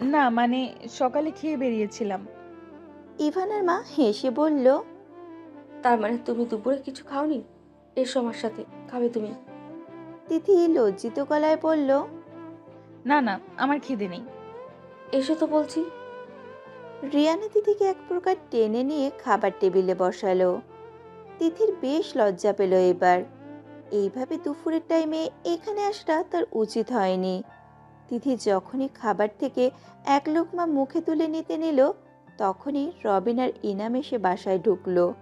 না মানে সকালে খেয়ে বেরিয়েছিলাম। ইভানের মা হেসে বলল, তার মানে তুমি দুপুরে কিছু খাওনি? এসো আমার সাথে, খাবে তুমি। তিথি লজ্জিত গলায় বলল, না না, আমার খিদে নেই। এসো তো বলছি। রিয়ানা তিথিকে এক প্রকার টেনে নিয়ে খাবার টেবিলে বসালো। তিথির বেশ লজ্জা পেল এবার। এইভাবে দুপুরের টাইমে এখানে আসাটা তার উচিত হয়নি। তিথি যখনই খাবার থেকে এক লোকমা মুখে তুলে নিতে নিল, তখনই রবিন আর ইনাম এসে বাসায় ঢুকলো।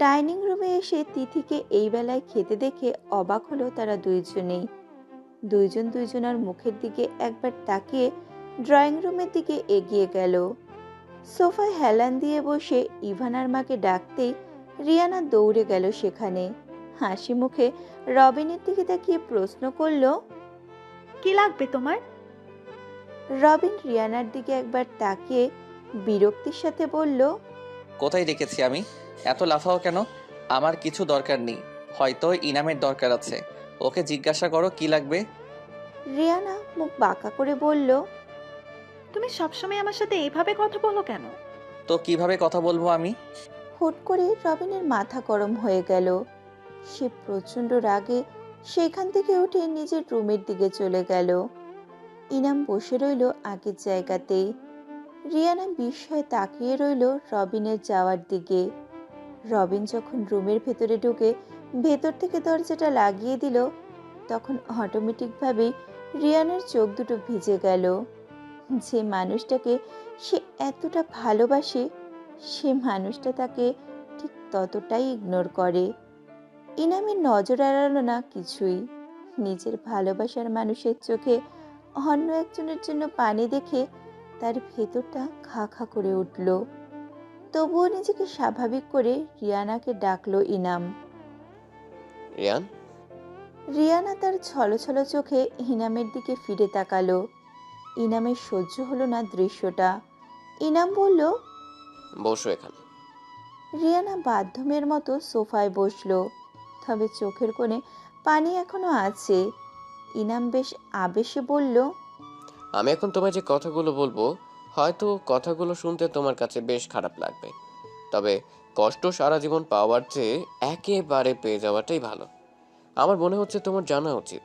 ডাইনিং রুমে এসে তিথিকে এই বেলায় খেতে দেখে অবাক হলো তারা দুইজনেই। দুইজন দুইজনার মুখের দিকে একবার তাকিয়ে ড্রয়িং রুমের দিকে এগিয়ে গেল। সোফায় হেলান দিয়ে বসে ইভানার মাকে ডাকতেই রিয়ানা দৌড়ে গেল সেখানে। হাসি মুখে রবিনের দিকে তাকিয়ে প্রশ্ন করলো, কি লাগবে তোমার? রবিন রিয়ানার দিকে একবার তাকিয়ে বিরক্তির সাথে বলল, কোথায় রেখেছি আমি? এত লাফাও কেন? আমার কিছু দরকার নেই, হয়তো ইনামের দরকার আছে। ওকে জিজ্ঞাসা করো কি লাগবে। রিয়ানা মুখ বাঁকা করে বলল, তুমি সবসময় আমার সাথে এইভাবে কথা বলো কেন? তো কিভাবে কথা বলবো আমি? হুট করে রবিনের মাথা গরম হয়ে গেল। সে প্রচণ্ড রাগে সেখান থেকে উঠে নিজের রুমের দিকে চলে গেল। ইনাম বসে রইল আগের জায়গাতেই। রিয়ানা বিস্ময়ে তাকিয়ে রইল রবিনের যাওয়ার দিকে। রবিন যখন রুমের ভেতরে ঢুকে ভেতর থেকে দরজাটা লাগিয়ে দিল, তখন অটোমেটিকভাবেই রিয়ানার চোখ দুটো ভিজে গেল। যে মানুষটাকে সে এতটা ভালোবাসে, সে মানুষটা তাকে ঠিক ততটাই ইগনোর করে। ইনামের নজর এড়ালো না কিছুই। নিজের ভালোবাসার মানুষের চোখে অন্য একজনের জন্য পানি দেখে তার ভেতরটা খা খা করে উঠল। তবুও নিজেকে স্বাভাবিক করে রিয়ানাকে ডাকলো ইনাম। রিয়ান, রিয়ানা তার ছলছল চোখে ইনামের দিকে ফিরে তাকালো। ইনামের সহ্য হলো না দৃশ্যটা। ইনাম বলল, বসো এখানে। রিয়ানা বাধ্যমের মতো সোফায় বসলো, তবে চোখের কোণে পানি এখনো আছে। ইনাম বেশ আবেশে বলল, আমি এখন তোমায় যে কথাগুলো বলবো, হয়তো কথাগুলো শুনতে তোমার কাছে বেশ খারাপ লাগবে, তবে কষ্ট সারা জীবন পাওয়ার চেয়ে একেবারে পেয়ে যাওয়াটাই ভালো। আমার মনে হচ্ছে তোমার জানা উচিত।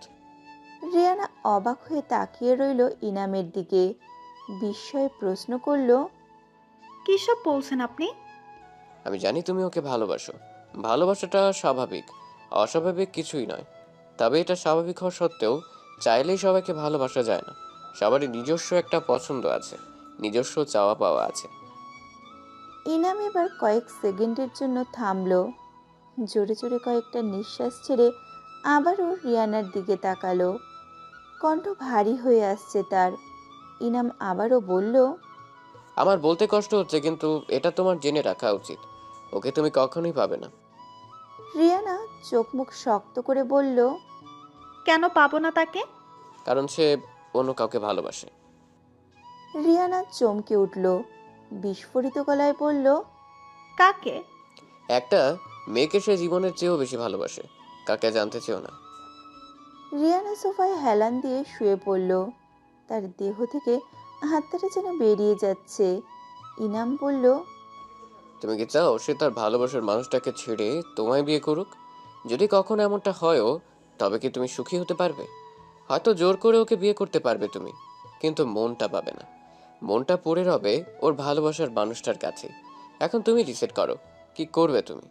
রিয়ানা অবাক হয়ে তাকিয়ে রইল ইনামের দিকে। বিস্ময়ে প্রশ্ন করল, কি সব বলছেন আপনি? আমি জানি তুমি ওকে ভালোবাসো। ভালোবাসাটা স্বাভাবিক, অস্বাভাবিক কিছুই নয়। তবে এটা স্বাভাবিক হওয়া সত্ত্বেও চাইলেই সবাইকে ভালোবাসা যায় না। সবারই নিজস্ব একটা পছন্দ আছে, নিজস্ব চাওয়া পাওয়া আছে। ইনাম এবার কয়েক সেকেন্ডের জন্য থামলো। জোরে জোরে কয়েকটা নিঃশ্বাস ছেড়ে আবারও রিয়ানার দিকে তাকালো। কণ্ঠ ভারী হয়ে আসছে তার। ইনাম আবারও বলল, আমার বলতে কষ্ট হচ্ছে, কিন্তু এটা তোমার জেনে রাখা উচিত। ওকে তুমি কখনোই পাবে না। রিয়ানা চোখ মুখ শক্ত করে বলল, কেন পাবো না তাকে? কারণ সে অন্য কাউকে ভালোবাসে। রিয়ানা চমকে উঠল। বিস্ফোরিত গলায় বলল, কাকে? একটা মেয়েকে সে জীবনের চেয়েও বেশি ভালোবাসে। কাকে জানতে চেও না। রিয়ানা সোফায় হেলান দিয়ে শুয়ে পড়ল। তার দেহ থেকে হাতটা যেন বেরিয়ে যাচ্ছে। ইনাম বলল, তুমি কি চাও সে তার ভালোবাসার মানুষটাকে ছেড়ে তোমায় বিয়ে করুক? যদি কখনো এমনটা হয়ও, তবে কি তুমি সুখী হতে পারবে? হয়তো জোর করে ওকে বিয়ে করতে পারবে তুমি, কিন্তু মনটা পাবে না। মনটা পড়ে রবে ওর ভালোবাসার মানুষটার কাছে। এখন তুমি ডিসাইড করো, কি করবে তুমি।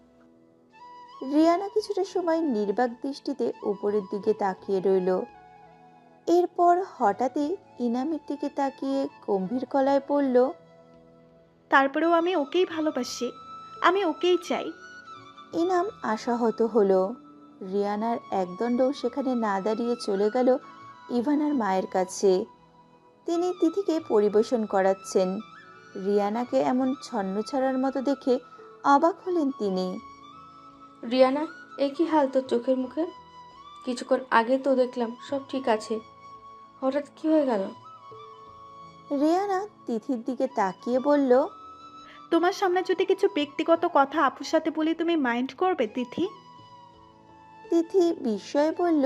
রিয়ানা কিছুটা সময় নির্বাক দৃষ্টিতে উপরের দিকে তাকিয়ে রইল। এরপর হঠাৎই ইনামের দিকে তাকিয়ে গম্ভীর গলায় বলল, তারপরেও আমি ওকেই ভালোবাসি, আমি ওকেই চাই। ইনাম আশাহত হলো। রিয়ানার একদণ্ডও সেখানে না দাঁড়িয়ে চলে গেল ইভানার মায়ের কাছে। তিনি তিথিকে পরিবেশন করাচ্ছেন। রিয়ানাকে এমন ছন্নছাড়ার মতো দেখে অবাক হলেন তিনি। রিয়ানা, এ কি হাল তোর চোখের মুখের? কিছুক্ষণ আগে তো দেখলাম সব ঠিক আছে, হঠাৎ কি হয়ে গেল? রিয়ানা তিথির দিকে তাকিয়ে বলল, তোমার সামনে যদি কিছু ব্যক্তিগত কথা আপুর সাথে বলি তুমি মাইন্ড করবে তিথি? তিথি বিস্ময়ে বলল,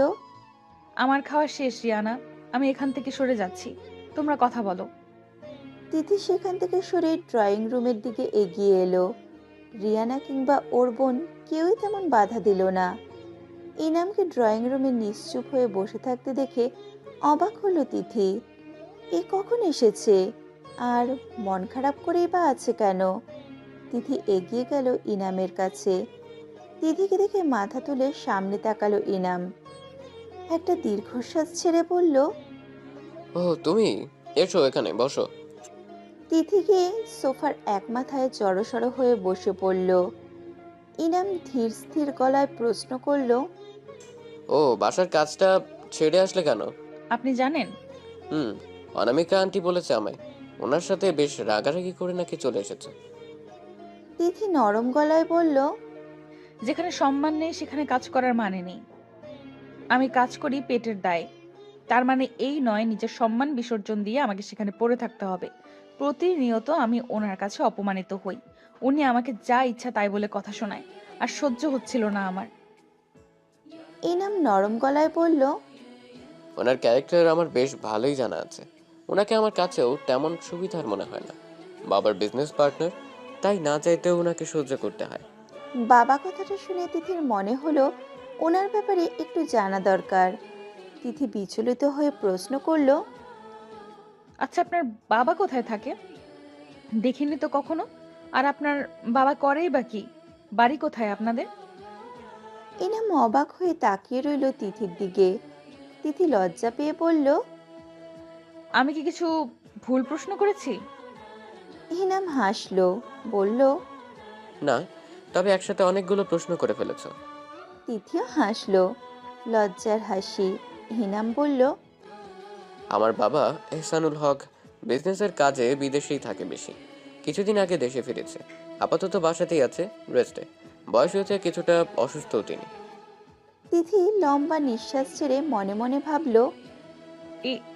আমার খাওয়া শেষ রিয়ানা, আমি এখান থেকে সরে যাচ্ছি। তোমরা কথা বলো। তিথি সেখান থেকে সরে ড্রয়িং রুমের দিকে এগিয়ে এলো। রিয়ানা কিংবা ওর বোন কেউই তেমন বাধা দিল না। ইনামকে ড্রয়িং রুমে নিশ্চুপ হয়ে বসে থাকতে দেখে অবাক হলো তিথি। এ কখন এসেছে আর মন খারাপ করেই বা আছে কেন? তিথি এগিয়ে গেল ইনামের কাছে। তিথিকে দেখে মাথা তুলে সামনে তাকালো ইনাম। একটা দীর্ঘশ্বাস ছেড়ে বলল, ও তুমি, এসো এখানে বসো। তিথিকে সোফার এক মাথায় জড়সড় হয়ে বসে পড়ল। ইনাম ধীর স্থির গলায় প্রশ্ন করল, ও বাসার কাজটা ছেড়ে আসলে কেন? আপনি জানেন? হুম, অনামিকা আন্টি বলেছে আমায়। ওনার সাথে বেশ রাগারাগি করে নাকি চলে এসেছে। তিথি নরম গলায় বলল, যেখানে সম্মান নেই সেখানে কাজ করার মানে নেই। আমি কাজ করি পেটের দায়ে। তার মানে এই নয় নিজের সম্মান বিসর্জন দিয়ে আমাকে সেখানে পড়ে থাকতে হবে। প্রতিনিয়ত আমি ওনার কাছে অপমানিত হই। উনি আমাকে যা ইচ্ছা তাই বলে কথা শোনায়, আর সহ্য হচ্ছিল না আমার। ইনাম নরম গলায় বলল, ওনার ক্যারেক্টার আমার বেশ ভালোই জানা আছে। ওনাকে আমার কাছেও তেমন সুবিধার মনে হয় না। বাবার বিজনেস পার্টনার, তাই না চাইতেও ওনাকে সহ্য করতে হয়। বাবা কথাটা শুনে তিথির মনে হলো ওনার ব্যাপারে একটু জানা দরকার। তিথি বিচলিত হয়ে প্রশ্ন করল, আচ্ছা, আপনার বাবা কোথায় থাকে? দেখিনি তো কখনো। আর আপনার বাবা করেই বা কি? বাড়ি কোথায় আপনাদের? ইনাম অবাক হয়ে তাকিয়ে রইল তিথির দিকে। তিথি লজ্জা পেয়ে বলল, আমি কি কিছু ভুল প্রশ্ন করেছি? ইনাম হাসলো, বলল, না, তবে একসাথে অনেকগুলো প্রশ্ন করে ফেলেছ। তিথিও হাসলো, লজ্জার হাসি। ইনাম বলল, আমার বাবা এহসানুল হক বিজনেসের কাজে বিদেশেই থাকে বেশি। কিছুদিন আগে দেশে ফিরেছে। আপাতত বাসাতেই আছে, রেস্টে। বয়স হয়েছে কিছুটা, অসুস্থ তিনি। তিথি লম্বা নিঃশ্বাস ছেড়ে মনে মনে ভাবল,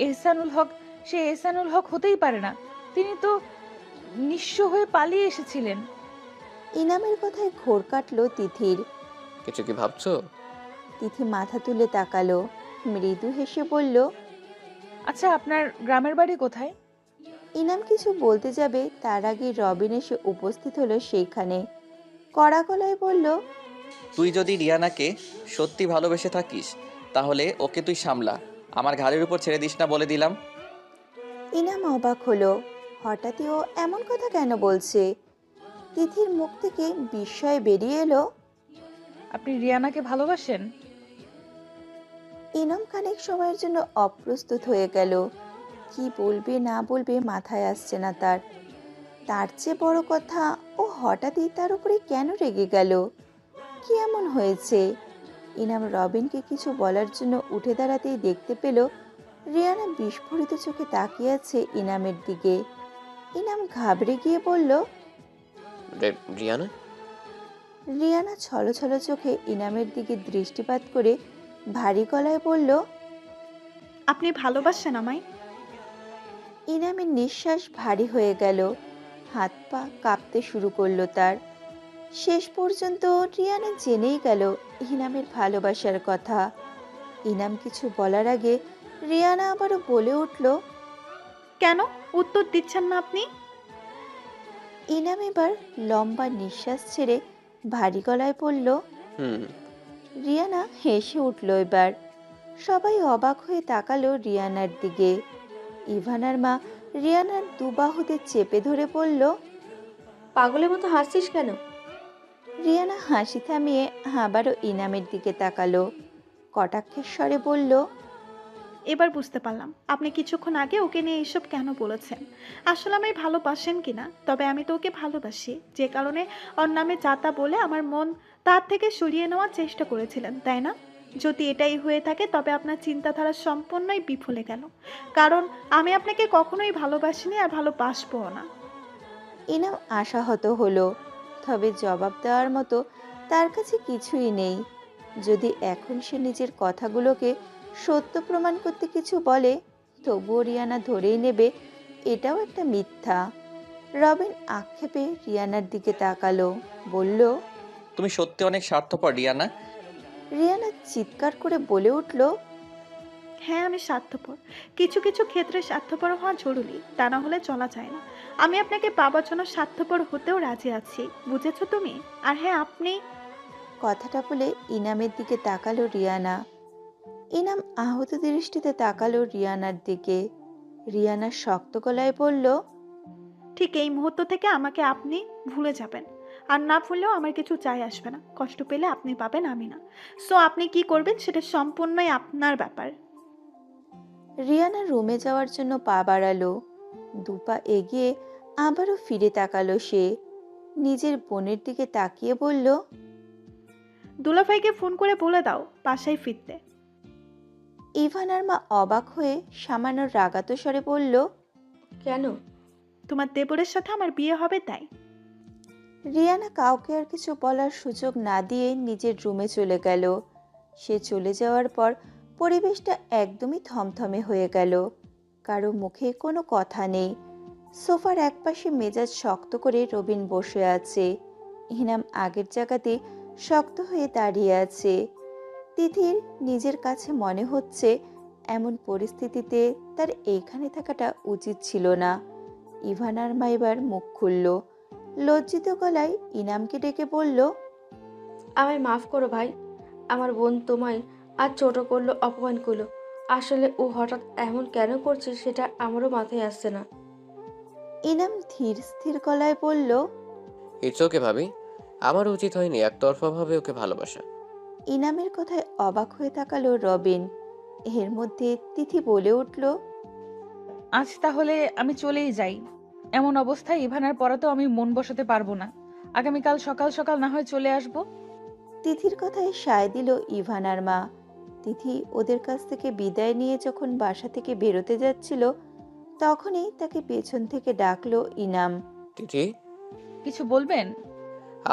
এহসানুল হক, সে এহসানুল হক হতেই পারে না। তিনি তো নিঃস্ব হয়ে পালিয়ে এসেছিলেন। ইনামের কথায় ঘোর কাটলো তিথির। কিছু কি ভাবছো? তিথি মাথা তুলে তাকালো, মৃদু হেসে বলল, আচ্ছা, আপনার গ্রামের বাড়ি কোথায়? ইনাম কিছু বলতে যাবে তার আগে রবিন এসে উপস্থিত হলো সেইখানে। কড়া গলায় বলল, তুই যদি রিয়ানাকে সত্যি ভালোবেসে থাকিস তাহলে ওকে তুই সামলা, আমার ঘাড়ের উপর ছেড়ে দিস না বলে দিলাম। ইনাম অবাক হলো, হঠাৎই ও এমন কথা কেন বলছে। তিথির মুখ থেকে বিস্ময় বেরিয়ে এলো, আপনি রিয়ানাকে ভালোবাসেন? ইনাম খানিক সময়ের জন্য অপ্রস্তুত হয়ে গেল। কি বলবে না বলবে মাথায় আসছে না তার। তার চেয়ে বড় কথা, ও হঠাৎই তার উপরে কেন রেগে গেল? কি এমন হয়েছে? ইনাম রবিনকে কিছু বলার জন্য উঠে দাঁড়াতেই দেখতে পেল রিয়ানা বিস্ফোরিত চোখে তাকিয়ে আছে ইনামের দিকে। ইনাম ঘাবড়ে গিয়ে বলল, রিয়ানা? রিয়ানা ছলছল চোখে ইনামের দিকে দৃষ্টিপাত করে ভারী গলায় বলল, আপনি ভালোবাসেন আমায়? ইনামের নিঃশ্বাস ভারী হয়ে গেল, হাত পা কাঁপতে শুরু করলো তার। শেষ পর্যন্ত রিয়ানা জেনেই গেল ইনামের ভালোবাসার কথা। ইনাম কিছু বলার আগে রিয়ানা আবারও বলে উঠল, কেন উত্তর দিচ্ছেন না আপনি? ইনাম এবার লম্বা নিঃশ্বাস ছেড়ে ভারী গলায় বলল। হুম। রিয়ানা হেসে উঠল এবার। সবাই অবাক হয়ে তাকালো রিয়ানার দিকে। ইভানার মা রিয়ানার দুবাহুতে চেপে ধরে বলল, পাগলের মতো হাসছিস কেন? রিয়ানা হাসি থামিয়ে আবারও ইনামের দিকে তাকালো, কটাক্ষের স্বরে বলল, এবার বুঝতে পারলাম আপনি কিছুক্ষণ আগে ওকে নিয়ে এইসব কেন বলেছেন। আসলে আমায় ভালোবাসেন কিনা, তবে আমি তো ওকে ভালোবাসি, যে কারণে ওর নামে যাতা বলে আমার মন তার থেকে সরিয়ে নেওয়ার চেষ্টা করেছিলেন, তাই না? যদি এটাই হয়ে থাকে তবে আপনার চিন্তাধারা সম্পূর্ণই বিফলে গেল, কারণ আমি আপনাকে কখনোই ভালোবাসিনি আর ভালোবাসবও না। ইনাম আশাহত হলো, তবে জবাব দেওয়ার মতো তার কাছে কিছুই নেই। যদি এখন সে নিজের কথাগুলোকে সত্য প্রমাণ করতে কিছু বলে, তবুও রিয়ানা ধরেই নেবে এটাও একটা মিথ্যা। রবিন আক্ষেপে রিয়ানার দিকে তাকালো, বলল, তুমি সত্যি অনেক স্বার্থপর রিয়ানা। রিয়ানা চিৎকার করে বলে উঠল, হ্যাঁ, আমি স্বার্থপর। কিছু কিছু ক্ষেত্রে স্বার্থপর হওয়া জরুরি, তা না হলে চলা যায় না। আমি আপনাকে পাবার জন্য স্বার্থপর হতেও রাজি আছি, বুঝেছো তুমি? আর হ্যাঁ, আপনি। কথাটা বলে ইনামের দিকে তাকালো রিয়ানা। ইনাম আহত দৃষ্টিতে তাকালো রিয়ানার দিকে। রিয়ানা শক্ত গলায় বলল, ঠিক এই মুহূর্ত থেকে আমাকে আপনি ভুলে যাবেন। আর না ভুললেও আমার কিছু যায় আসবে না। কষ্ট পেলে আপনি পাবেন, আমি না। সো আপনি কি করবেন সেটা সম্পূর্ণই আপনার ব্যাপার। রিয়ানা রুমে যাওয়ার জন্য পা বাড়ালো। দুপা এগিয়ে আবারও ফিরে তাকালো সে। নিজের বোনের দিকে তাকিয়ে বলল, দুলাভাইকে ফোন করে বলে দাও বাসায় ফিরতে। ইভানার মা অবাক হয়ে সামান্য রাগাতো স্বরে বলল, কেন? তোমার দেবরের সাথে আমার বিয়ে হবে তাই। রিয়ানা কাউকে আর কিছু বলার সুযোগ না দিয়ে নিজের রুমে চলে গেল। সে চলে যাওয়ার পর পরিবেশটা একদমই থমথমে হয়ে গেল। কারো মুখে কোনো কথা নেই। সোফার একপাশে মেজাজ শক্ত করে রবিন বসে আছে। ইনাম আগের জায়গাতে শক্ত হয়ে দাঁড়িয়ে আছে। তিথির নিজের কাছে মনে হচ্ছে এমন পরিস্থিতিতে তার এইখানে থাকাটা উচিত ছিল না। ইভানার মা এবার মুখ খুলল। লজ্জিত গলায় ইনামকে ডেকে বলল, আমায় মাফ করো ভাই। আমার বোন তোমায় আর ছোট করলো, অপমান করলো। আসলে ও হঠাৎ এমন কেন করছে সেটা আমারও মাথায় আসছে না। ইনাম ধীর স্থির গলায় বলল, ইটস ওকে ভাবি, আমার উচিত হয়নি একতরফাভাবে ওকে ভালোবাসা। ইনামের কথায় অবাক হয়ে তাকালো রবিন। এর মধ্যে তিথি বলে উঠল, আজ তাহলে আমি চলেই যাই। এমন অবস্থায় ইভানার পড়াতেও আমি মন বসাতে পারবো না। আগামীকাল সকাল সকাল না হয় চলে আসবো। তিথির কথায় সায় দিল ইভানার মা। তিথি ওদের কাছ থেকে বিদায় নিয়ে যখন বাসা থেকে বেরোতে যাচ্ছিল, তখনই তাকে পেছন থেকে ডাকলো ইনাম। তিথি, কিছু বলবেন?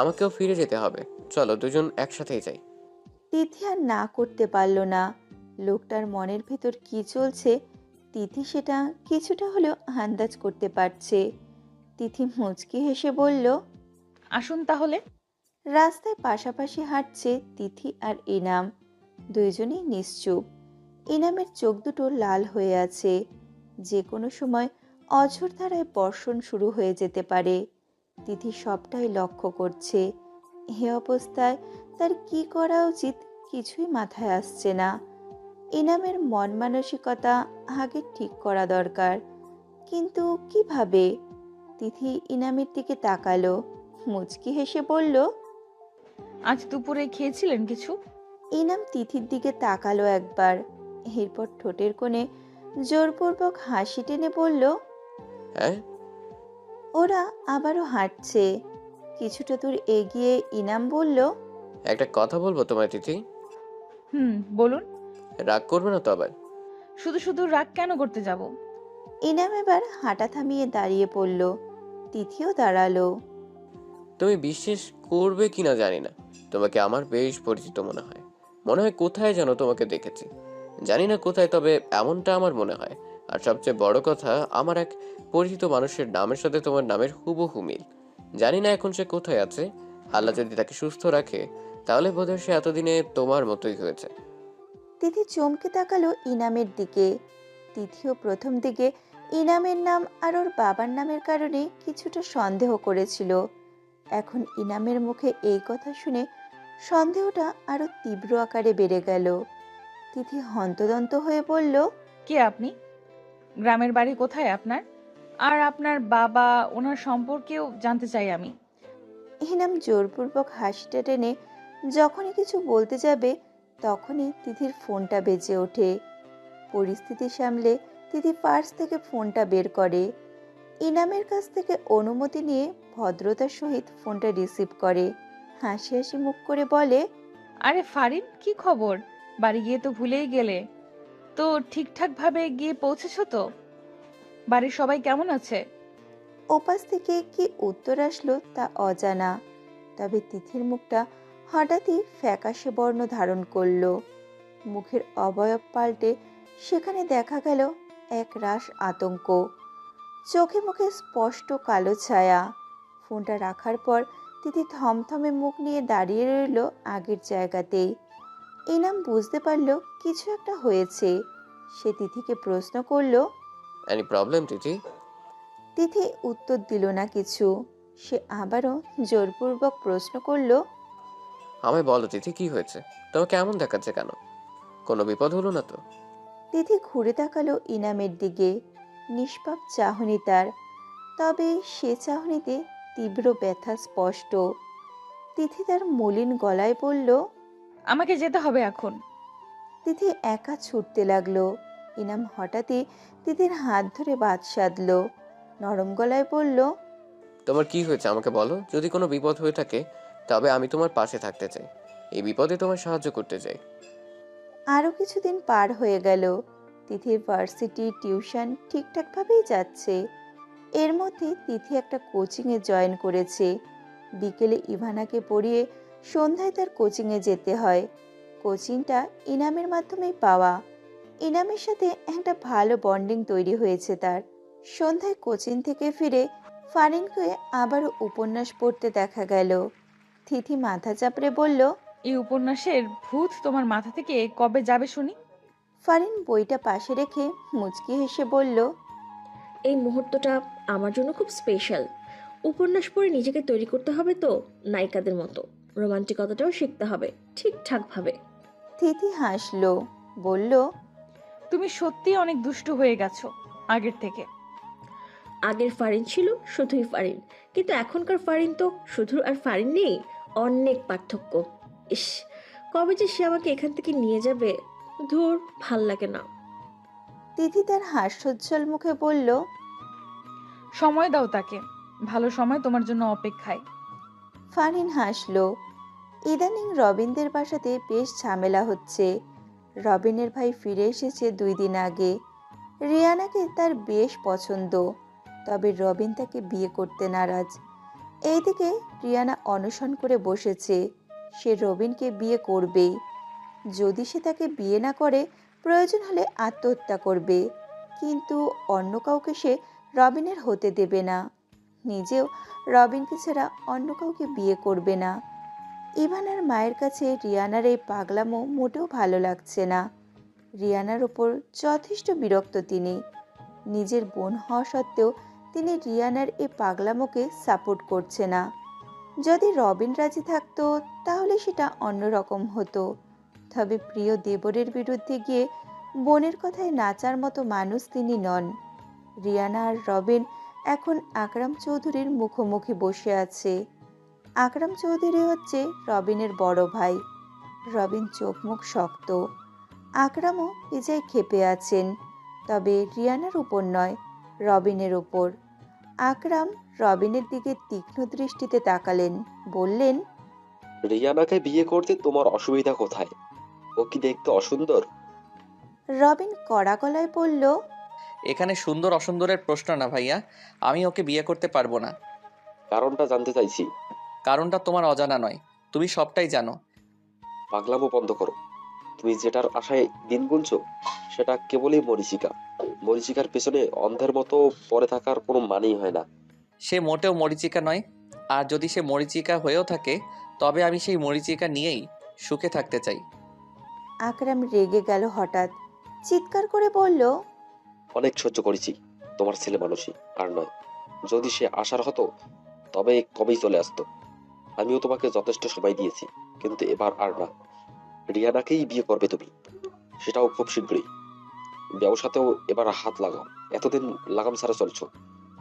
আমাকেও ফিরে যেতে হবে, চলো দুজন একসাথেই যাই। তিথি আর না করতে পারল না। লোকটার মনের ভেতর কি চলছে তিথি সেটা কিছুটা হলেও আন্দাজ করতে পারছে। তিথি মুচকি হেসে বলল, আসুন তাহলে। রাস্তায় পাশাপাশি হাঁটছে তিথি আর ইনাম। দুইজনই নিশ্চুপ। ইনামের চোখ দুটো লাল হয়ে আছে। যে কোনো সময় অঝোর ধারায় বর্ষণ শুরু হয়ে যেতে পারে। তিথি সবটাই লক্ষ্য করছে। এ অবস্থায় তার কি করা উচিত কিছুই মাথায় আসছে না। ইনামের মন মানসিকতা আগে ঠিক করা দরকার, কিন্তু কিভাবে? তিথি ইনামের দিকে তাকালো, মুচকি হেসে বলল, আজ দুপুরে খেয়েছিলেন কিছু? ইনাম তিথির দিকে তাকালো একবার, এরপর ঠোঁটের কোণে জোরপূর্বক হাসি টেনে বলল, হ্যাঁ, ওরা আবারও হাঁটছে। কিছুটা দূর এগিয়ে ইনাম বলল, একটা কথা বলবো তোমায় তিথি? বলুন। রাগ করবে না তো আবার? শুধু শুধু রাগ কেন করতে যাব? ইনাম এবার হাঁটা থামিয়ে দাঁড়িয়ে পড়ল। তিথিও দাঁড়ালো। তুমি বিশ্বাস করবে কিনা জানি না, তোমাকে আমার বেশ পরিচিত মনে হয়। মনে হয় কোথায় যেন তোমাকে দেখেছি, জানি না কোথায়, তবে এমনটা আমার মনে হয়। আর সবচেয়ে বড় কথা, আমার এক পরিচিত মানুষের নামের সাথে তোমার নামের হুবহু মিল। জানি না এখন সে কোথায় আছে। আল্লাহ যদি তাকে সুস্থ রাখে, তাহলে বোধহয় সে এতদিনে তোমার মতোই হয়েছে। তিথি চমকে তাকালো ইনামের দিকে। তিথিও প্রথম দিকে ইনামের নাম আর ওর বাবার নামের কারণে কিছুটা সন্দেহ করেছিল। এখন ইনামের মুখে এই কথা শুনে সন্দেহটা আরো তীব্র আকারে বেড়ে গেল। তিথি হন্তদন্ত হয়ে বলল, কে আপনি? গ্রামের বাড়ি কোথায় আপনার? আর আপনার বাবা, ওনার সম্পর্কেও জানতে চাই আমি। ইনাম জোরপূর্বক হাসিটা টেনে যখনই কিছু বলতে যাবে, তখনই তিথির ফোনটা বেজে ওঠে। পরিস্থিতি সামলে তিথি পার্স থেকে ফোনটা বের করে। ইনামের কাছ থেকে অনুমতি নিয়ে ভদ্রতার সহিত ফোনটা রিসিভ করে। হাসি হাসি মুখ করে বলে, আরে ফারিন, কি খবর? বাড়ি গিয়ে তো ভুলেই গেলে। তো ঠিকঠাক ভাবে গিয়ে পৌঁছেছো তো? বাড়ির সবাই কেমন আছে? ওপাশ থেকে কি উত্তর আসলো তা অজানা, তবে তিথির মুখটা হঠাৎই ফ্যাকাশে বর্ণ ধারণ করলো। মুখের অবয়ব পাল্টে সেখানে দেখা গেল এক রাশ আতঙ্ক। চোখে মুখে স্পষ্ট কালো ছায়া। ফোনটা রাখার পর তিথি থমথমে মুখ নিয়ে দাঁড়িয়ে রইল আগের জায়গাতেই। ইনাম বুঝতে পারল কিছু একটা হয়েছে। সে তিথিকে প্রশ্ন করলো। এনি প্রবলেম তিথি? তিথি উত্তর দিল না কিছু। সে আবারও জোরপূর্বক প্রশ্ন করলো। আমায় বলো তিথি, কি হয়েছে? তোমাকে এমন দেখাচ্ছে কেন? কোনো বিপদ হলো না তো? তিথি ঘুরে তাকালো ইনামের দিকে। নিষ্পাপ চাহনি তার, তবে সে চাহনিতে তীব্র ব্যথা স্পষ্ট। তিথি তার মলিন গলায় বলল। আমাকে যেতে হবে এখন। তিথি একা ছুটতে লাগলো। ইনাম হঠাৎই তিথির হাত ধরে বাদ সাধলো। নরম গলায় বলল। তোমার কি হয়েছে আমাকে বলো। যদি কোনো বিপদ হয়ে থাকে তবে আমি তোমার পাশে থাকতে চাই। এই বিপদে তোমার সাহায্য করতে চাই। আরও কিছুদিন পার হয়ে গেল। তিথির ভার্সিটি টিউশন ঠিকঠাকভাবেই যাচ্ছে। এর মধ্যে তিথি একটা কোচিংয়ে জয়েন করেছে। বিকেলে ইভানাকে পড়িয়ে সন্ধ্যায় তার কোচিংয়ে যেতে হয়। কোচিংটা ইনামের মাধ্যমেই পাওয়া। ইনামের সাথে একটা ভালো বন্ডিং তৈরি হয়েছে তার। সন্ধ্যায় কোচিং থেকে ফিরে ফারিনকে আবারও উপন্যাস পড়তে দেখা গেল। তিথি মাথা চাপড়ে বলল। এই উপন্যাসের ভূত তোমার মাথা থেকে কবে যাবে শুনি? ফারিন বইটা পাশে রেখে মুচকি হেসে বলল। এই মুহূর্তটা আমার জন্য খুব স্পেশাল। উপন্যাস পড়ে নিজেকে তৈরি করতে হবে তো, নায়িকাদের মতো। রোমান্টিকতাটাও শিখতে হবে ঠিকঠাকভাবে। তিথি হাসলো, বলল। তুমি সত্যিই অনেক দুষ্টু হয়ে গেছো আগের থেকে। আগের ফারিন ছিল শুধুই ফারিন, কিন্তু এখনকার ফারিন তো শুধু আর ফারিন নেই, অনেক পার্থক্য। ইস, কবে যে সে আমাকে এখান থেকে নিয়ে যাবে। ধুর, ভাল লাগে না। তিথি তার হাস্যোজ্জ্বল মুখে বলল। সময় দাও তাকে, ভালো সময় তোমার জন্য অপেক্ষায়। ফারিন হাসলো। ইদানিং রবিনদের বাসাতে বেশ ঝামেলা হচ্ছে। রবিনের ভাই ফিরে এসেছে 2 দিন আগে। রিয়ানাকে তার বেশ পছন্দ, তবে রবিন তাকে বিয়ে করতে নারাজ। এইদিকে রিয়ানা অনশন করে বসেছে, সে রবিনকে বিয়ে করবেই। যদি সে তাকে বিয়ে না করে প্রয়োজন হলে আত্মহত্যা করবে, কিন্তু অন্য কাউকে সে রবিনের হতে দেবে না। নিজেও রবিনকে ছাড়া অন্য কাউকে বিয়ে করবে না। ইভানার মায়ের কাছে রিয়ানার এই পাগলামো মোটেও ভালো লাগছে না। রিয়ানার ওপর যথেষ্ট বিরক্ত তিনি। নিজের বোন হওয়া সত্ত্বেও তিনি রিয়ানার এই পাগলামোকে সাপোর্ট করছে না। যদি রবিন রাজি থাকতো তাহলে সেটা অন্যরকম হতো, তবে প্রিয় দেবরের বিরুদ্ধে গিয়ে বোনের কথায় নাচার মতো মানুষ তিনি নন। রিয়ানা আর রবিন এখন আকরাম চৌধুরীর মুখোমুখি বসে আছে। আকরাম চৌধুরী হচ্ছে রবিনের বড় ভাই। রবিন চোখ মুখ শক্ত। আকরামও বেজায় ক্ষেপে আছেন, তবে রিয়ানার উপর নয়, রবিনের উপর। আকরাম রবিনের দিকে তীক্ষ্ণ দৃষ্টিতে তাকালেন, বললেন। রিয়ানাকে বিয়ে করতে তোমার অসুবিধা কোথায়? ও কি দেখতে অসুন্দর? রবিন কড়া গলায় বলল। এখানে সুন্দর অসুন্দরের প্রশ্ন না ভাইয়া, আমি ওকে বিয়ে করতে পারবো না। কারণটা জানতে চাইছি। কারণটা তোমার অজানা নয়, তুমি সবটাই জানো। পাগলামো বন্ধ করো। তুমি যেটার আশায় দিন গুনছো সেটা কেবলই মরীচিকা। মরীচিকার পেছনে অন্ধের মতো পড়ে থাকার কোনো মানেই হয় না। সে মোটেও মরীচিকা নয়, আর যদি সে মরীচিকা হয়েও থাকে তবে আমি সেই মরীচিকা নিয়েই সুখে থাকতে চাই। আকরাম রেগে গেল হঠাৎ, চিৎকার করে বলল। অনেক সহ্য করেছি তোমার ছেলে মানুষই, আর নয়। যদি সে আসার হতো তবে কবেই চলে আসতো। আমিও তোমাকে যথেষ্ট সময় দিয়েছি, কিন্তু এবার আর না। রিয়ানাকেই বিয়ে করবে তুমি, সেটাও খুব শীঘ্রই। ব্যবসাতেও এবার হাত লাগাও। এতদিন লাগাম ছাড়া চলছো,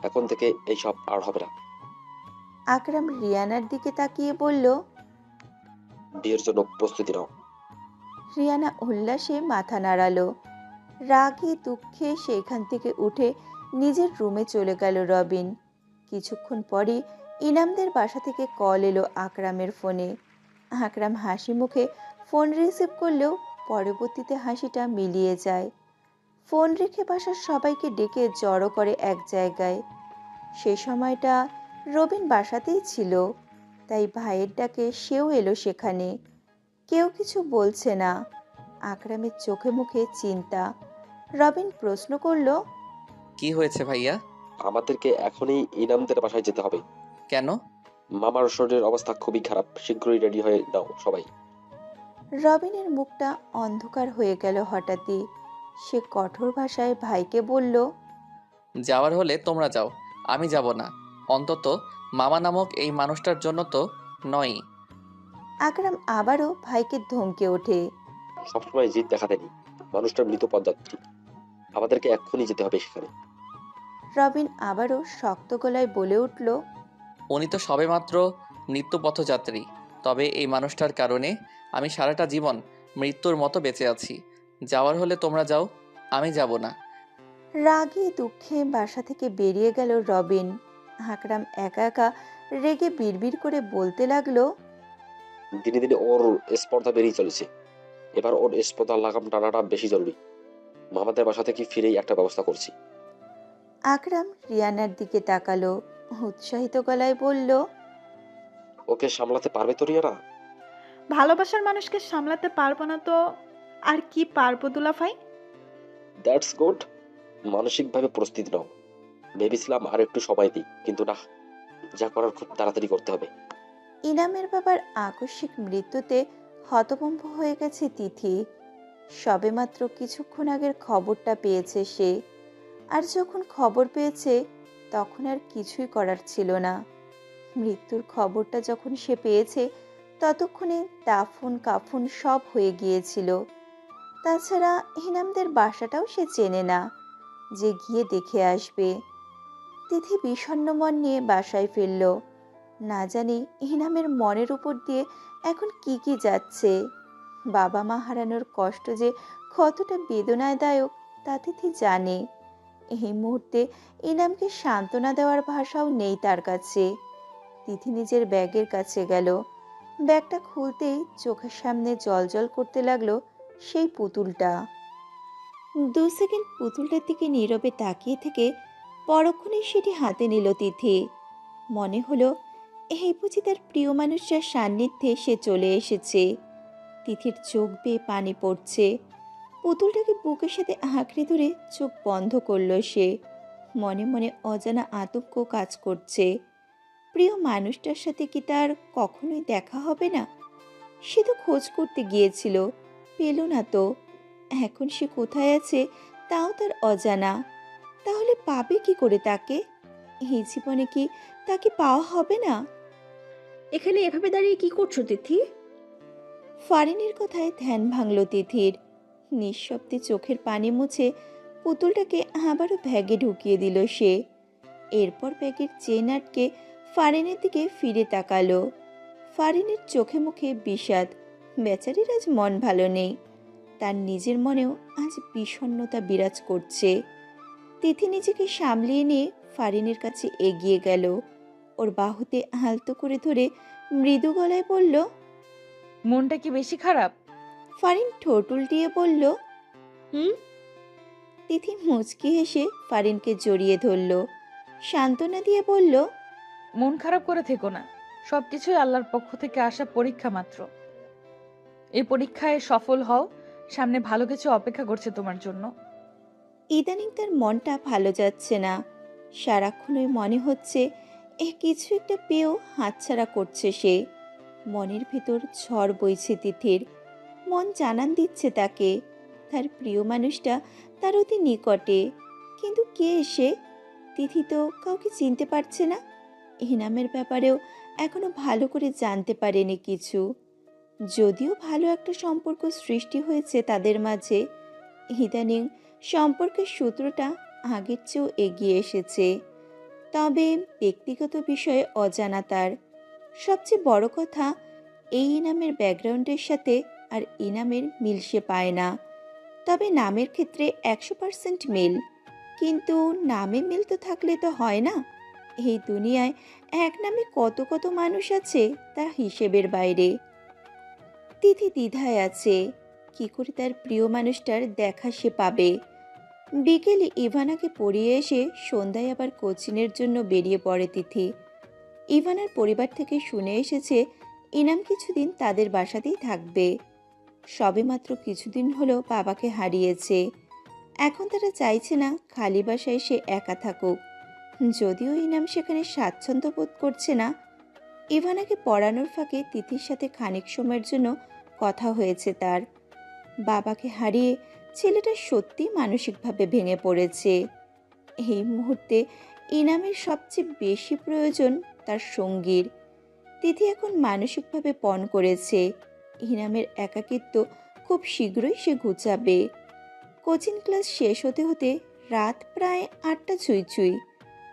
এখন থেকে এইসব আর হবে না। আকরাম রিয়ানার দিকে তাকিয়ে বলল। বিয়ের জন্য প্রস্তুতি নাও। রিয়ানা উল্লাসে মাথা নাড়ালো। রাগে দুঃখে সেখান থেকে উঠে নিজের রুমে চলে গেল রবিন। কিছুক্ষণ পরই ইনামদের বাসা থেকে কল এলো আকরামের ফোনে। আকরাম হাসি মুখে ফোন রিসিভ করলেও পরবর্তীতে হাসিটা মিলিয়ে যায়। ফোন রেখে বাসার সবাইকে ডেকে জড়ো করে এক জায়গায়। সে সময়টা রবিন বাসাতেই ছিল, তাই ভাইয়ের ডাকে সেও এলো সেখানে। কেউ কিছু বলছে না। আকরামের চোখে মুখে চিন্তা। রবিন প্রশ্ন করল। কি হয়েছে ভাইয়া? আমাদেরকে এখনই ইনামদের বাসায় যেতে হবে। কেন? মামার শরীরের অবস্থা খুবই খারাপ, শীঘ্রই রেডি হয়ে নাও সবাই। রবিনের মুখটা অন্ধকার হয়ে গেল হঠাৎই। সে কঠোর ভাষায় ভাইকে বলল, যাওয়ার হলে তোমরা যাও, আমি যাব না। অন্তত মামা নামক এই মানুষটার জন্য তো নয়ই। আকরাম আবারও ভাইকে ধমকে ওঠে। সবসময় জিদ দেখাতে নেই, মানুষটা মৃত পদযাত্রী, আমাদেরকে এক্ষুনি যেতে হবে সেখানে। রবিন আবারও শক্ত গলায় বলে উঠল, উনি তো সবেমাত্র নিত্যপথযাত্রী, তবে এই মানুষটার কারণে আমি সারাটা জীবন মৃত্যুর মতো বেঁচে আছি। যাওয়ার হলে তোমরা যাও, আমি যাব না। রাগে দুঃখে বাসা থেকে বেরিয়ে গেল রবিন। আকরাম একা একা রেগে বিড়বিড় করে বলতে লাগলো, দিনে দিনে ওর স্পর্ধা বেরিয়ে চলেছে, এবার ওর স্পর্ধার লাগাম টানাটা বেশি জরুরি। মামাদের বাসা থেকে ফিরেই একটা ব্যবস্থা করছি। আকরাম রিয়ানার দিকে তাকালো, উৎসাহিত গলায় বলল, ওকে সামলাতে পারবে তো রিয়ানা? ভালোবাসার মানুষকে সামলাতে পারবো না তো আর কি পারবো দুলাভাই? That's good. মানসিকভাবে প্রস্তুত নাও। ভেবেছিলাম আর একটু সময় দিই, কিন্তু না, যা করার খুব তাড়াতাড়ি করতে হবে। ইনামের বাবার আকস্মিক মৃত্যুতে হতভম্ব হয়ে গেছে তিথি। সবেমাত্র কিছুক্ষণ আগের খবরটা পেয়েছে সে, আর যখন খবর পেয়েছে তখন আর কিছুই করার ছিল না। মৃত্যুর খবরটা যখন সে পেয়েছে ততক্ষণে দাফন কাফন সব হয়ে গিয়েছিল। তাছাড়া ইনামদের বাসাটাও সে চেনে না যে গিয়ে দেখে আসবে। তিথি বিষণ্ণ মন নিয়ে বাসায় ফিরল। না জানি ইনামের মনের উপর দিয়ে এখন কি কি যাচ্ছে। বাবা মা হারানোর কষ্ট যে কতটা বেদনাদায়ক তা তিথি জানে। এই মুহূর্তে ইনামকে সান্ত্বনা দেওয়ার ভাষাও নেই তার কাছে। তিথি নিজের ব্যাগের কাছে গেল। ব্যাগটা খুলতেই চোখের সামনে জ্বলজ্বল করতে লাগলো সেই পুতুলটা। 2 সেকেন্ড পুতুলটার দিকে নীরবে তাকিয়ে থেকে পরক্ষণেই সেটি হাতে নিল তিথি। মনে হলো এই বুঝি তার প্রিয় মানুষটার সান্নিধ্যে সে চলে এসেছে। তিথির চোখ বেয়ে পানি পড়ছে। পুতুলটাকে বুকের সাথে আঁকড়ে ধরে চোখ বন্ধ করলো সে। মনে মনে অজানা আতঙ্ক কাজ করছে। প্রিয় মানুষটার সাথে কি তার কখনোই দেখা হবে না? সে তো খোঁজ করতে গিয়েছিল, পেল না তো। এখন সে কোথায় আছে তাও তার অজানা। তাহলে পাবে কি করে তাকে? এই জীবনে কি তাকে পাওয়া হবে না? এখানে এভাবে দাঁড়িয়ে কি করছো তিথি? ফারিনের কথায় ধ্যান ভাঙল তিথির। নিঃশব্দে চোখের পানি মুছে পুতুলটাকে আবারও ব্যাগে ঢুকিয়ে দিল সে। এরপর ব্যাগের চেন আটকে ফারিনের দিকে ফিরে তাকালো। ফারিনের চোখে মুখে বিষাদ। বেচারির আজ মন ভালো নেই। তার নিজের মনেও আজ বিষণ্ণতা বিরাজ করছে। তিথি নিজেকে সামলিয়ে নিয়ে ফারিনের কাছে এগিয়ে গেল। ওর বাহুতে আলতো করে ধরে মৃদু গলায় বলল, মনটা কি বেশি খারাপ? ফারিন ঠোঁট উল্টিয়ে বলল, হুম। তিথি মুচকি হেসে ফারিনকে জড়িয়ে ধরল। সান্ত্বনা দিয়ে বলল, মন খারাপ করে থেকো না, সবকিছুই আল্লাহর পক্ষ থেকে আসা পরীক্ষা মাত্র। এই পরীক্ষায় সফল হও, সামনে ভালো কিছু অপেক্ষা করছে তোমার জন্য। ইদানিং তার মনটা ভালো যাচ্ছে না। সারাক্ষণই মনে হচ্ছে কিছু একটা পেয়েও হাতছাড়া করছে সে। মনের ভেতর ঝড় বইছে তিথির। মন জানান দিচ্ছে তাকে তার প্রিয় মানুষটা তার অতি নিকটে। কিন্তু কে এসে? তিথি তো কাউকে চিনতে পারছে না। ইনামের ব্যাপারেও এখনো ভালো করে জানতে পারেনি কিছু। যদিও ভালো একটা সম্পর্ক সৃষ্টি হয়েছে তাদের মাঝে, ইদানিং সম্পর্কের সূত্রটা আগের চেয়েও এগিয়ে এসেছে। তবে ব্যক্তিগত বিষয়ে অজানা তার। সবচেয়ে বড় কথা, এই ইনামের ব্যাকগ্রাউন্ডের সাথে আর ইনামের মিল সে পায় না। তবে নামের ক্ষেত্রে 100% মিল। কিন্তু নামে মিল তো থাকলে তো হয় না। এই দুনিয়ায় এক নামে কত কত মানুষ আছে তা হিসেবের বাইরে। তিথি দ্বিধায় আছে, কি করে তার প্রিয় মানুষটার দেখা সে পাবে। বিকেলে ইভানাকে পড়িয়ে এসে সন্ধ্যায় আবার কোচিংয়ের জন্য বেরিয়ে পড়ে তিথি। ইভানার পরিবার থেকে শুনে এসেছে ইনাম কিছুদিন তাদের বাসাতেই থাকবে। সবেমাত্র কিছুদিন হলো বাবাকে হারিয়েছে। এখন তারা চাইছে না খালি বাসায় সে একা থাকুক। যদিও ইনাম সেখানে স্বাচ্ছন্দ্য বোধ করছে না। ইভানাকে পড়ানোর ফাঁকে তিথির সাথে খানিক সময়ের জন্য কথা হয়েছে তার। বাবাকে হারিয়ে ছেলেটা সত্যি মানসিকভাবে ভেঙে পড়েছে। এই মুহূর্তে ইনামের সবচেয়ে বেশি প্রয়োজন তার সঙ্গীর। তিথি এখন মানসিকভাবে পণ করেছে। ইনামের একাকিত্ব খুব শীঘ্রই সে ঘুচাবে। কোচিং ক্লাস শেষ হতে হতে রাত প্রায় ৮টা ছুঁই ছুঁই।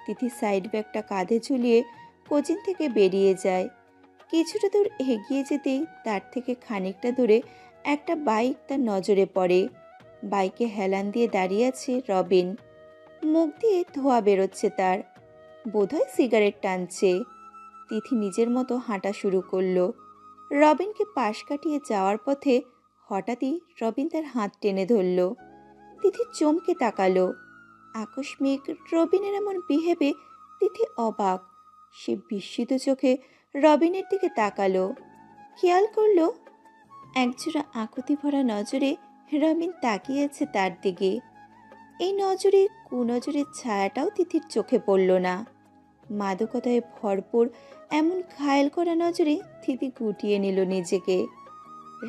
তিথি সাইড ব্যাগটা কাঁধে ঝুলিয়ে কোচিং থেকে বেরিয়ে যায়। কিছুটা দূর এগিয়ে যেতেই তার থেকে খানিকটা দূরে একটা বাইক তার নজরে পড়ে। বাইকে হেলান দিয়ে দাঁড়িয়ে আছে রবিন। মুখ দিয়ে ধোঁয়া বেরোচ্ছে তার, বোধহয় সিগারেট টানছে। তিথি নিজের মতো হাঁটা শুরু করলো। রবিনকে পাশ কাটিয়ে যাওয়ার পথে হঠাৎই রবিন তার হাত টেনে ধরল। তিথি চমকে তাকালো। আকস্মিক রবিনের এমন বিহেভে তিথি অবাক। সে বিস্মিত চোখে রবিনের দিকে তাকালো। খেয়াল করলো একজোড়া আকুতি ভরা নজরে রবিন তাকিয়ে আছে তার দিকে। এই নজরে কুনজরের ছায়াটাও তিথির চোখে পড়ল না। মাদকতায় ভরপুর এমন ঘায়েল করা নজরে তিথি গুটিয়ে নিল নিজেকে।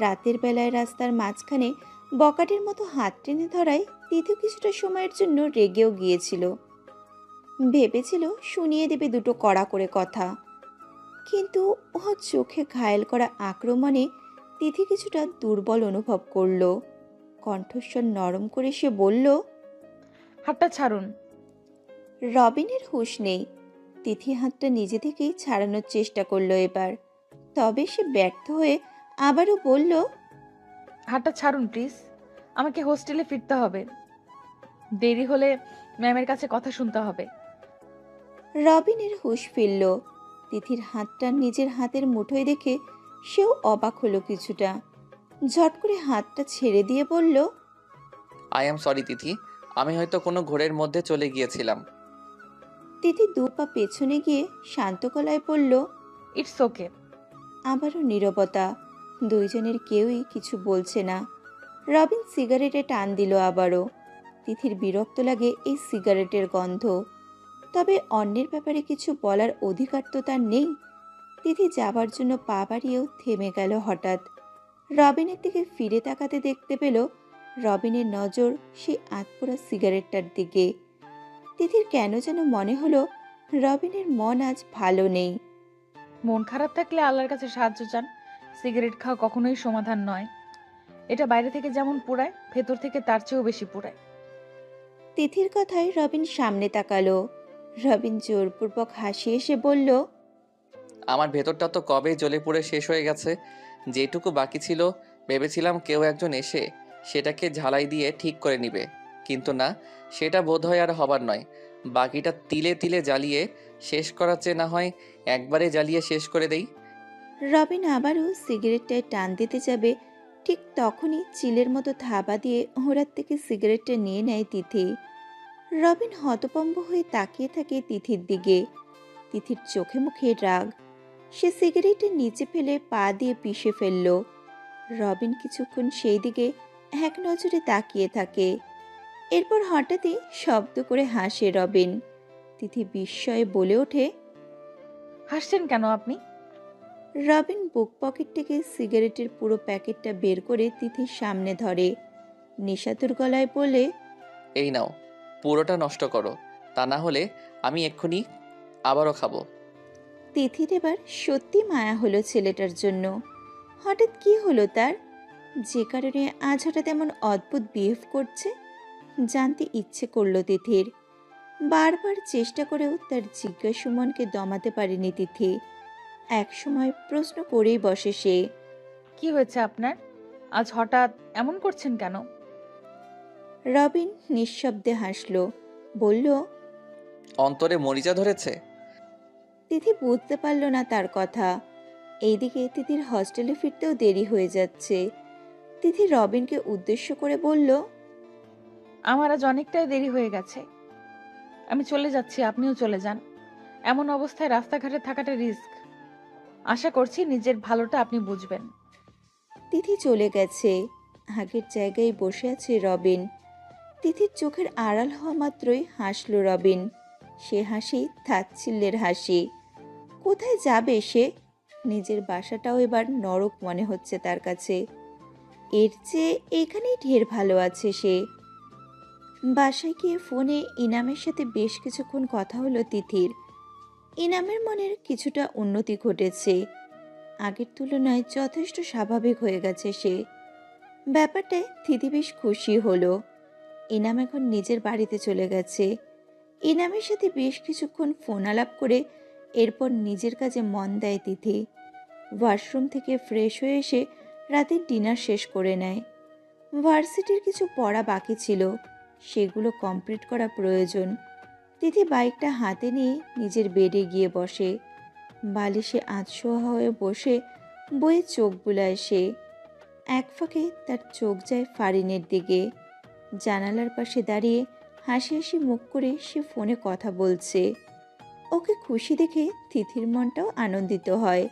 রাতের বেলায় রাস্তার মাঝখানে বকাটের মতো হাত টেনে ধরায় তিথি কিছুটা সময়ের জন্য রেগেও গিয়েছিল। ভেবেছিল শুনিয়ে দেবে দুটো কড়া করে কথা, কিন্তু ও চোখে ঘায়েল করা আক্রমণে তিথি কিছুটা দুর্বল অনুভব করল। কণ্ঠস্বর নরম করে সে বলল, হাতটা ছাড়ুন। রবিনের হুঁশ নেই। তিথি হাতটা নিজে থেকেই ছাড়ানোর চেষ্টা করলো এবার, তবে সে ব্যর্থ হয়ে আবারও বলল, হাতটা ছাড়ুন প্লিজ, আমাকে হোস্টেলে ফিরতে হবে। দেরি হলে ম্যামের কাছে কথা শুনতে হবে। রবিনের হুঁশ ফিরল। তিথির হাতটা নিজের হাতের মুঠোয় দেখে সেও অবাক হলো কিছুটা। ঝট করে হাতটা ছেড়ে দিয়ে বলল, আই অ্যাম সরি তিথি, আমি হয়তো কোনো ঘোরের মধ্যে চলে গিয়েছিলাম। তিথি দু পা পেছনে গিয়ে শান্ত গলায় বলল, ইটস ওকে। আবারও নীরবতা। দুইজনের কেউই কিছু বলছে না। রবিন সিগারেটে টান দিল আবারও। তিথির বিরক্ত লাগে এই সিগারেটের গন্ধ, তবে অন্যের ব্যাপারে কিছু বলার অধিকার তো তার নেই। তিথি যাবার জন্য পা বাড়িয়েও থেমে গেল হঠাৎ। রবিনের দিকে ফিরে তাকাতে দেখতে পেল রবিনের নজর সেই আতপোড়া সিগারেটটার দিকে। তিথির কেন যেন মনে হলো রবিনের মন আজ ভালো নেই। মন খারাপ থাকলে আল্লাহর কাছে সাহায্য চান। সিগারেট খাওয়া কখনোই সমাধান নয়। এটা বাইরে থেকে যেমন পোড়ায়, ভেতর থেকে তার চেয়েও বেশি পোড়ায়। তিথির কথায় রবিন সামনে তাকালো। রবিন জোরপূর্বক হাসি এসে বলল, আমার ভেতরটা তো কবেই জ্বলে পুড়ে শেষ হয়ে গেছে। যেটুকু বাকি ছিল ভেবেছিলাম কেউ একজন এসে সেটাকে ঝালাই দিয়ে ঠিক করে নিবে, কিন্তু না, সেটা বোধহয় আর হবার নয়। বাকিটা তিলে তিলে জ্বালিয়ে শেষ করার চেয়ে না হয় একবারে জ্বালিয়ে শেষ করে দেই। রবিন আবারও সিগারেটটায় টান দিতে যাবে, ঠিক তখনই চিলের মতো থাবা দিয়ে ওরার থেকে সিগারেটটা নিয়ে নেয় তিথি। রবিন হতভম্ব হয়ে তাকিয়ে থাকে তিথির দিকে। তিথির চোখে মুখে রাগ। সে সিগারেটের নিচে ফেলে পা দিয়ে পিষে ফেলল। রবিন কিছুক্ষণ সেই দিকে এক নজরে তাকিয়ে থাকে। এরপর হঠাৎই শব্দ করে হাসে রবিন। তিথি বিস্ময়ে বলে ওঠে, হাসছেন কেন আপনি? রবিন বুক পকেট থেকে সিগারেটের পুরো প্যাকেটটা বের করে তিথির সামনে ধরে। নিশাতুর গলায় বলে, এই নাও, পুরোটা নষ্ট করো, তা না হলে আমি এক্ষুনি আবারও খাবো। তিথির এবার সত্যি মায়া হলো ছেলেটার জন্য। হঠাৎ কি হলো তার, যে কারণে আজ হঠাৎ এমন অদ্ভুত বিহেভ করছে? জানতে ইচ্ছে করলো তিথির। বারবার চেষ্টা করেও তার জিজ্ঞাসু মনকে দমাতে পারেনি তিথি। এক সময় প্রশ্ন করেই বসে সে, কি হয়েছে আপনার? আজ হঠাৎ এমন করছেন কেন? রবিন নিঃশব্দে হাসল, বলল, অন্তরে মরিচা ধরেছে। তিথি বুঝতে পারল না তার কথা। এইদিকে তিথির হস্টেলে ফিরতেও দেরি হয়ে যাচ্ছে। তিথি রবিনকে উদ্দেশ্য করে বলল, আমার আজ অনেকটাই দেরি হয়ে গেছে। আমি চলে যাচ্ছি, আপনিও চলে যান। এমন অবস্থায় রাস্তাঘাটে থাকাটা রিস্ক। আশা করছি নিজের ভালোটা আপনি বুঝবেন। তিথি চলে গেছে। আগের জায়গায় বসে আছে রবিন। তিথির চোখের আড়াল হওয়া মাত্রই হাসল রবিন। সে হাসি তাচ্ছিল্যের হাসি। কোথায় যাবে সে? নিজের বাসাটাও এবার নরক মনে হচ্ছে তার কাছে। এর চেয়ে এখানেই ঢের ভালো আছে সে। বাসায় গিয়ে ফোনে ইনামের সাথে বেশ কিছুক্ষণ কথা হলো তিথির। ইনামের মনের কিছুটা উন্নতি ঘটেছে, আগের তুলনায় যথেষ্ট স্বাভাবিক হয়ে গেছে সে। ব্যাপারটায় তিথি বেশ খুশি হলো। ইনাম এখন নিজের বাড়িতে চলে গেছে। ইনামের সাথে বেশ কিছুক্ষণ ফোন আলাপ করে এরপর নিজের কাজে মন দেয় তিথি। ওয়াশরুম থেকে ফ্রেশ হয়ে এসে রাতের ডিনার শেষ করে নেয়। ভার্সিটির কিছু পড়া বাকি ছিল, সেগুলো কমপ্লিট করা প্রয়োজন। তিথি বাইকটা হাতে নিয়ে নিজের বেডে গিয়ে বসে। বালিশে আধশোয়া হয়ে বসে বইয়ে চোখ বুলায় সে। এক ফাঁকে তার চোখ যায় ফারিনের দিকে। জানালার পাশে দাঁড়িয়ে হাসি হাসি মুখ করে সে ফোনে কথা বলছে। ওকে খুশি দেখে তিথির মনটাও আনন্দিত হয়।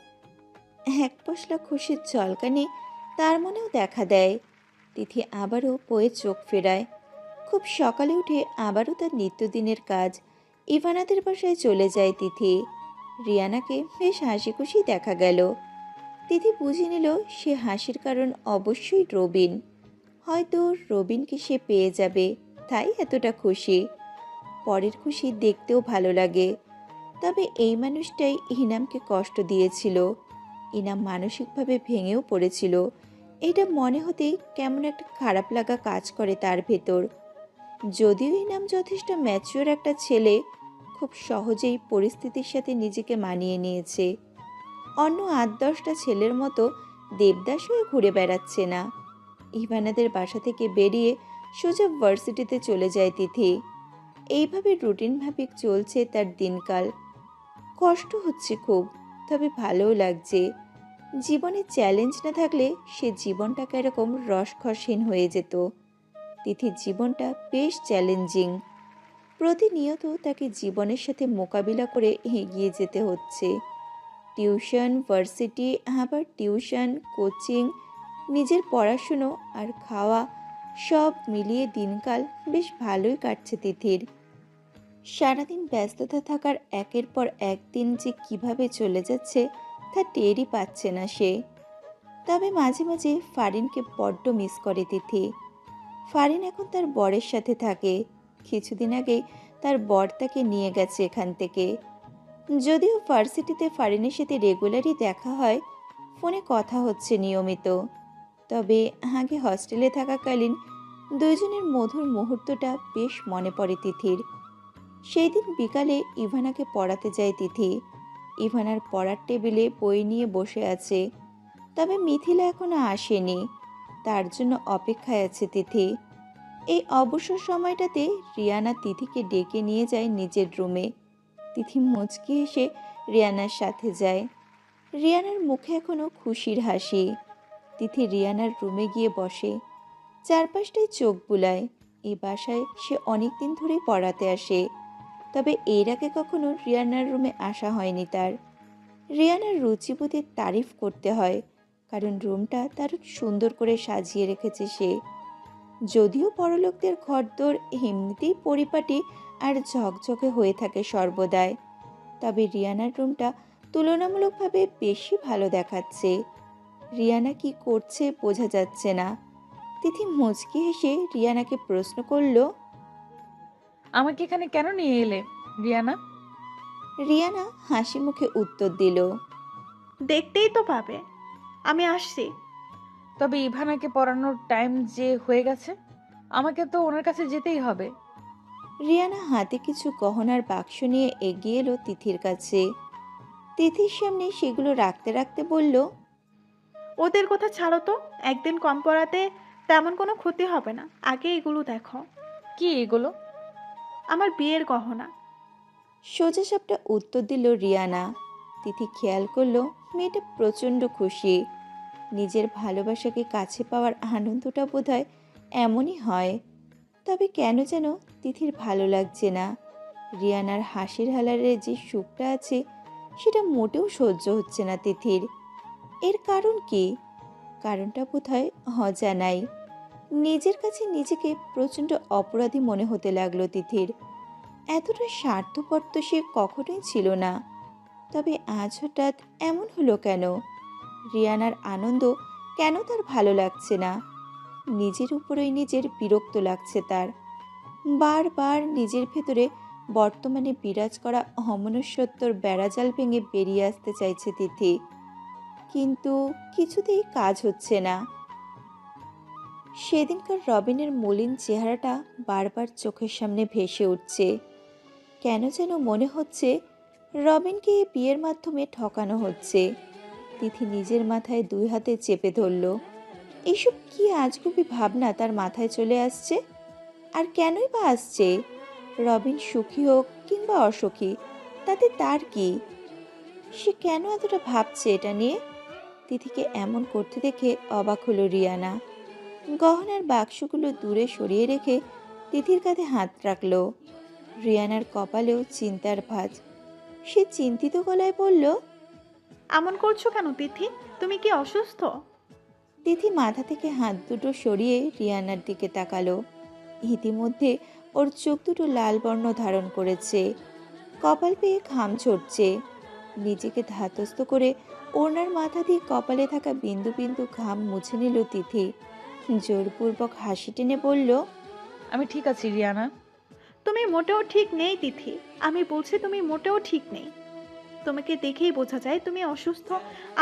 এক পশলা খুশির ঝলকানি তার মনেও দেখা দেয়। তিথি আবারও বইয়ে চোখ ফেরায়। খুব সকালে উঠে আবারও তার নিত্যদিনের কাজ। ইভানাদের বাসায় চলে যায় তিথি। রিয়ানাকে বেশ হাসি খুশি দেখা গেল। তিথি বুঝে নিল সে হাসির কারণ অবশ্যই রবিন। হয়তো রবিনকে সে পেয়ে যাবে, তাই এতটা খুশি। পরের খুশি দেখতেও ভালো লাগে। তবে এই মানুষটাই ইনামকে কষ্ট দিয়েছিল। ইনাম মানসিকভাবে ভেঙেও পড়েছিল। এটা মনে হতেই কেমন একটা খারাপ লাগা কাজ করে তার ভেতর। যদিও ইনাম যথেষ্ট ম্যাচিওর একটা ছেলে, খুব সহজেই পরিস্থিতির সাথে নিজেকে মানিয়ে নিয়েছে। অন্য ৮-১০টা ছেলের মতো দেবদাস হয়ে ঘুরে বেড়াচ্ছে না। ইভানাদের বাসা থেকে বেরিয়ে সোজা ভার্সিটিতে চলে যায় তিথি। এইভাবে রুটিনভাবে চলছে তার দিনকাল। কষ্ট হচ্ছে খুব, তবে ভালোও লাগছে। জীবনে চ্যালেঞ্জ না থাকলে সে জীবনটাকে এরকম রসখসহীন হয়ে যেত। তিথির জীবনটা বেশ চ্যালেঞ্জিং। প্রতিনিয়ত তাকে জীবনের সাথে মোকাবিলা করে এগিয়ে যেতে হচ্ছে। টিউশন, ভার্সিটি, আবার টিউশন, কোচিং, নিজের পড়াশুনো আর খাওয়া সব মিলিয়ে দিনকাল বেশ ভালোই কাটছে তিথির। সারাদিন ব্যস্ততা থাকার একের পর একদিন যে কিভাবে চলে যাচ্ছে তা টেরই পাচ্ছে না সে। তবে মাঝে মাঝে ফারিনকে বড্ড মিস করে তিথি। ফারিন এখন তার বরের সাথে থাকে। কিছুদিন আগেই তার বর তাকে নিয়ে গেছে এখান থেকে। যদিও ভার্সিটিতে ফারিনের সাথে রেগুলারই দেখা হয়, ফোনে কথা হচ্ছে নিয়মিত। তবে আগে হস্টেলে থাকাকালীন দুইজনের মধুর মুহূর্তটা বেশ মনে পড়ে তিথির। সেই দিন বিকালে ইভানাকে পড়াতে যায় তিথি। ইভানার পড়ার টেবিলে বই নিয়ে বসে আছে, তবে মিথিলা এখনো আসেনি। তার জন্য অপেক্ষায় আছে তিথি। এই অবসর সময়টাতে রিয়ানা তিথিকে ডেকে নিয়ে যায় নিজের রুমে। তিথি মুচকি এসে রিয়ানার সাথে যায়। রিয়ানার মুখে এখনো খুশির হাসি। তিথি রিয়ানার রুমে গিয়ে বসে, চারপাশটায় চোখ বুলায়। এই বাসায় সে অনেকদিন ধরেই পড়াতে আসে, তবে এর আগে কখনো রিয়ানার রুমে আসা হয়নি তার। রিয়ানার রুচিবোধের তারিফ করতে হয়, কারণ রুমটা তার সুন্দর করে সাজিয়ে রেখেছে সে। যদিও বড়লোকদের ঘরদোর এমনিতেই পরিপাটি আর ঝকঝকে হয়ে থাকে সর্বদাই, তবে রিয়ানার রুমটা তুলনামূলকভাবে বেশি ভালো দেখাচ্ছে। রিয়ানা কি করছে বোঝা যাচ্ছে না। তিথি মুচকি হেসে রিয়ানাকে প্রশ্ন করল, আমাকে এখানে কেন নিয়ে এলে রিয়ানা? রিয়ানা হাসি মুখে উত্তর দিল, দেখতেই তো পাবে, আমি আসছি। তবে ইভানাকে পড়ানোর টাইম যে হয়ে গেছে, আমাকে তো ওনার কাছে যেতেই হবে। রিয়ানা হাতে কিছু গহনার বাক্স নিয়ে এগিয়ে এলো তিথির কাছে। তিথির সামনে সেগুলো রাখতে রাখতে বলল, ওদের কথা ছাড়ো তো, একদিন কম পড়াতে তেমন কোনো ক্ষতি হবে না। আগে এগুলো দেখো, কি এগুলো? আমার বিয়ের গহনা। সোজা সাপটা উত্তর দিল রিয়ানা। তিথি খেয়াল করলো মেয়েটা প্রচণ্ড খুশি। নিজের ভালোবাসাকে কাছে পাওয়ার আনন্দটা বোধহয় এমনই হয়। তবে কেন যেন তিথির ভালো লাগছে না। রিয়ানার হাসির হালারে যে সুখটা আছে সেটা মোটেও সহ্য হচ্ছে না তিথির। এর কারণ কি? কারণটা বোধহয় অজানাই। নিজের কাছে নিজেকে প্রচণ্ড অপরাধী মনে হতে লাগলো তিথির। এতটা স্বার্থপর তো সে কখনোই ছিল না। তবে আজ হঠাৎ এমন হলো কেন? রিয়ানার আনন্দ কেন তার ভালো লাগছে না। নিজের উপরেই নিজের বিরক্ত লাগছে তার। বারবার নিজের ভেতরে বর্তমানে বিরাজ করা অমনুষ্যত্বর বেড়াজাল ভেঙে বেরিয়ে আসতে চাইছে তিথি, কিন্তু কিছুতেই কাজ হচ্ছে না। সেদিনকার রবিনের মলিন চেহারাটা বারবার চোখের সামনে ভেসে উঠছে। কেন যেন মনে হচ্ছে রবিনকে এই বিয়ের মাধ্যমে ঠকানো হচ্ছে। তিথি নিজের মাথায় দুই হাতে চেপে ধরল। এইসব কি আজগুবি ভাবনা তার মাথায় চলে আসছে? আর কেনই বা আসছে? রবিন সুখী হোক কিংবা অসুখী, তাতে তার কি? সে কেন এতটা ভাবছে এটা নিয়ে? তিথিকে এমন করতে দেখে অবাক হলো রিয়ানা। গহনার বাক্সগুলো দূরে সরিয়ে রেখে তিথির কাঁধে হাত রাখলো। রিয়ানার কপালেও চিন্তার ভাঁজ। সে চিন্তিত গলায় বলল, এমন করছো কেন তিথি? তুমি কি অসুস্থ? তিথি মাথা থেকে হাত দুটো সরিয়ে রিয়ানার দিকে তাকালো। ইতিমধ্যে ওর চোখ দুটো লাল বর্ণ ধারণ করেছে, কপাল পেয়ে ঘাম ঝরছে। নিজেকে ধাতস্থ করে ওড়নার মাথা দিয়ে কপালে থাকা বিন্দু বিন্দু ঘাম মুছে নিল তিথি। জোরপূর্বক হাসি টেনে বলল, আমি ঠিক আছি রিয়ানা। তুমি মোটেও ঠিক নেই তিথি, আমি বলছি তুমি মোটেও ঠিক নেই। তোমাকে দেখেই বোঝা যায় তুমি অসুস্থ।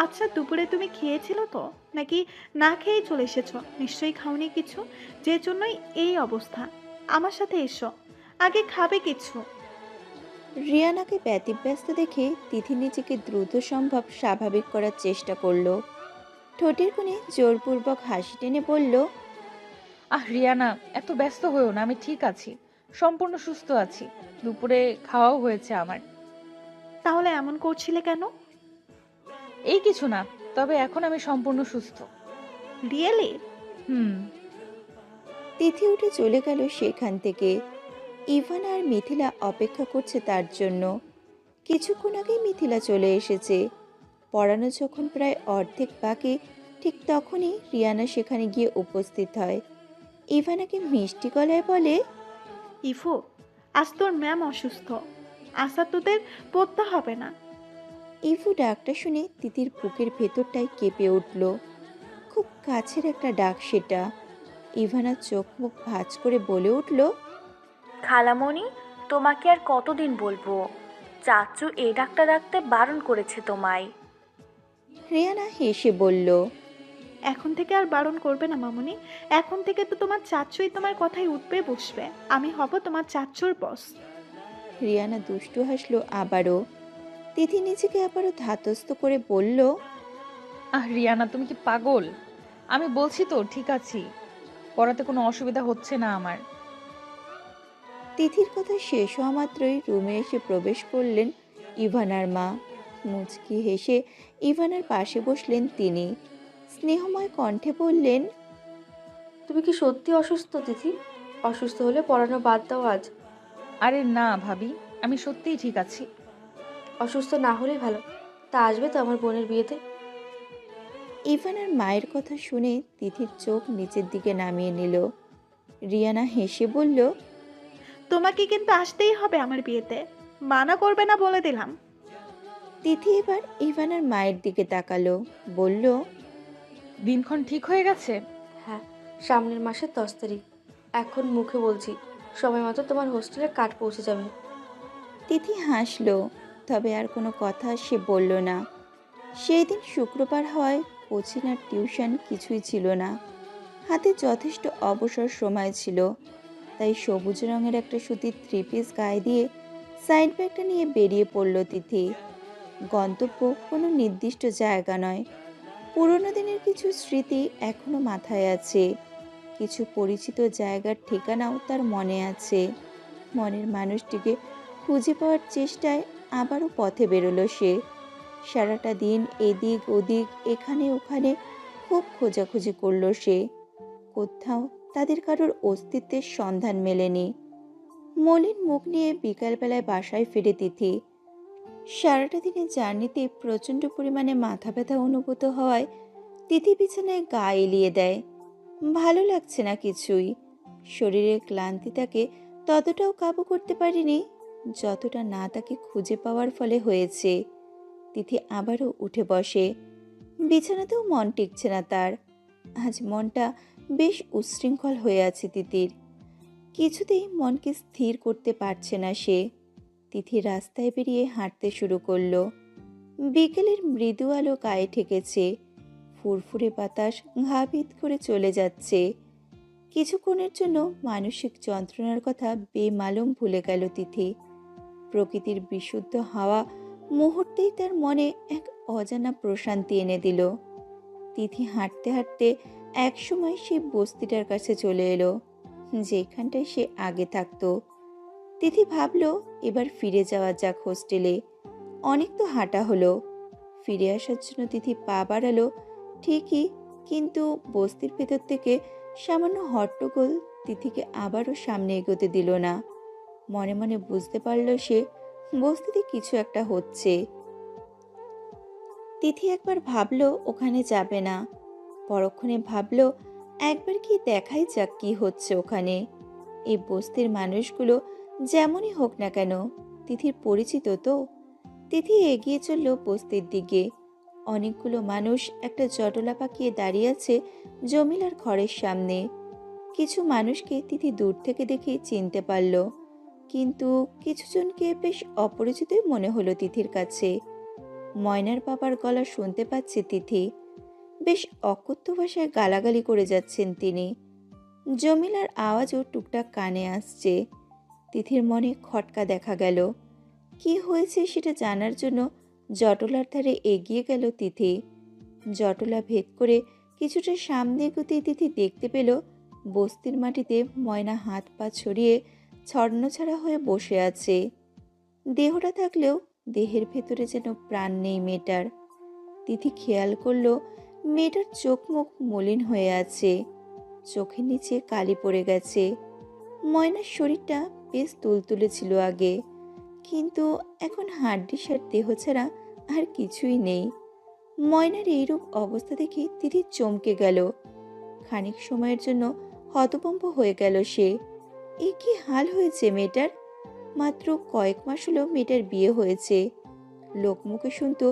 আচ্ছা, দুপুরে তুমি খেয়েছিল তো, নাকি না খেয়েই চলে এসেছো? নিশ্চয়ই খাওনি কিছু, যে জন্যই এই অবস্থা। আমার সাথে এসো, আগে খাবে কিছু। রিয়ানাকে ব্যতিব্যস্ত দেখে তিথি নিজেকে দ্রুত সম্ভব স্বাভাবিক করার চেষ্টা করলো। ঠোঁটের কোণে জোরপূর্বক হাসি টেনে বলল, রিয়ানা, এত ব্যস্ত হয়েও না, আমি ঠিক আছি, সম্পূর্ণ সুস্থ আছি। দুপুরে খাওয়াও হয়েছে আমার। তাহলে এমন করছিলে কেন? এই কিছু না, তবে এখন আমি সম্পূর্ণ সুস্থ। রিয়েলি? হুম। তিথি উঠে চলে গেল সেখান থেকে। ইভান আর মিথিলা অপেক্ষা করছে তার জন্য। কিছুক্ষণ আগেই মিথিলা চলে এসেছে। পড়ানো যখন প্রায় অর্ধেক বাকি, ঠিক তখনই রিয়ানা সেখানে গিয়ে উপস্থিত হয়। ইভানাকে মিষ্টি গলায় বলে, ইফু, আজ তোর ম্যাম অসুস্থ, আশা তোদের পড়তে হবে না। ইভু ডাকটা শুনে তিতির বুকের ভেতরটাই কেঁপে উঠল। খুব কাছের একটা ডাক সেটা। ইভানা চোখ মুখ ভাঁজ করে বলে উঠল, খালামণি, তোমাকে আর কতদিন বলবো? চাচু এই ডাকটা ডাকতে বারণ করেছে তোমায়। রিয়ানা হেসে বলল, এখন থেকে আর বারণ করবে না মামুনি। এখন থেকে তো তোমার চাচ্চুই তোমার কথায় উঠবে বসবে। আমি হব তোমার চাচ্চুর বস। রিয়ানা দুষ্টু হাসলো আবারও। তিথি নিজেকে আবারও ধাতস্থ করে বলল, রিয়ানা, তুমি কি পাগল? আমি বলছি তো ঠিক আছি, পড়াতে কোনো অসুবিধা হচ্ছে না আমার। তিথির কথা শেষ হওয়া মাত্রই রুমে এসে প্রবেশ করলেন ইভানার মা। মুচকি হেসে ইভানার পাশে বসলেন তিনি। স্নেহময় কণ্ঠে বললেন, তুমি কি সত্যি অসুস্থ তিথি? অসুস্থ হলে পড়ানো বাদ দাও আজ। আরে না ভাবি, আমি সত্যিই ঠিক আছি। অসুস্থ না হলেই ভালো। তা আসবে তো আমার বোনের বিয়েতে? ইভানার মায়ের কথা শুনে তিথির চোখ নিচের দিকে নামিয়ে নিল। রিয়ানা হেসে বলল, তোমাকে কিন্তু আসতেই হবে আমার বিয়েতে, মানা করবে না বলে দিলাম। তিথি এবার ইভানার মায়ের দিকে তাকালো, বলল, দিনক্ষণ ঠিক হয়ে গেছে? হ্যাঁ, সামনের মাসের 10 তারিখ। এখন মুখে বলছি, সময় মতো তোমার হোস্টেলে কার্ড পৌঁছে যাবে। তিথি হাসলো, তবে আর কোনো কথা সে বলল না। সেই দিন শুক্রবার হওয়ায় কোচিং আর টিউশন কিছুই ছিল না। হাতে যথেষ্ট অবসর সময় ছিল, তাই সবুজ রঙের একটা সুতির 3 পিস গায়ে দিয়ে সাইড ব্যাগটা নিয়ে বেরিয়ে পড়ল তিথি। গন্তব্য কোনো নির্দিষ্ট জায়গা নয়। পুরোনো দিনের কিছু স্মৃতি এখনো মাথায় আছে, কিছু পরিচিত জায়গার ঠিকানাও তার মনে আছে। মনের মানুষটিকে খুঁজে পাওয়ার চেষ্টায় আবারও পথে বেরোলো সে। সারাটা দিন এদিক ওদিক এখানে ওখানে খুব খোঁজাখুঁজি করলো সে। কোথাও তাদের কারোর অস্তিত্বের সন্ধান মেলেনি। মলিন মুখ নিয়ে বিকালবেলায় বাসায় ফিরে তিথি। সারাটা দিনের জার্নিতে প্রচণ্ড পরিমাণে মাথা ব্যথা অনুভূত হওয়ায় তিথি বিছানায় গা এলিয়ে দেয়। ভালো লাগছে না কিছুই। শরীরের ক্লান্তি তাকে ততটাও কাবু করতে পারেনি যতটা না তাকে খুঁজে পাওয়ার ফলে হয়েছে। তিথি আবারও উঠে বসে। বিছানাতেও মন টিকছে না তার। আজ মনটা বেশ উচ্ছৃঙ্খল হয়ে আছে তিথির। কিছুতেই মনকে স্থির করতে পারছে না সে। তিথি রাস্তায় বেরিয়ে হাঁটতে শুরু করলো। বিকেলের মৃদু আলো গায়ে ঠেকেছে, ফুরফুরে বাতাস ঘা ভেদ করে চলে যাচ্ছে। কিছুক্ষণের জন্য মানসিক যন্ত্রণার কথা বেমালুম ভুলে গেল তিথি। প্রকৃতির বিশুদ্ধ হাওয়া মুহূর্তেই তার মনে এক অজানা প্রশান্তি এনে দিল। তিথি হাঁটতে হাঁটতে একসময় সে বস্তিটার কাছে চলে এলো, যেখানটায় সে আগে থাকতো। তিথি ভাবলো এবার ফিরে যাওয়া যাক হোস্টেলে। অনেক তো হাঁটা হলো। ফিরে আসার জন্য তিথি পা বাড়ালো ঠিকই, কিন্তু বস্তির ভেতর থেকে সামান্য হট্টগোল তিথিকে আবারও সামনে এগোতে দিল না। মনে মনে বুঝতে পারল সে বস্তিতে কিছু একটা হচ্ছে। তিথি একবার ভাবলো ওখানে যাবে না, পরক্ষণে ভাবলো একবার কি দেখাই যাক কি হচ্ছে ওখানে। এই বস্তির মানুষগুলো যেমনই হোক না কেন তিথির পরিচিত তো। তিথি এগিয়ে চলল বস্তির দিকে। অনেকগুলো মানুষ একটা জটলা পাকিয়ে দাঁড়িয়ে আছে জমিলার ঘরের সামনে। কিছু মানুষকে তিথি দূর থেকে দেখে চিনতে পারল, কিন্তু কিছুজনকে বেশ অপরিচিতই মনে হলো তিথির কাছে। ময়নার বাবার গলা শুনতে পাচ্ছে তিথি। বেশ অকথ্য ভাষায় গালাগালি করে যাচ্ছেন তিনি। জমিলার আওয়াজও টুকটাক কানে আসছে। তিথির মনে খটকা দেখা গেল। কি হয়েছে সেটা জানার জন্য জটলার ধারে এগিয়ে গেল তিথি। জটলা ভেদ করে কিছুটা সামনে এগোতেই তিথি দেখতে পেল বস্তির মাটিতে ময়না হাত পা ছড়িয়ে ছন্নছাড়া হয়ে বসে আছে। দেহটা থাকলেও দেহের ভেতরে যেন প্রাণ নেই মেয়েটার। তিথি খেয়াল করলো মেয়েটার চোখ মুখ মলিন হয়ে আছে, চোখের নিচে কালি পড়ে গেছে। ময়নার শরীরটা বেশ তুলতুলে ছিল আগে, কিন্তু এখন হাড্ডিসার দেহ ছাড়া আর কিছুই নেই। ময়নার এইরূপ অবস্থা দেখে তিথি চমকে গেল। খানিক সময়ের জন্য হতভম্ব হয়ে গেল সে। এ কি হাল হয়েছে মেয়েটার? মাত্র কয়েক মাস হলো মেয়েটার বিয়ে হয়েছে। লোকমুখে শুনতো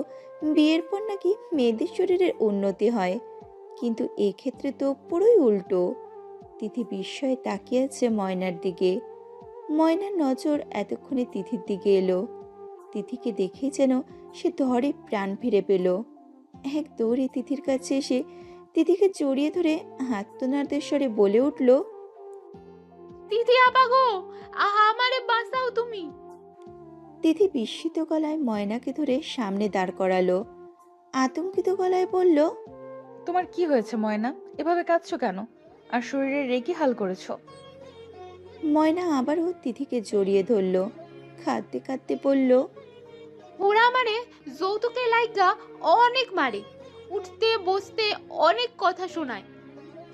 বিয়ের পর নাকি মেয়েদের শরীরের উন্নতি হয়, কিন্তু এক্ষেত্রে তো পুরোই উল্টো। তিথি বিস্ময়ে তাকিয়ে আছে ময়নার দিকে। ময়নার নজর এতক্ষণে তিথির দিকে এলো। তিথিকে দেখেই যেন সে ধরে প্রাণ ফিরে পেল। এক দৌড়ে তিথির কাছে এসে তিথিকে জড়িয়ে ধরে আর্তনাদের স্বরে বলে উঠল, তিথি আপা গো, আমারে বাঁচাও তুমি। তিথি বিস্মিত গলায় ময়নাকে ধরে সামনে দাঁড় করালো। আতঙ্কিত গলায় বলল, তোমার কি হয়েছে ময়না? এভাবে কাঁদছো কেন? আর শরীরের রে কি হাল করেছো? ময়না আবারও তিথিকে জড়িয়ে ধরল। কাঁদতে কাঁদতে বলল, ওরা আমারে যৌতুকের লাইগা অনেক মারে, উঠতে বসতে অনেক কথা শোনায়।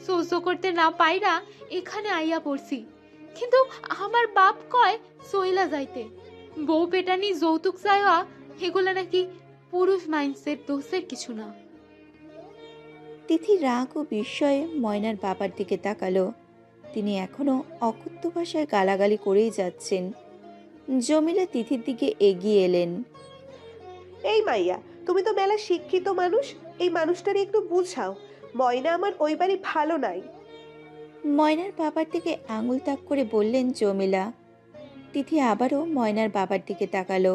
সহ্য করতে না পাইরা এখানে আইয়া পড়ছি, কিন্তু আমার বাপ কয় সইলা যাইতে। বউ পেটানি যৌতুক চাইয়া এগুলা নাকি পুরুষ মাইন্ডসেট, দোষের কিছু না। তিথি রাগ ও বিস্ময়ে ময়নার বাবার দিকে তাকালো। তিনি এখনো অকথ্য ভাষায় গালাগালি করেই যাচ্ছেন। জমিলা তিথির দিকে এগিয়ে এলেন। এই মাইয়া, তুমি তো মেলা শিক্ষিত মানুষ, এই মানুষটারে একটু বুঝাও। ময়না আমার ওই বাড়ি ভালো নাই। ময়নার বাবার দিকে আঙুল তাক করে বললেন জমিলা। তিথি আবারও ময়নার বাবার দিকে তাকালো।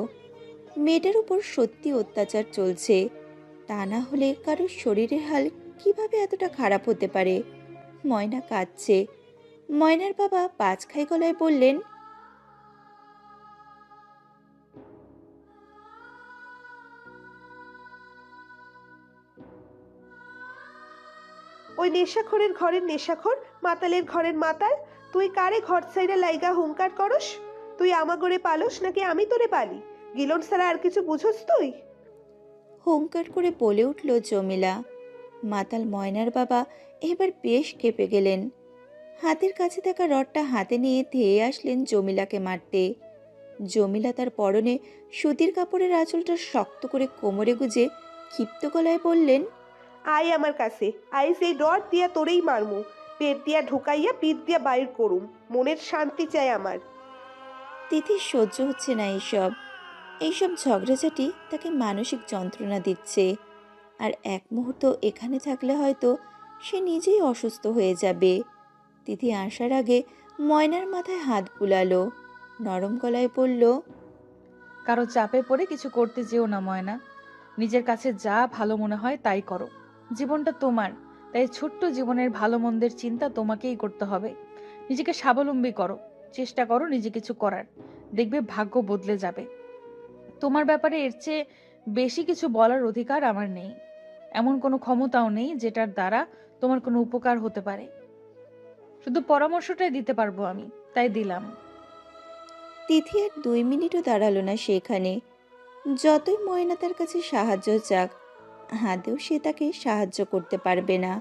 মেয়েটার উপর সত্যি অত্যাচার চলছে, তা না হলে কারোর শরীরের হাল কিভাবে এতটা খারাপ হতে পারে? ময়না কাঁদছে। ময়নার বাবা বাজখাই গলায় বললেন, ওই নেশাখোরের ঘরের নেশাখোর, মাতালের ঘরের মাতাল, তুই কারে ঘর সাইডে লাইগা হুঙ্কার করস? তুই আমাগরে পালস নাকি আমি তোরে পালি? গিলন ছাড়া আর কিছু বুঝোস তুই? হুঙ্কার করে বলে উঠল জমিলা। মাতাল ময়নার বাবা এবার বেশ কেঁপে গেলেন। হাতের কাছে থাকা রডটা হাতে নিয়ে ধেয়ে আসলেন জমিলাকে মারতে। জমিলা তার পরনে সুতির কাপড়ের আঁচলটা শক্ত করে কোমরে গুজে ক্ষিপ্ত গলায় বললেন, আয় আমার কাছে, আই সেই ডর দিয়া তোরেই মারমু, পেট দিয়া ঢুকাইয়া পিঠ দিয়া বাইর করুম। মনের শান্তি চাই আমার। তিথির সহ্য হচ্ছে না এইসব ঝগড়াঝাটি তাকে মানসিক যন্ত্রণা দিচ্ছে। আর এক মুহূর্ত এখানে থাকলে হয়তো সে নিজেই অসুস্থ হয়ে যাবে। তিথি আসার আগে ময়নার মাথায় হাত বুলালো, নরম গলায় বলল, কারো চাপে পড়ে কিছু করতে যেও না ময়না। নিজের কাছে যা ভালো মনে হয় তাই করো। জীবনটা তোমার, তাই ছোট্ট জীবনের ভালো মন্দের চিন্তা তোমাকেই করতে হবে। নিজেকে স্বাবলম্বী করো, চেষ্টা করো নিজে কিছু করার, দেখবে ভাগ্য বদলে যাবে। তোমার ব্যাপারে এর চেয়ে বেশি কিছু বলার অধিকার আমার নেই। এমন কোনো ক্ষমতাও নেই যেটার দ্বারা তোমার কোনো উপকার হতে পারে। শুধু পরামর্শটাই দিতে পারবো আমি, তাই দিলাম। তিথি আর 2 মিনিটও দাঁড়ালো না সেখানে। যতই ময়না তার কাছে সাহায্য চাক, হাতেও সে তাকে সাহায্য করতে পারবে না।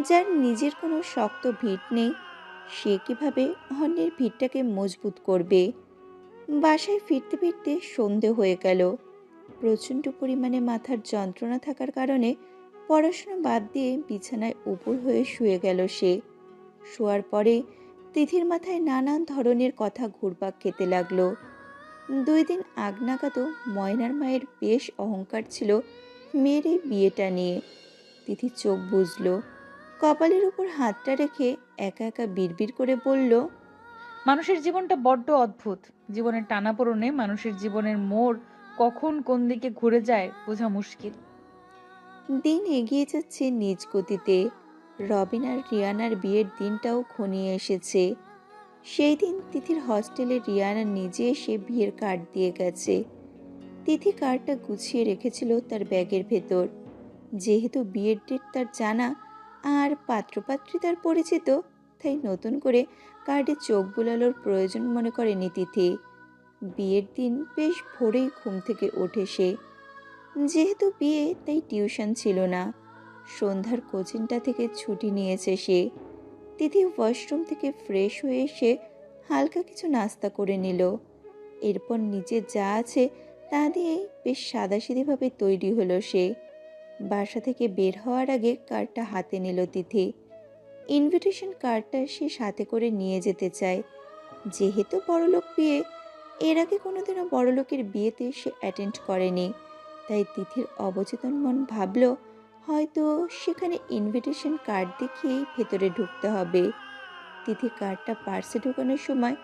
যার নিজের কোনো শক্ত ভিত নেই, সে কিভাবে অন্যের ভিতটাকে মজবুত করবে? বাসায় ফিরতে ফিরতে সন্ধে হয়ে গেল। প্রচণ্ড পরিমাণে মাথার যন্ত্রণা থাকার কারণে পড়াশোনা বাদ দিয়ে বিছানায় উপর হয়ে শুয়ে গেল সে। শোয়ার পরে তিথির মাথায় নানান ধরনের কথা ঘুরপাক খেতে লাগলো। 2 দিন আগ নাগাদও ময়নার মায়ের বেশ অহংকার ছিল মেয়ের এই বিয়েটা নিয়ে। তিথি চোখ বুজলো, কপালের উপর হাতটা রেখে একা একা বিড়বিড় করে বলল, মানুষের জীবনটা বড্ড অদ্ভুত। জীবনের টানাপোড়েনে মানুষের জীবনের মোড় কখন কোন দিকে ঘুরে যায় বোঝা মুশকিল। দিন এগিয়ে যাচ্ছে নিজ গতিতে। রবিন আর রিয়ানার বিয়ের দিনটাও ঘনিয়ে এসেছে। সেই দিন তিথির হস্টেলে রিয়ানা নিজে এসে বিয়ের কার্ড দিয়ে গেছে। তিথি কার্ডটা গুছিয়ে রেখেছিল তার ব্যাগের ভেতর। যেহেতু বিয়ের ডেট তার জানা আর পাত্রপাত্রী তার পরিচিত, তাই নতুন করে কার্ডে চোখ বুলানোর প্রয়োজন মনে করেনি তিথি। বিয়ের দিন বেশ ভোরেই ঘুম থেকে ওঠে সে। যেহেতু বিয়ে তাই টিউশন ছিল না। সন্ধ্যার কোচিংটা থেকে ছুটি নিয়েছে সে। তিথি ওয়াশরুম থেকে ফ্রেশ হয়ে এসে হালকা কিছু নাস্তা করে নিল। এরপর নিচে যা আছে তা দিয়েই বেশ সাদাসিধেভাবে তৈরি হলো সে। বাসা থেকে বের হওয়ার আগে কার্ডটা হাতে নিল তিথি। ইনভিটেশন কার্ডটা সে সাথে করে নিয়ে যেতে চায়। যেহেতু বড়লোক বিয়ে, এর আগে কোনোদিনও বড়লোকের বিয়েতে সে অ্যাটেন্ড করেনি, তাই তিথির অবচেতন মন ভাবল হয়তো সেখানে ইনভিটেশন কার্ড দেখিয়েই ভেতরে ঢুকতে হবে। তিথি কার্ডটা পার্সে ঢোকানোর সময়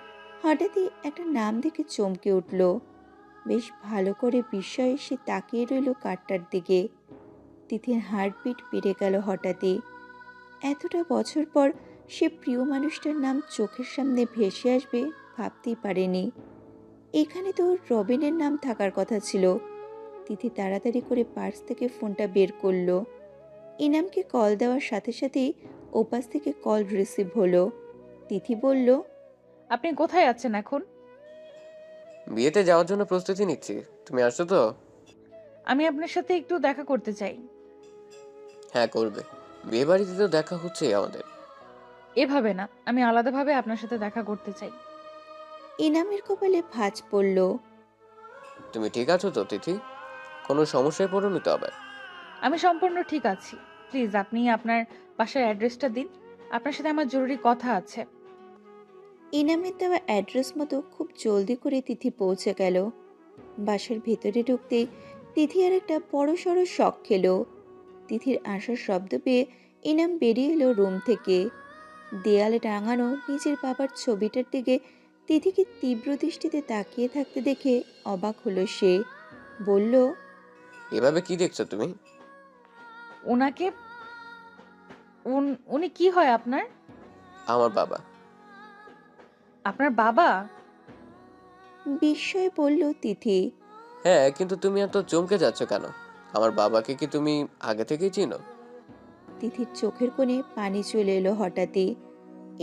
হঠাৎই একটা নাম দেখে চমকে উঠল। বেশ ভালো করে বিস্ময়ে সে তাকিয়ে রইল কার্ডটার দিকে। তিথির হার্টবিট বেড়ে গেল হঠাৎই। এতটা বছর পর সে প্রিয় মানুষটার নাম চোখের সামনে ভেসে আসবে ভাবতেই পারেনি। এখানে তো রবিনের নাম থাকার কথা ছিল। তিথি তাড়াতাড়ি করে পার্স থেকে ফোনটা বের করলো। ইনামকে কল দেওয়ার সাথে সাথেই ওপাশ থেকে কল রিসিভ হলো। তিথি বলল, আপনি কোথায় আছেন এখন? বিয়েতে যাওয়ার জন্য প্রস্তুতি নিচ্ছি। তুমি আসছো তো? আমি আপনার সাথে একটু দেখা করতে চাই। হ্যাঁ, করবে। বিয়ে বাড়িতে তো দেখা হচ্ছেই আমাদের। এভাবে না, আমি আলাদাভাবে আপনার সাথে দেখা করতে চাই। ইনামের কপালে ভাঁজ পড়ল। তুমি ঠিক আছো তো তিথি? কোনো সমস্যায় পড়োনি তো আবার? আমি সম্পূর্ণ ঠিক আছি। প্লিজ আপনি আপনার বাসার অ্যাড্রেসটা দিন, আপনার সাথে আমার জরুরি কথা আছে। ইনামের দেওয়া অ্যাড্রেস মতো খুব জলদি করে তিথি পৌঁছে গেল। বাসার ভেতরে ঢুকতেই তিথি আর একটা বড়সড় শক খেলো। তিথির আসার শব্দ পেয়ে ইনাম বেরিয়ে এলো রুম থেকে। দেয়ালে টাঙানো নিজের বাবার ছবিটার দিকে তিথিকে তীব্র দৃষ্টিতে তাকিয়ে থাকতে দেখে অবাক হলো সে। বলল, এভাবে কি দেখছো তুমি? ওনাকে উনি কি হয় আপনার? আমার বাবা। আপনার বাবা? বিস্ময়ে বলল তিথি। হ্যাঁ, কিন্তু তুমি এত চমকে যাচ্ছ কেন? আমার বাবাকে কি তুমি আগে থেকেই চিনো? তিথির চোখের কোণে পানি চলে এলো হঠাৎই।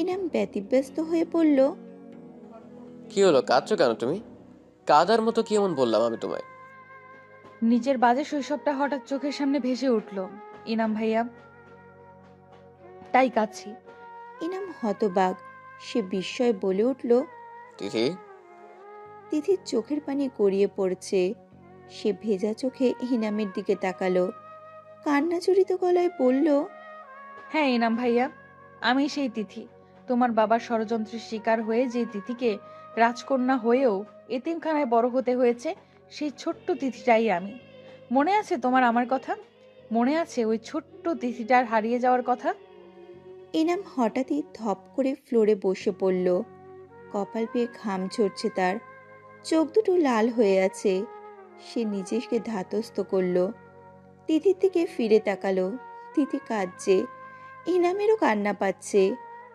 ইনাম ব্যতিব্যস্ত হয়ে বলল, কি হলো, কাঁদছো কেন তুমি? কাদার মতো কি এমন বললাম আমি তোমায়? নিজের বাজে শৈশবটা হঠাৎ চোখের সামনে ভেসে উঠল ইনাম ভাইয়া, তাই কাছি। ইনাম হতবাক। সে বিস্ময়ে বলে উঠল, তিথি। তিথির চোখের পানি গড়িয়ে পড়ছে। সে ভেজা চোখে ইনামের দিকে তাকালো, কান্না জড়িত গলায় বলল, হ্যাঁ ইনাম ভাইয়া, আমি সেই তিথি। তোমার বাবার ষড়যন্ত্রের শিকার হয়ে যে তিথিকে রাজকন্যা হয়েও এতিমখানায় বড় হতে হয়েছে, সেই ছোট্ট তিথিটাই আমি। মনে আছে তোমার আমার কথা? মনে আছে ওই ছোট্ট তিথিটার হারিয়ে যাওয়ার কথা? ইনাম হঠাৎই ধপ করে ফ্লোরে বসে পড়ল। কপাল পেয়ে ঘাম ঝরছে তার, চোখ দুটো লাল হয়ে আছে। সে নিজেকে ধাতস্থ করল, তিথির দিকে ফিরে তাকালো। তিথি কাঁদছে, ইনামেরও কান্না পাচ্ছে।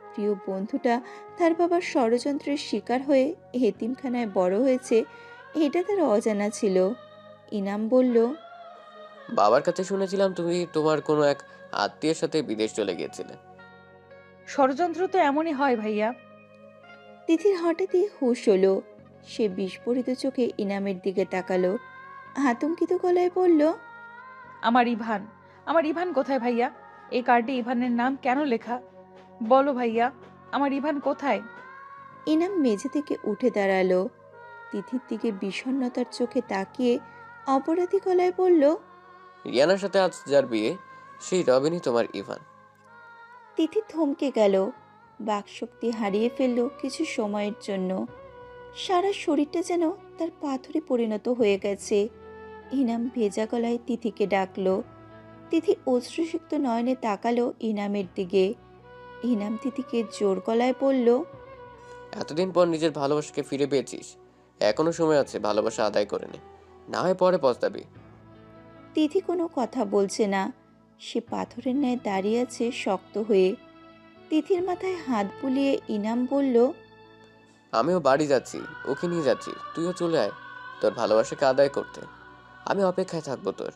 প্রিয় বন্ধুটা তার বাবার ষড়যন্ত্রের শিকার হয়ে এতিমখানায় বড় হয়েছে, এটা তার অজানা ছিল। ইনাম বলল, বাবার কাছে শুনেছিলাম তুমি তোমার কোনো এক আত্মীয়ের সাথে বিদেশ চলে গিয়েছিলে। ষড়যন্ত্র তো এমনই হয় ভাইয়া। তিথির হঠাৎই হুঁশ হলো। সে বিস্ফোরিত চোখে ইনামের দিকে তাকালো, আতঙ্কিত গলায় বলল, আমার ইভান, আমার ইভান কোথায় ভাইয়া? এই কার্ডে ইভানের নাম কেন লেখা? বলো ভাইয়া, আমার ইভান কোথায়? ইনাম মেঝে থেকে উঠে দাঁড়ালো। তিথির দিকে বিষণ্ণতার চোখে তাকিয়ে অপরাধী গলায় বলল, রিয়ানার সাথে আজ যার বিয়ে, সেই রবিনই তোমার ইভান। তিথি থমকে গেল, বাকশক্তি হারিয়ে ফেলল কিছু সময়ের জন্য। সারা শরীরটা যেন তার পাথরে পরিণত হয়ে গেছে। ইনাম ভেজা গলায় তিথিকে ডাকলো। তিথি অশ্রুসিক্ত নয়নে তাকালো ইনামের দিকে। ইনাম তিথিকে জোর গলায় বলল, এতদিন পর নিজের ভালোবাসাকে ফিরে পেয়েছিস, এখনো সময় আছে, ভালোবাসা আদায় করে নে, না হয় পরে পস্তাবি। তিথি কোনো কথা বলছে না। সে পাথরের ন্যায় দাঁড়িয়ে আছে শক্ত হয়ে। তিথির মাথায় হাত বুলিয়ে ইনাম বলল, আমিও বাড়ি যাচ্ছি, ওকে নিয়ে যাচ্ছি, তুইও চলে আয় তোর ভালোবাসাকে আদায় করতে। আমি অপেক্ষায় থাকবো তোর।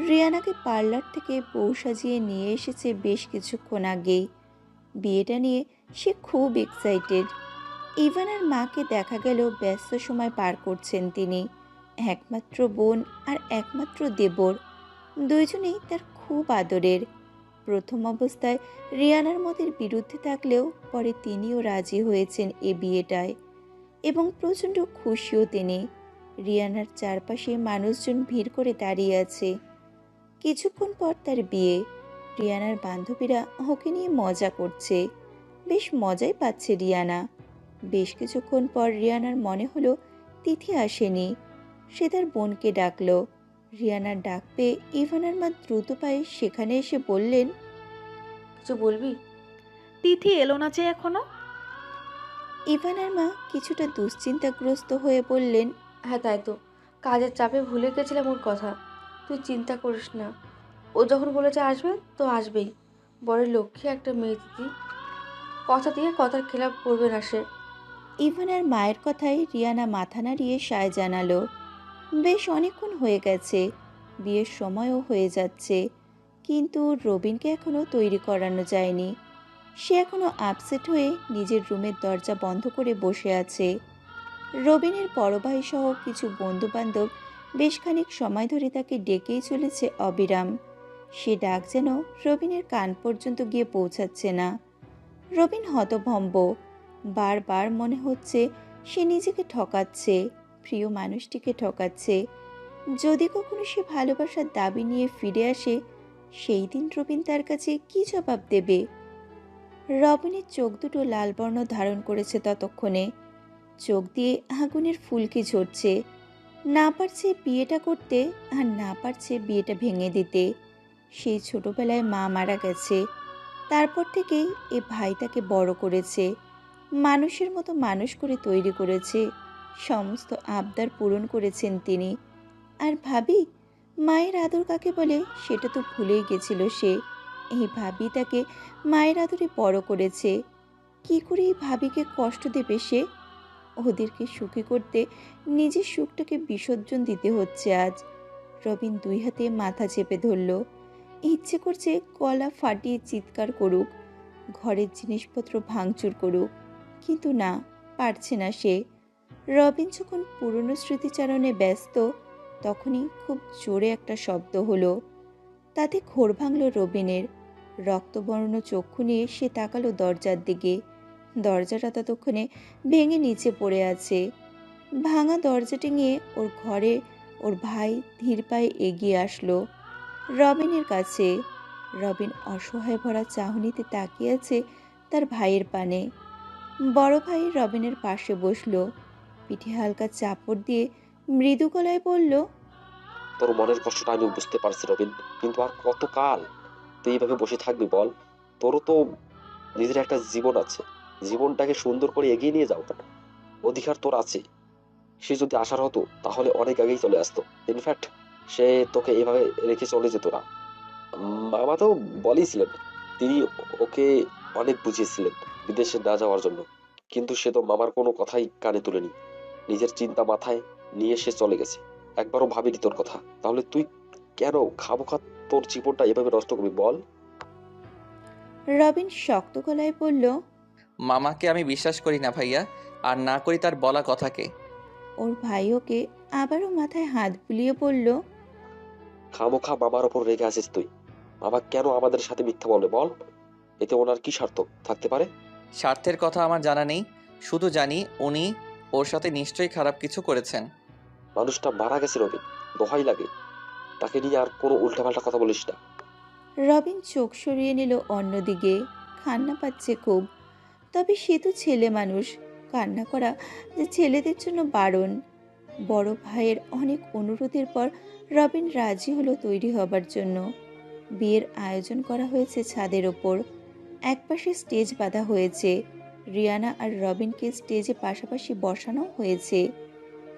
রিয়ানাকে পার্লার থেকে বউ সাজিয়ে নিয়ে এসেছে বেশ কিছুক্ষণ আগেই। বিয়েটা নিয়ে সে খুব এক্সাইটেড। ইভানের মাকে দেখা গেল ব্যস্ত সময় পার করছেন তিনি। একমাত্র বোন আর একমাত্র দেবর, দুইজনেই তার খুব আদরের। প্রথম অবস্থায় রিয়ানার মতের বিরুদ্ধে থাকলেও পরে তিনিও রাজি হয়েছেন এ বিয়েটায়, এবং প্রচণ্ড খুশিও তিনি। রিয়ানার চারপাশে মানুষজন ভিড় করে দাঁড়িয়ে আছে। কিছুক্ষণ পর তার বিয়ে। রিয়ানার বান্ধবীরা ওকে নিয়ে মজা করছে, বেশ মজাই পাচ্ছে রিয়ানা। বেশ কিছুক্ষণ পর রিয়ানার মনে হলো তিথি আসেনি। সে তার বোনকে ডাকলো। রিয়ানার ডাক পেয়ে ইভানার মা দ্রুত পায়ে সেখানে এসে বললেন, কিছু বলবি? তিথি এলো না যে এখনো? ইভানার মা কিছুটা দুশ্চিন্তাগ্রস্ত হয়ে বললেন, হ্যাঁ তাই তো, কাজের চাপে ভুলে গেছিলাম ওর কথা। তুই চিন্তা করিস না, ও যখন বলেছে আসবে তো আসবেই। বড় লক্ষ্মী একটা মেয়ে দিদি, কথা দিয়ে কথার খেলাপ করবে না সে। ইভানার মায়ের কথায় রিয়ানা মাথা নাড়িয়ে সায় জানালো। বেশ অনেকক্ষণ হয়ে গেছে, বিয়ের সময়ও হয়ে যাচ্ছে, কিন্তু রবিনকে এখনো তৈরি করানো যায়নি। সে এখনো আপসেট হয়ে নিজের রুমের দরজা বন্ধ করে বসে আছে। রবিনের বড় ভাই সহ কিছু বন্ধুবান্ধব বেশ খানিক সময় ধরে তাকে ডেকেই চলেছে অবিরাম। সে ডাক যেন রবিনের কান পর্যন্ত গিয়ে পৌঁছাচ্ছে না। রবিন হতভম্ব, বারবার মনে হচ্ছে সে নিজেকে ঠকাচ্ছে, প্রিয় মানুষটিকে ঠকাচ্ছে। যদি কখনো সে ভালোবাসার দাবি নিয়ে ফিরে আসে, সেই দিন রবিন তার কাছে কি জবাব দেবে? রবিনের চোখ দুটো লাল বর্ণ ধারণ করেছে ততক্ষণে, চোখ দিয়ে আগুনের ফুলকি ঝরছে। না পারছে বিয়েটা করতে, আর না পারছে বিয়েটা ভেঙে দিতে। সেই ছোটবেলায় মা মারা গেছে, তারপর থেকেই এ ভাই তাকে বড় করেছে, মানুষের মতো মানুষ করে তৈরি করেছে, সমস্ত আবদার পূরণ করেছেন তিনি। আর ভাবি, মায়ের আদর কাকে বলে সেটা তো ভুলেই গেছিল সে। এই ভাবি তাকে মায়ের আদরে বড় করেছে। কি করে এই ভাবিকে কষ্ট দেবে সে? ওদেরকে সুখী করতে নিজের সুখটাকে বিসর্জন দিতে হচ্ছে আজ। রবিন দুই হাতে মাথা চেপে ধরল। ইচ্ছে করছে গলা ফাটিয়ে চিৎকার করুক, ঘরের জিনিসপত্র ভাঙচুর করুক, কিন্তু না, পারছে না সে। রবিন যখন পুরনো স্মৃতিচারণে ব্যস্ত, তখনই খুব জোরে একটা শব্দ হলো। তাতে ঘোর ভাঙল রবিনের। রক্তবর্ণ চক্ষু নিয়ে সে তাকালো দরজার দিকে। দরজাটা ততক্ষণে ভেঙে নিচে পড়ে আছে। ভাঙা দরজাটি নিয়ে ওর ঘরে ওর ভাই ধীর পায়ে এগিয়ে আসলো রবিনের কাছে। রবিন অসহায় ভরা চাহনিতে তাকিয়ে আছে তার ভাইয়ের পানে। বড় ভাই রবিনের পাশে বসলো, পিঠে হালকা চাপড় দিয়ে মৃদু গলায় বলল, তোর মনের কষ্টটা আমি বুঝতে পারছি রবিন, কিন্তু আর কতকাল তুই এইভাবে বসে থাকবি বল? তোরও তো নিজের একটা জীবন আছে, জীবনটাকে সুন্দর করে এগিয়ে নিয়ে যাও কেন? অধিকার তোর আছে। সে যদি আসার হতো তাহলে অনেক আগেই চলে আসতো। ইনফ্যাক্ট সে তোকে এভাবে রেখে চলে যেত না। মামা তো বলেইছিলেন, তিনি ওকে অনেক বুঝিয়েছিলেন বিদেশে না যাওয়ার জন্য, কিন্তু সে তো মামার কোনো কথাই কানে তুলেনি। নিজের চিন্তা মাথায় নিয়ে সে চলে গেছে, একবারও ভাবিনি তোর কথা। তাহলে তুই কেন খামোখা তোর জীবনটা এভাবে নষ্ট করবি বল? রবিন শক্ত গলায় বলল। মামাকে আমি বিশ্বাস করি না ভাইয়া, আর না করি তার বলা কথাকে। ওর ভাই ওকে আবারও মাথায় হাত বুলিয়ে বলল। খামোখা মামার ওপর রেগে আছিস তুই। মামা কেন আমাদের সাথে মিথ্যা বলে বল? এতে ওনার কি স্বার্থ থাকতে পারে? স্বার্থের কথা আমার জানা নেই, শুধু জানি উনি ওর সাথে নিশ্চয়ই খারাপ কিছু করেছেন। মানুষটা মারা গেছে রবিন, দোহাই লাগে তাকে নিয়ে আর কোনো উল্টাপাল্টা কথা বলিস না। রবিন চোখ সরিয়ে নিল অন্যদিকে। কান্না পাচ্ছে খুব, তবে সে তো ছেলে মানুষ, কান্না করা যে ছেলেদের জন্য বারণ। বড় ভাইয়ের অনেক অনুরোধের পর রবিন রাজি হলো তৈরি হবার জন্য। বিয়ের আয়োজন করা হয়েছে ছাদের ওপর, একপাশে স্টেজ বাঁধা হয়েছে। রিয়ানা আর রবিনকে স্টেজে পাশাপাশি বসানো হয়েছে।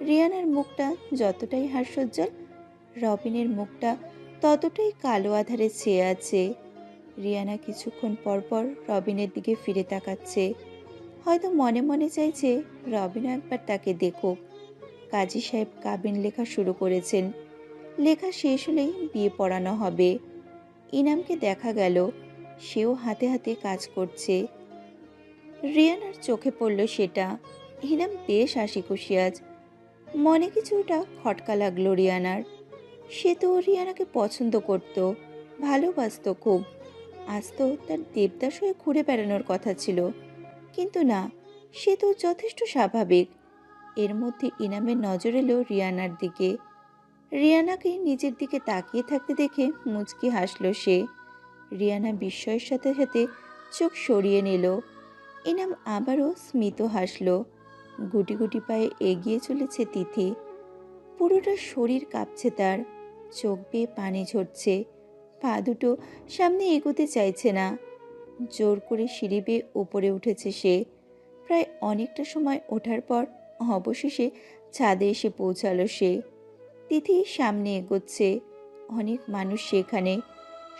রিয়ানার মুখটা যতটাই হাস্যোজ্জ্বল, রবিনের মুখটা ততটাই কালো আধারে ছেয়ে আছে। রিয়ানা কিছুক্ষণ পর পর রবিনের দিকে ফিরে তাকাচ্ছে, হয়তো মনে মনে চাইছে রবিনও একবার তাকে দেখুক। কাজী সাহেব কাবিন লেখা শুরু করেছেন, লেখা শেষ হলেই বিয়ে পড়ানো হবে। ইনামকে দেখা গেল, সেও হাতে হাতে কাজ করছে। রিয়ানার চোখে পড়ল সেটা। ইনাম বেশ হাসি খুশি আজ, মনে কিছুটা খটকা লাগলো রিয়ানার। সে তো রিয়ানাকে পছন্দ করত, ভালোবাসতো খুব। আজ তো তার দেবদাস হয়ে ঘুরে বেড়ানোর কথা ছিল, কিন্তু না, সে তো যথেষ্ট স্বাভাবিক। এর মধ্যে ইনামের নজর এলো রিয়ানার দিকে। রিয়ানাকে নিজের দিকে তাকিয়ে থাকতে দেখে মুচকি হাসল সে। রিয়ানা বিস্ময়ের সাথে সাথে চোখ সরিয়ে নিল। ইনাম আবারও স্মিত হাসল। গুটি গুটি পায়ে এগিয়ে চলেছে তিথি। পুরোটা শরীর কাঁপছে তার, চোখ বেয়ে পানি ঝরছে, পা দুটো সামনে এগোতে চাইছে না। জোর করে সিঁড়ি বেয়ে উপরে উঠেছে সে। প্রায় অনেকটা সময় ওঠার পর অবশেষে ছাদে এসে পৌঁছালো সে। তিথি সামনে এগোচ্ছে, অনেক মানুষ সেখানে,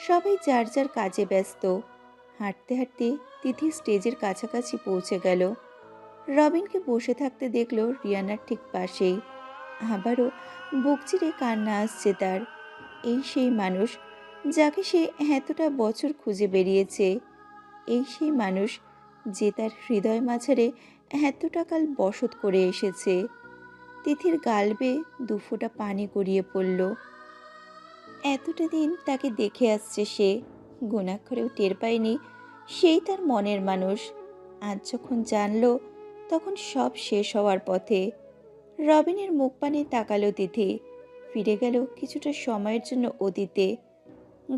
সবাই যার যার কাজে ব্যস্ত। হাঁটতে হাঁটতে তিথি স্টেজের কাছাকাছি পৌঁছে গেল। রবিনকে বসে থাকতে দেখলো রিয়ানার ঠিক পাশেই। আবারও বুক চিরে কান্না আসছে তার। এই সেই মানুষ যাকে সে এতটা বছর খুঁজে বেরিয়েছে। এই সেই মানুষ যে তার হৃদয় মাঝারে এতটা কাল বসত করে এসেছে। তিথির গাল বেয়ে দুফোঁটা পানি গড়িয়ে পড়ল। এতটা দিন তাকে দেখে আসছে সে, গুণাক্ষরেও টের পায়নি সেই তার মনের মানুষ। আজ যখন জানলো, তখন সব শেষ হওয়ার পথে। রবিনের মুখ পানে তাকালো তিথি, ফিরে গেল কিছুটা সময়ের জন্য অতীতে।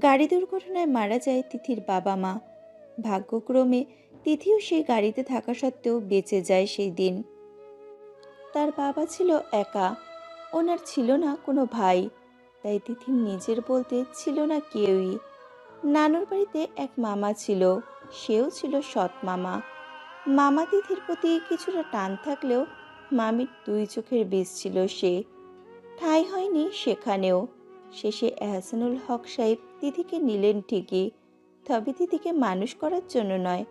গাড়ি দুর্ঘটনায় মারা যায় তিথির বাবা মা। ভাগ্যক্রমে তিথিও সেই গাড়িতে থাকা সত্ত্বেও বেঁচে যায় সেই দিন। তার বাবা ছিল একা, ওনার ছিল না কোনো ভাই, তাই তিথির নিজের বলতে ছিল না কেউই। নানুর বাড়িতে এক মামা ছিল, সেও ছিল সৎ মামা। মামা তিথির প্রতি কিছুটা টান থাকলেও মামির দুই চোখের বিষ ছিল সে। ঠাঁই হয়নি সেখানেও। শেষে এহসানুল হক সাহেব তিথিকে নিলেন ঠিকই, তবে তিথিকে মানুষ করার জন্য নয়,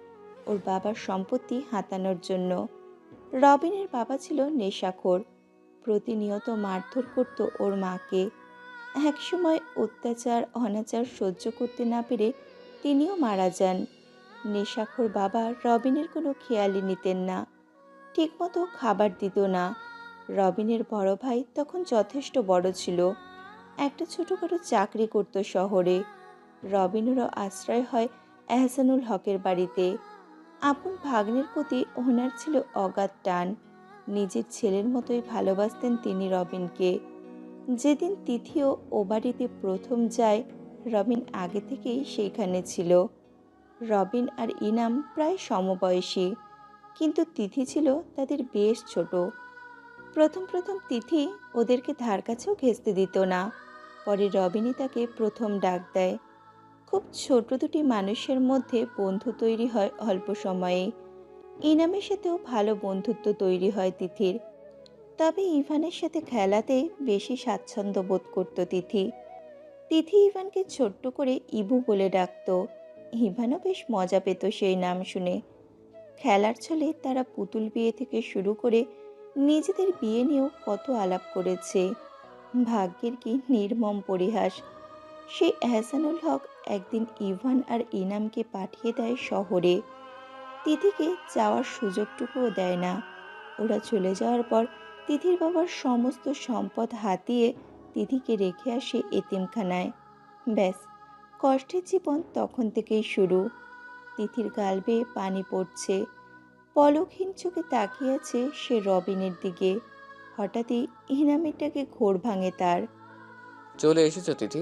ওর বাবার সম্পত্তি হাতানোর জন্য। রবিনের বাবা ছিল নেশাখোর, প্রতিনিয়ত মারধর করত ওর মাকে। একসময় অত্যাচার অনাচার সহ্য করতে না পেরে তিনিও মারা যান। নেশাখোর বাবা রবিনের কোনো খেয়ালই নিতেন না, ঠিকমতো খাবার দিত না। রবিনের বড় ভাই তখন যথেষ্ট বড় ছিল, একটা ছোটোখাটো চাকরি করত শহরে। রবিনেরও আশ্রয় হয় এহসানুল হকের বাড়িতে। আপন ভাগ্নের প্রতি ওনার ছিল অগাধ টান, নিজের ছেলের মতোই ভালোবাসতেন তিনি রবিনকে। যেদিন তিথিও ও বাড়িতে প্রথম যায়, রবিন আগে থেকেই সেইখানে ছিল। রবিন আর ইনাম প্রায় সমবয়সী, কিন্তু তিথি ছিল তাদের বেশ ছোট। প্রথম প্রথম তিথি ওদেরকে ধার কাছেও ঘেঁচতে দিত না, পরে রবিনই তাকে প্রথম ডাক দেয়। খুব ছোট দুটি মানুষের মধ্যে বন্ধু তৈরি হয় অল্প সময়ে। ইনামের সাথেও ভালো বন্ধুত্ব তৈরি হয় তিথির। তবে ইভানের সাথে খেলাতে বেশি স্বাচ্ছন্দ্য বোধ করত তিথি। তিথি ইভানকে ছোট্ট করে ইবু বলে ডাকতো। ইভানও বেশ মজা পেত সেই নাম শুনে। খেলার ছলে তারা পুতুল বিয়ে থেকে শুরু করে নিজেদের বিয়ে নিয়েও কত আলাপ করেছে। ভাগ্যের কি নির্মম পরিহাস, সেই এহসানুল হক একদিন ইভান আর ইনামকে পাঠিয়ে দেয় শহরে। তিথিকে যাওয়ার সুযোগটুকুও দেয় না। ওরা চলে যাওয়ার পর তিথির বাবার সমস্ত সম্পদ হাতিয়ে তিথিকে রেখে আসে এতিমখানায়। ব্যাস, কষ্টের জীবন তখন থেকেই শুরু। তিথির গাল বেয়ে পানি পড়ছে। পলকহীন চোখে তাকিয়ে আছে সে রবিনের দিকে। হঠাৎই ইনামিটাকে ঘোর ভাঙে তার। চলে এসেছো তিথি?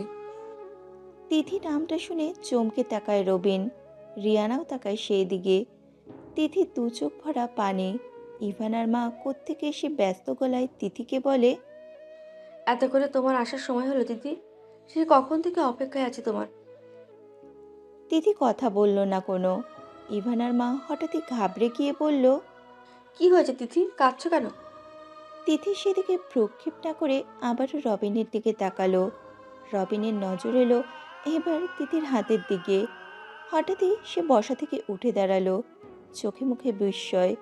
তিথি নামটা শুনে চমকে তাকায় রবিন। রিয়ানাও তাকায় সেই দিকে। তিথি দু চোখ ভরা পানি। ইভানার মা কোত্থেকে এসে ব্যস্ত গলায় তিথিকে বলে, এত করে তোমার আসার সময় হলো দিদি, সে কখন থেকে অপেক্ষায় আছে তোমার। তিথি কথা বলল না কোনো। ইভানার মা হঠাৎই ঘাবড়ে গিয়ে বলল, কি হয়েছে তিথি, কাঁদছো কেন? তিথি সেদিকে ভ্রুক্ষেপ না করে আবারও রবিনের দিকে তাকালো। রবিনের নজর এলো এবার তিথির হাতের দিকে। হঠাৎই সে বসা থেকে উঠে দাঁড়ালো, চোখে মুখে বিস্ময়।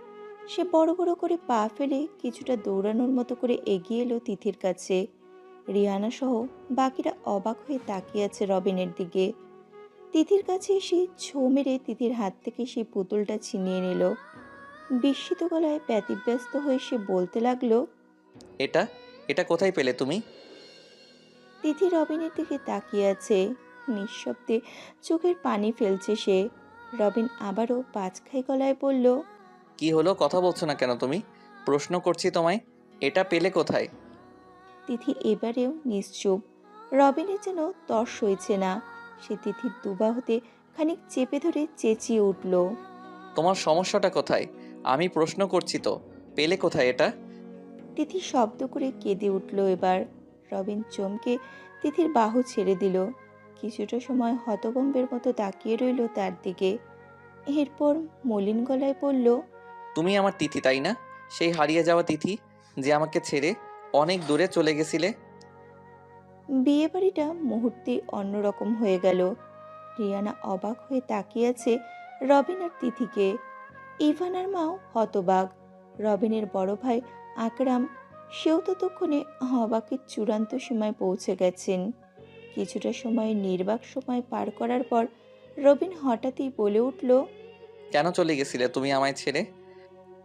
সে বড় বড় করে পা ফেলে কিছুটা দৌড়ানোর মতো করে এগিয়ে এলো তিথির কাছে। রিয়ানা সহ বাকিরা অবাক হয়ে তাকিয়ে আছে রবিনের দিকে। তিথির কাছে এসে ছো মেরে তিথির হাত থেকে সেই পুতুলটা ছিনিয়ে নিল। বিস্মিত গলায় ব্যতিব্যস্ত হয়ে সে বলতে লাগলো, এটা এটা কোথায় পেলে তুমি? তিথি রবিনের দিকে তাকিয়ে আছে। নিঃশব্দে চোখের পানি ফেলছে সে। রবিন আবারও পাঁচখাই গলায় বলল, কি হলো, কথা বলছো না কেন তুমি? প্রশ্ন করছি তোমায়, এটা পেলে কোথায়? তিথি এবারেও নিশ্চুপ। রবিনের যেন তর সইছে না। সে তিথির দুবাহুতে খানিক চেপে ধরে চেঁচিয়ে উঠল, তোমার সমস্যাটা কোথায়? আমি প্রশ্ন করছি তো, পেলে কোথায় এটা? তিথি শব্দ করে কেঁদে উঠল এবার। রবিন চমকে তিথির বাহু ছেড়ে দিল। কিছুটা সময় হতভম্বের মতো তাকিয়ে রইল তার দিকে। এরপর মলিন গলায় বলল, তুমি আমার তিথি তাই না? সেই হারিয়ে যাওয়া তিথি, যে আমাকে ছেড়ে অনেক দূরে চলে গেছিলে। বিয়ে বাড়িটা মুহূর্তেই অন্যরকম হয়ে গেল। রিয়ানা অবাক হয়ে তাকিয়ে আছে রবিন আর তিথিকে। ইভানার মাও হতবাক। রবিনের বড় ভাই আকরাম, সেও ততক্ষণে অবাকের চূড়ান্ত সীমায় পৌঁছে গেছেন। কিছুটা সময় নির্বাক সময় পার করার পর রবিন হঠাৎই বলে উঠল, কেন চলে গেছিলে তুমি আমায় ছেড়ে?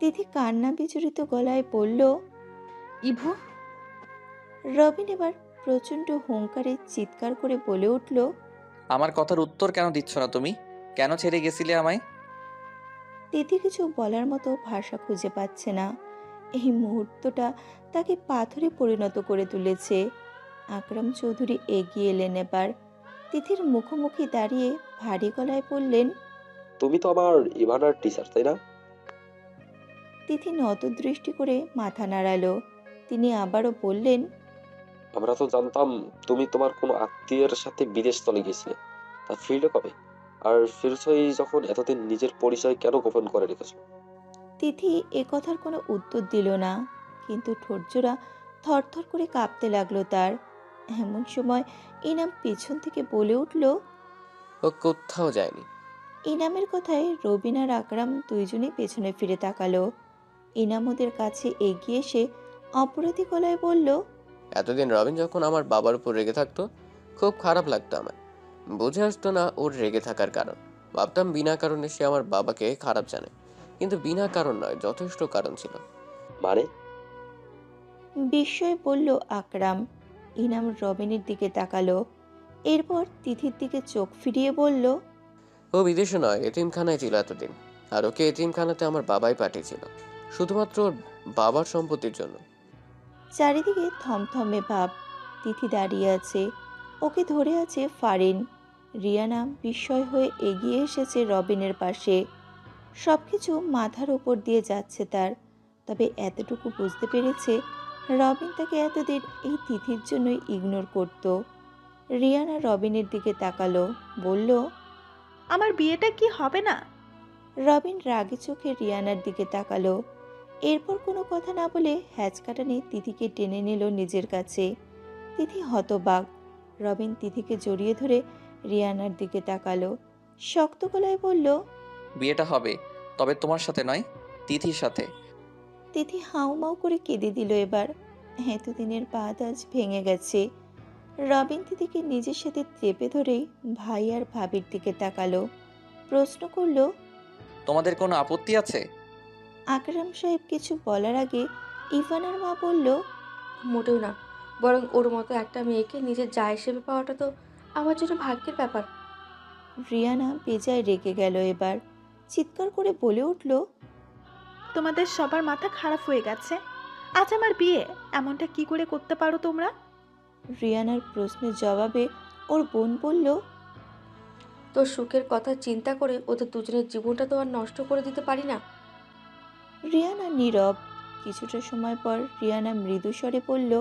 তিথি কান্না বিচলিত গলায় বলল, ইভু, রবিন এবার প্রচণ্ড হুঙ্কারে চিৎকার করে বলে উঠল, আমার কথার উত্তর কেন দিচ্ছ না তুমি? কেন ছেড়ে গেছিলে আমায়? তিথি কিছু বলার মতো ভাষা খুঁজে পাচ্ছে না। এই মুহূর্তটা তাকে পাথরে পরিণত করে তুলেছে। আকরাম চৌধুরী এগিয়ে এলেন এবার। তিথির মুখোমুখি দাঁড়িয়ে ভারী গলায় বললেন, তুমি তো আমার ইভানার টিচার তাই না? তিথি নত দৃষ্টি করে মাথা নাড়ালো। তিনি আবারও বললেন, আমরা তো জানতাম তুমি তোমার কোনো আত্মীয়ের সাথে বিদেশ চলে গেছিলে, তা ফিরলে কবে? আর ফিরছই যখন, এতদিন নিজের পরিচয় কেন গোপন করে রেখেছো? তিথি এ কথার কোনো উত্তর দিল না, কিন্তু ঠোঁটজোড়া থরথর করে কাঁপতে লাগলো তার। এমন সময় ইনাম পিছন থেকে বলে উঠল। ও কোথাও যায়নি। ইনামের কথায় রবিন আর আকরাম দুইজনেই পেছনে ফিরে তাকালো। ইনাম ওদের কাছে এগিয়ে এসে অপরাধী গলায় বলল, এতদিন রবিন যখন আমার বাবার উপর রেগে থাকতো, খুব খারাপ লাগতো আমার। বুঝে আসতো না ওর রেগে থাকার কারণ। ভাবতাম বিনা কারণে সে আমার বাবাকে খারাপ জানে, কিন্তু বিনা কারণ নয়, যথেষ্ট কারণ ছিল। মানে? বিস্ময়ে বলল আকরাম। ইনাম রবিনের দিকে তাকালো, এরপর তিথির দিকে চোখ ফিরিয়ে বলল, ও বিদেশে নয়, এতিমখানায় ছিল এতদিন। আর ওকে এতিমখানাতে আমার বাবাই পাঠিয়েছিল, শুধুমাত্র ওর বাবার সম্পত্তির জন্য। চারিদিকে থমথমে ভাব। তিথি দাঁড়িয়ে আছে, ওকে ধরে আছে ফারিন। রিয়ানা বিস্ময় হয়ে এগিয়ে এসেছে রবিনের পাশে। সবকিছু মাথার উপর দিয়ে যাচ্ছে তার, তবে এতটুকু বুঝতে পেরেছে রবিন তাকে এতদিন এই তিথির জন্যই ইগনোর করত। রিয়ানা রবিনের দিকে তাকালো, বলল, আমার বিয়েটা কি হবে না? রবিন রাগে চোখে রিয়ানার দিকে তাকালো। এরপর কোনো কথা না বলে হ্যাচকাটানি তিথিকে টেনে নিল নিজের কাছে। তিথি হতবাক। রবিন তিথিকে জড়িয়ে ধরে রিয়ানার দিকে তাকালো, শক্ত গলায় বলল, বিয়েটা হবে, তবে তোমার সাথে নয়, তিথির সাথে। তিথি হাউমাউ করে কেঁদে দিল এবার। এতদিনের বাদ আজ ভেঙে গেছে। রবিন তিথিকে নিজের সাথে চেপে ধরেই ভাই আর ভাবির দিকে তাকালো, প্রশ্ন করলো, তোমাদের কোনো আপত্তি আছে? আকরাম সাহেব কিছু বলার আগে ইভানার মা বলল, মোটেও না, বরং ওর মতো একটা মেয়েকে নিজের যা হিসেবে পাওয়াটা তো আমার জন্য ভাগ্যের ব্যাপার। রিয়ানা বেজায় রেগে গেল এবার। চিৎকার করে বলে উঠল, তোমাদের সবার মাথা খারাপ হয়ে গেছে। আজ আমার বিয়ে, এমনটা কি করে করতে পারো তোমরা? রিয়ানার প্রশ্নের জবাবে ওর বোন বলল, তোর সুখের কথা চিন্তা করে ওদের দুজনের জীবনটা তো আর নষ্ট করে দিতে পারি না। রিয়ানা নীরব। কিছুটা সময় পর রিয়ানা মৃদু স্বরে বলল,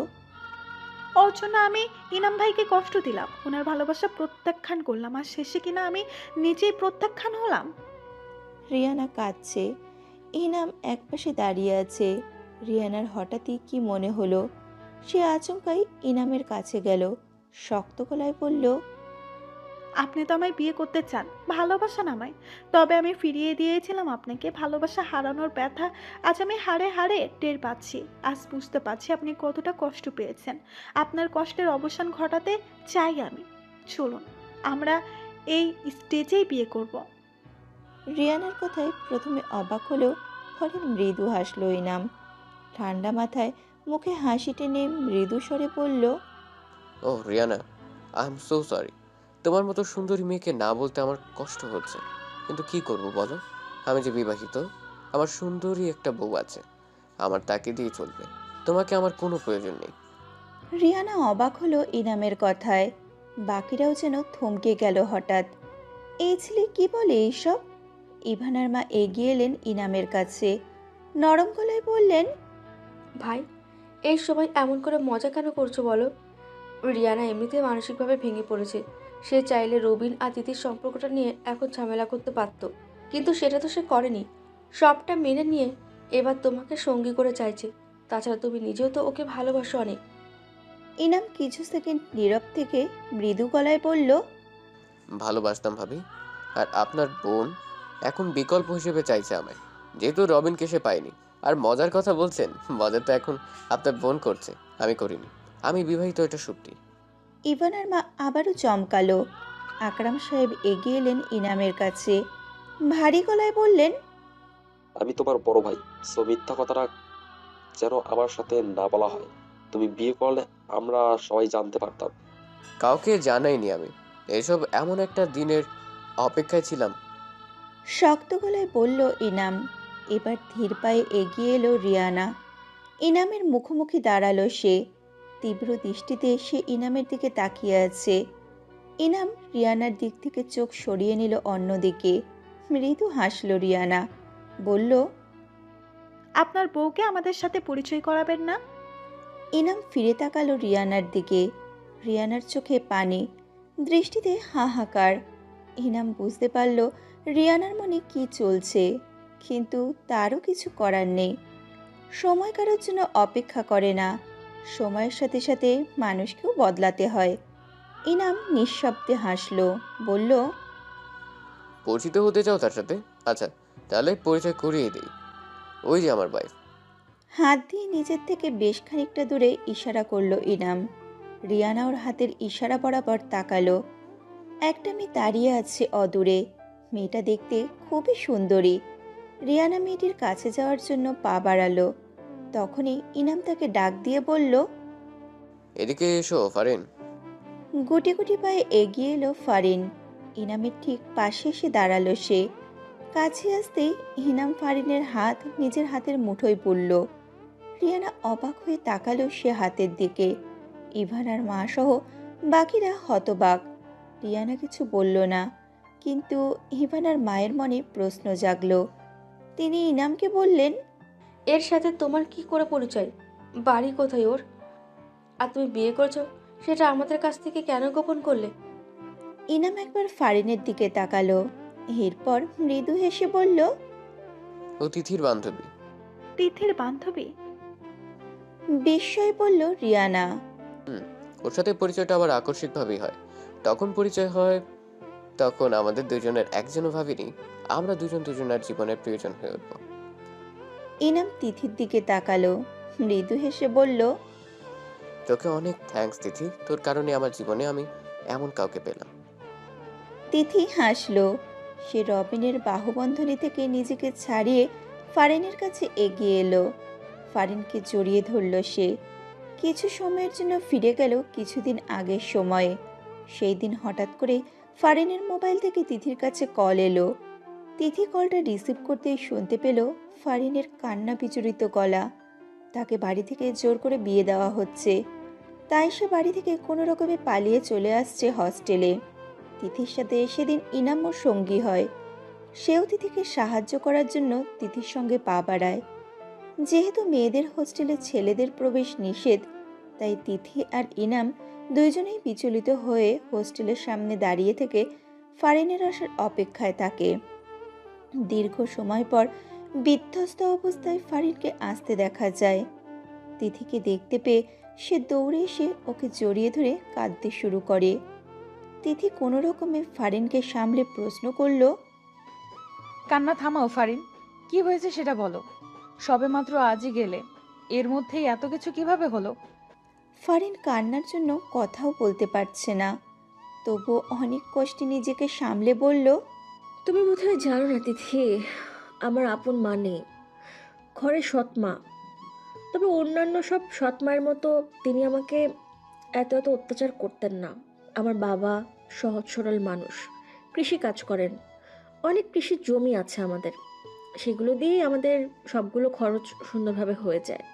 ওর জন্য আমি ইনাম ভাইকে কষ্ট দিলাম, ওনার ভালোবাসা প্রত্যাখ্যান করলাম, আর শেষে কিনা আমি নিজেই প্রত্যাখ্যান হলাম। রিয়ানা কাঁদছে। ইনাম একপাশে দাঁড়িয়ে আছে। রিয়ানার হঠাৎই কি মনে হলো। সে আচমকাই ইনামের কাছে গেল, শক্ত গলায় বলল, আপনি তো আমায় বিয়ে করতে চান, ভালোবাসা নামায়, তবে আমি ফিরিয়ে দিয়েছিলাম আপনাকে। ভালোবাসা হারানোর ব্যথা আজ আমি হাড়ে হাড়ে টের পাচ্ছি। আজ বুঝতে পারছি আপনি কতটা কষ্ট পেয়েছেন। আপনার কষ্টের অবসান ঘটাতে চাই আমি। চলুন আমরা এই স্টেজেই বিয়ে করব। রিয়ানার কথায় প্রথমে অবাক হলেও পরে মৃদু হাসল ইনাম। ঠান্ডা মাথায় মুখে হাসি টেনে মৃদু স্বরে বলল, ও Riana, I am so sorry. তোমার মতো সুন্দরী মেয়েকে না বলতে আমার কষ্ট হচ্ছে, কিন্তু কি করব বলো? আমি যে বিবাহিত, আমার সুন্দরী একটা বউ আছে, আমার তাকে দিয়ে চলবে। তোমাকে আমার কোনো প্রয়োজন নেই। রিয়ানা অবাক হলো ইনামের কথায়। বাকিরাও যেন থমকে গেল হঠাৎ। এই ছেলে কি বলে এইসব? ইভানার মা এগিয়ে এলেন ইনামের কাছে, নরম গলায় বললেন, ভাই, এই সময় এমন করে মজা কেন করছো বলো? রিয়ানা এমনিতে মানসিকভাবে ভেঙে পড়েছে। সে চাইলে রবিন আর তিথির সম্পর্কটা নিয়ে এখন ঝামেলা করতে পারতো, কিন্তু সেটা তো সে করেনি। সবটা মেনে নিয়ে এবার তোমাকে সঙ্গী করে চাইছে। তাছাড়া তুমি নিজেও তো ওকে ভালোবাসো অনেক। ইনাম কিছু সেকেন্ড নীরব থেকে মৃদু গলায় বলল, ভালোবাসতাম ভাবি, আর আপনার বোন এখন বিকল্প হিসেবে চাইছে আমায়, যেহেতু রবিনকে সে পায়নি। আর মজার কথা বলছেন, মজা তো এখন আপনার বোন করছে, আমি করিনি। আমি বিবাহিত, এটা সত্যি। ইভানার মা আবারও চমকালো। আকরাম সাহেব এগিয়ে এলেন ইনামের কাছে, ভারী গলায় বললেন, আমি তোমার বড় ভাই, সো মিথ্যা কথাটা যেন আমার সাথে না বলা হয়। তুমি বিয়ে করলে আমরা সবাই জানতে পারতাম। কাউকে জানাইনি আমি। এসব এমন একটা দিনের অপেক্ষায় ছিলাম। শক্ত গলায় বলল ইনাম। এবার ধীর পায়ে এগিয়ে এলো রিয়ানা। ইনামের মুখোমুখি দাঁড়ালো সে। তীব্র দৃষ্টিতে সে ইনামের দিকে তাকিয়ে আছে। ইনাম রিয়ানার দিক থেকে চোখ সরিয়ে নিল অন্যদিকে। মৃদু হাসল রিয়ানা, বলল, আপনার বউকে আমাদের সাথে পরিচয় করাবেন না? ইনাম ফিরে তাকালো রিয়ানার দিকে। রিয়ানার চোখে পানি, দৃষ্টিতে হাহাকার। ইনাম বুঝতে পারল রিয়ানার মনে কি চলছে, কিন্তু তারও কিছু করার নেই। সময় কারোর জন্য অপেক্ষা করে না। সময়ের সাথে সাথে মানুষকেও বদলাতে হয়। ইনাম নিঃশব্দে হাসল, বলল, পরিচিত হতে চাও তার সাথে? আচ্ছা, তাহলে পরিচয় করিয়ে দিই। ওই যে আমার ওয়াইফ। হাত দিয়ে নিজের থেকে বেশ খানিকটা দূরে ইশারা করলো ইনাম। রিয়ানা ওর হাতের ইশারা বরাবর তাকালো। একটা মেয়ে দাঁড়িয়ে আছে অদূরে। মেয়েটা দেখতে খুবই সুন্দরী। রিয়ানা মেয়েটির কাছে যাওয়ার জন্য পা বাড়ালো। তখনই ইনাম তাকে ডাক দিয়ে বলল, এদিকে এসো ফারিন। গুটি গুটি পায়ে এগিয়ে এলো ফারিন। ইনামের ঠিক পাশে এসে দাঁড়ালো সে। কাছে আসতেই ইনাম ফারিনের হাত নিজের হাতের মুঠোয় পড়ল। রিয়ানা অবাক হয়ে তাকালো সে হাতের দিকে। ইভানার মা সহ বাকিরা হতবাক। রিয়ানা কিছু বলল না, কিন্তু ইভানার মায়ের মনে প্রশ্ন জাগলো। তিনি ইনামকে বললেন, এর সাথে তোমার কি করে পরিচয়? বাড়ি কোথায় ওর? আর তুমি বিয়ে করেছো সেটা আমাদের কাছ থেকে কেন গোপন করলে? ইনাম একবার ফারিনের দিকে তাকালো, এরপর মৃদু হেসে বলল, ও তিথির বান্ধবী। তিথির বান্ধবী? বিস্ময় বলল রিয়ানা। ওর সাথে পরিচয়টা আবার আকস্মিকভাবেই হয়। তখন পরিচয় হয়, তখন আমাদের দুজনের একজনও ভাবিনি আমরা দুজন দুজনের জীবনের প্রয়োজন হয়ে উঠবো। ইনাম তিথির দিকে তাকালো, মৃদু হেসে বলল, তোকে অনেক থ্যাঙ্কস তিথি, তোর কারণে আমার জীবনে আমি এমন কাউকে পেলাম। তিথি হাসলো। সে রবিনের বাহুবন্ধনী থেকে নিজেকে ছাড়িয়ে ফারিনের কাছে এগিয়ে এলো। ফারিনকে জড়িয়ে ধরল সে। কিছু সময়ের জন্য ফিরে গেল কিছুদিন আগের সময়ে। সেই দিন হঠাৎ করে ফারিনের মোবাইল থেকে তিথির কাছে কল এলো। তিথি কলটা রিসিভ করতেই শুনতে পেল ফারিনের কান্না বিচলিত গলা। তাকে বাড়ি থেকে জোর করে বিয়ে দেওয়া হচ্ছে, তাই সে বাড়ি থেকে কোনো রকমে পালিয়ে চলে আসছে হস্টেলে। তিথির সাথে সেদিন ইনামও সঙ্গী হয়। সেও তিথিকে সাহায্য করার জন্য তিথির সঙ্গে পা বাড়ায়। যেহেতু মেয়েদের হোস্টেলে ছেলেদের প্রবেশ নিষেধ, তাই তিথি আর ইনাম দুইজনেই বিচলিত হয়ে হোস্টেলের সামনে দাঁড়িয়ে থেকে ফারিনের আসার অপেক্ষায় থাকে। দীর্ঘ সময় পর বিধ্বস্ত অবস্থায় ফারিনকে আসতে দেখা যায়। তিথিকে দেখতে পেয়ে সে দৌড়ে এসে ওকে জড়িয়ে ধরে কাঁদতে শুরু করে। তিথি কোনো রকমে ফারিনকে সামলে প্রশ্ন করল, কান্না থামাও ফারিন, কি হয়েছে সেটা বলো। সবেমাত্র আজই গেলে, এর মধ্যেই এত কিছু কিভাবে হলো? ফারিন কান্নার জন্য কথাও বলতে পারছে না, তবু অনেক কষ্টে নিজেকে সামলে বলল, তুমি বোধহয় জানো না তিথি, আমার আপন মা নেই, ঘরে সৎ মা। তবে অন্যান্য সব সৎ মায়ের মতো তিনি আমাকে এত এত অত্যাচার করতেন না। আমার বাবা সহজ সরল মানুষ, কৃষি কাজ করেন, অনেক কৃষি জমি আছে আমাদের, সেগুলো দিয়েই আমাদের সবগুলো খরচ সুন্দরভাবে হয়ে যায়।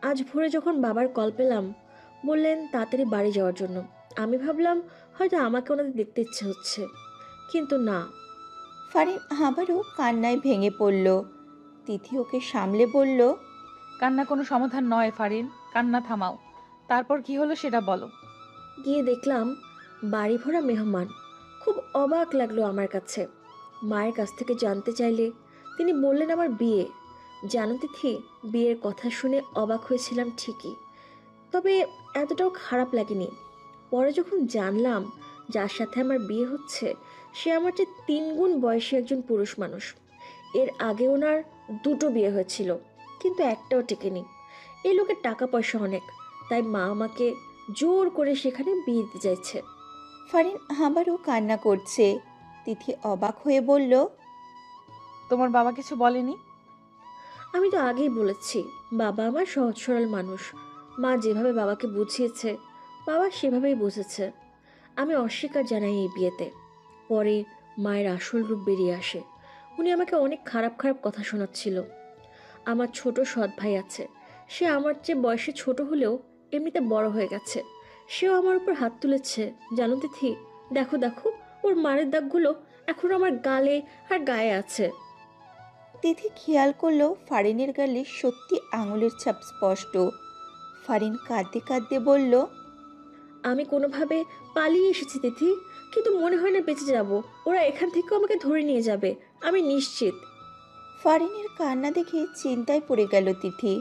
আজ ভোরে যখন বাবার কল পেলাম, বললেন তাড়াতাড়ি বাড়ি যাওয়ার জন্য, আমি ভাবলাম হয়তো আমাকে ওনাদের দেখতে ইচ্ছে হচ্ছে, কিন্তু না। ফারিন আবারও কান্নায় ভেঙে পড়ল। তিথি ওকে সামলে বলল, কান্না কোনো সমাধান নয় ফারিন, কান্না থামাও। তারপর কি হলো সেটা বলো। গিয়ে দেখলাম বাড়ি ভরা মেহমান। খুব অবাক লাগলো আমার কাছে। মায়ের কাছ থেকে জানতে চাইলে তিনি বললেন আমার বিয়ে। জানো তিথি, বিয়ের কথা শুনে অবাক হয়েছিলাম ঠিকই, তবে এতটাও খারাপ লাগেনি। পরে যখন জানলাম যার সাথে আমার বিয়ে হচ্ছে সে আমার চেয়ে 3 গুণ বয়সী একজন পুরুষ মানুষ। এর আগে ওনার 2টো বিয়ে হয়েছিল, কিন্তু একটাও টেকেনি। এই লোকের টাকা পয়সা অনেক, তাই মা আমাকে জোর করে সেখানে বিয়ে দিতে চাইছে। ফারিন আবারও কান্না করছে। তিথি অবাক হয়ে বলল, তোমার বাবা কিছু বলেনি? আমি তো আগেই বলেছি, বাবা আমার সহজ সরল মানুষ। মা যেভাবে বাবাকে বুঝিয়েছে বাবা সেভাবেই বুঝেছে। আমি অস্বীকার জানাই এই বিয়েতে। পরে মায়ের আসল রূপ বেরিয়ে আসে। উনি আমাকে অনেক খারাপ খারাপ কথা শোনাচ্ছিল। আমার ছোট সৎ ভাই আছে, সে আমার চেয়ে বয়সে ছোট হলেও এমনিতে বড় হয়ে গেছে। সেও আমার উপর হাত তুলেছে। জানো তিথি, দেখো দেখো, ওর মারের দাগগুলো এখন আমার গালে আর গায়ে আছে। তিথি খেয়াল করলো ফারিনের গালে সত্যি আঙুলের ছাপ স্পষ্ট। ফারিন কাঁদতে কাঁদতে বলল, আমি কোনোভাবে পালিয়ে এসেছি তিথি, কিন্তু মনে হয় না বেঁচে যাব। ওরা এখান থেকেও আমাকে ধরে নিয়ে যাবে, আমি নিশ্চিত। ফারিনের কান্না দেখে চিন্তায় পড়ে গেল তিথি।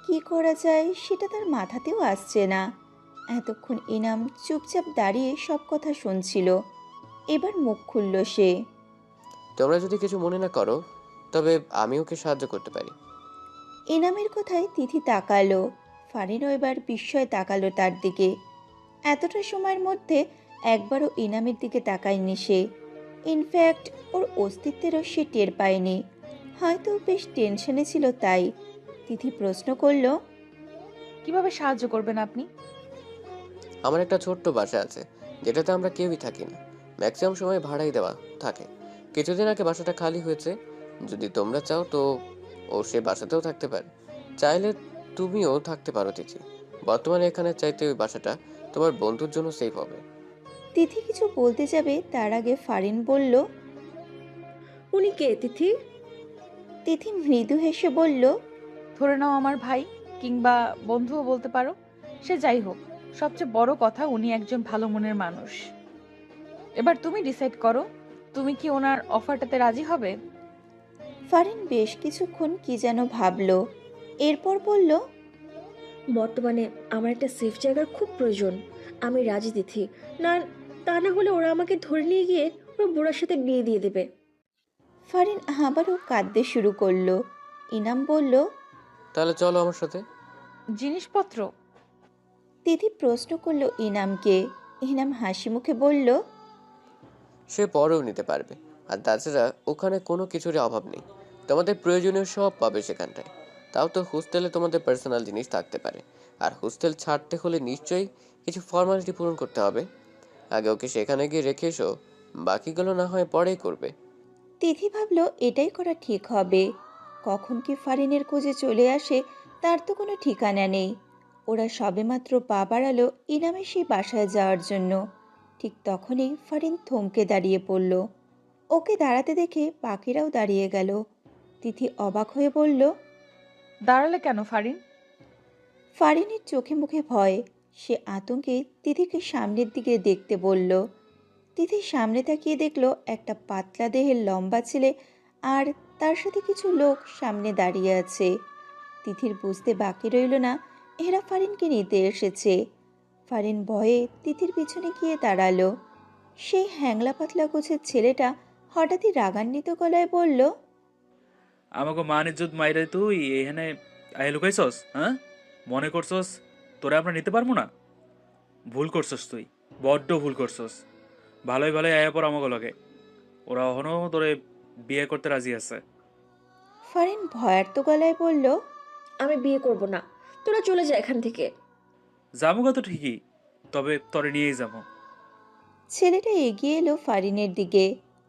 কি করা যায় সেটা তার মাথাতেও আসছে না। এতক্ষণ ইনাম চুপচাপ দাঁড়িয়ে সব কথা শুনছিল, এবার মুখ খুলল সে। তোমরা যদি কিছু মনে না করো, তবে আমি ওকে সাহায্য করতে পারি। ইনামের কথায় তিথি তাকালো। ফারিনও এবার বিস্ময়ে তাকালো তার দিকে। এতটা সময়ের মধ্যে একবারও ইনামের দিকে তাকায়নি সে। ইনফ্যাক্ট ওর অস্তিত্বেরও সে টের পায়নি। হয়তো বেশ টেনশনে ছিল তাই। তিথি প্রশ্ন করল, কিভাবে সাহায্য করবেন আপনি? আমার একটা ছোট্ট বাসা আছে, যেটাতে আমরা কেউই থাকি না, ম্যাক্সিমাম সময় ভাড়াই দেওয়া থাকে। কিছুদিন আগে বাসাটা খালি হয়েছে। যদি তোমরা চাও তো ও সে বাসাতেও থাকতে পারে, চাইলে তুমিও থাকতে পারো তিথি। বর্তমানে এখানে চাইতে ওই বাসাটা তোমার বন্ধুর জন্য সেফ হবে। তিথি কিছু বলতে যাবে তার আগে ফারিন বলল, উনি কে তিথি? তিথি মৃদু হেসে বলল, ধরে নাও আমার ভাই, কিংবা বন্ধুও বলতে পারো। সে যাই হোক, সবচেয়ে বড় কথা উনি একজন ভালো মনের মানুষ। এবার তুমি ডিসাইড করো, তুমি কি ওনার অফারটাতে রাজি হবে? ফারিন বেশ কিছুক্ষণ কি যেন ভাবলো, এরপর বলল, বর্তমানে আমার একটা সেফ জায়গার খুব প্রয়োজন। আমি রাজি দিথি না, তা না হলে ওরা আমাকে ধরে নিয়ে গিয়ে ওর বুড়ার সাথে বিয়ে দিয়ে দেবে। ফারিন আবারও কাঁদতে শুরু করলো। ইনাম বলল, তাহলে চলো আমার সাথে। জিনিসপত্র? তিথি প্রশ্ন করলো ইনামকে। ইনাম হাসি মুখে বলল, সে পরেও নিতে পারবে। আর তাছাড়া ওখানে কোনো কিছুরই অভাব নেই, তোমাদের প্রয়োজনীয় সব পাবে সেখানটায়। তাও তো হোস্টেলে তোমাদের পার্সোনাল জিনিস থাকতে পারে, আর হোস্টেল ছাড়তে হলে নিশ্চয়ই কিছু ফর্মালিটি পূরণ করতে হবে। আগে ওকে সেখানে গিয়ে রেখে এসো, বাকিগুলো না হয় পরেই করবে। তিথি ভাবলো এটাই করা ঠিক হবে। কখন কি ফারিনের খোঁজে চলে আসে তার তো কোনো ঠিকানা নেই। ওরা সবেমাত্র পা বাড়ালো ইনামের সেই বাসায় যাওয়ার জন্য। ঠিক তখনই ফারিন থমকে দাঁড়িয়ে পড়ল। ওকে দাঁড়াতে দেখে বাকিরাও দাঁড়িয়ে গেল। তিথি অবাক হয়ে বলল, দাঁড়ালে কেন ফারিন? ফারিনের চোখে মুখে ভয়। সে আতঙ্কে তিথিকে সামনের দিকে দেখতে বলল। তিথি সামনে তাকিয়ে দেখলো একটা পাতলা দেহের লম্বা ছেলে আর তার সাথে কিছু লোক সামনে দাঁড়িয়ে আছে। তিথির বুঝতে বাকি রইল না এরা ফারিনকে নিতে এসেছে। ফারিন ভয়ে তিথির পিছনে গিয়ে দাঁড়ালো। সেই হ্যাংলা পাতলা গোছের ছেলেটা হঠাৎই রাগান্বিত গলায় বলল, আমাকে মান ইজ্জত মাইরে তুই এখানে আয় লুকাইছস? হ্যাঁ, মনে করছস তোরা আমরা নিতে পারবো না? ভুল করছস, তুই বড্ড ভুল করছস। ভালোই ভালোই আয়া পর আমাকে লাগে, ওরা এখনো তোরে বিয়ে করতে রাজি আছে। ফারিন ভয়ার্ত গলায় বলল, আমি বিয়ে করব না, তোরা চলে যা এখান থেকে। যাবো তো ঠিকই, তবে তোরে নিয়েই যাবো। ছেলেটা এগিয়ে এলো ফারিনের দিকে।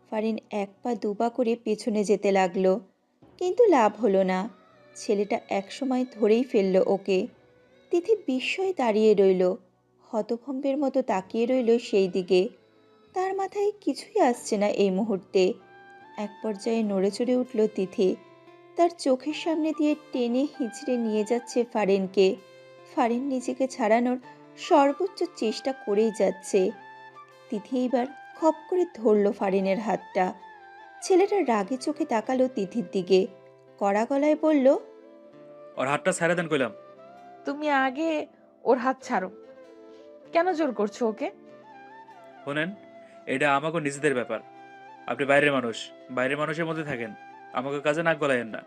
ফারিন এক পা দুপা করে পেছনে যেতে লাগলো, কিন্তু লাভ হলো না। ছেলেটা একসময় ধরেই ফেলল ওকে। তিথি বিস্ময়ে দাঁড়িয়ে রইল, হতভম্বের মতো তাকিয়ে রইল সেই দিকে। তার মাথায় কিছুই আসছে না এই মুহূর্তে। এক পর্যায়ে নড়ে চড়ে উঠল তিথি। তার চোখের সামনে দিয়ে টেনে হিঁচড়ে নিয়ে যাচ্ছে ফারিনকে। ফারিন নিজেকে ছাড়ানোর সর্বোচ্চ চেষ্টা করেই যাচ্ছে। তিথি এবার খপ করে ধরল ফারিনের হাতটা। ছেলেটা রাগে চোখে তাকালো তিথির দিকে, কড়া গলায় বলল, ওর হাতটা ছেড়ে দেন কইলাম। তুমি আগে ওর হাত ছাড়ো। কেন জোর করছো ওকে? শোনেন, এটা আমাকে নিজেদের ব্যাপার। আপনি বাইরের মানুষ, বাইরের মানুষের মধ্যে থাকেন, আমাকে কাজে নাক গলায়েন না।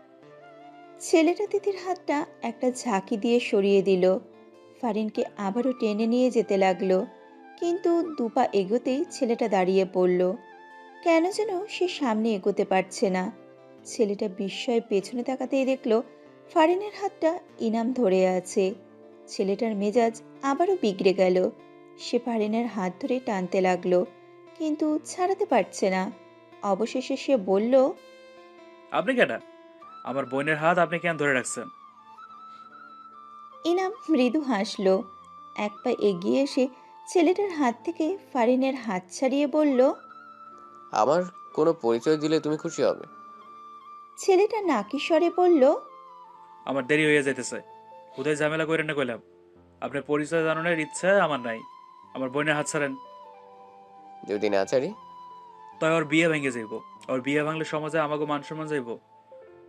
ছেলেটা তিথির হাতটা একটা ঝাঁকি দিয়ে সরিয়ে দিল। ফারিনকে আবারও টেনে নিয়ে যেতে লাগলো, কিন্তু দুপা এগোতেই ছেলেটা দাঁড়িয়ে পড়ল। কেন যেন সে সামনে এগোতে পারছে না। ছেলেটা বিস্ময়ে পেছনে তাকাতেই দেখলো ফারিনের হাতটা ইনাম ধরে আছে। ছেলেটার মেজাজ আবারও বিগড়ে গেল। সে ফারিনের হাত ধরে টানতে লাগলো, কিন্তু ছাড়াতে পারছে না। অবশেষে সে বলল, আপনি কেটা? আমার বোনের হাত আপনি কেন ধরে রাখছেন? ইনাম মৃদু হাসলো। এক পা এগিয়ে এসে ছেলেটার হাত থেকে ফারিনের হাত ছাড়িয়ে বলল, আমার কোনো পরিচয় দিলে তুমি খুশি হবে। ছেলেটা নাকি স্বরে বলল, আমার দেরি হয়ে যাইতেছে, কোথায় ঝামেলা করেন না কইলাম। আপনার পরিচয় জানানোর ইচ্ছা আমার নাই। আমার বোনের হাত ছাড়েন। যদি না ছাড়ি? তাই ওর বিয়ে ভেঙে যাইব। ওর বিয়ে ভাঙলে সমাজে আমাকে মান সম্মান যাইব,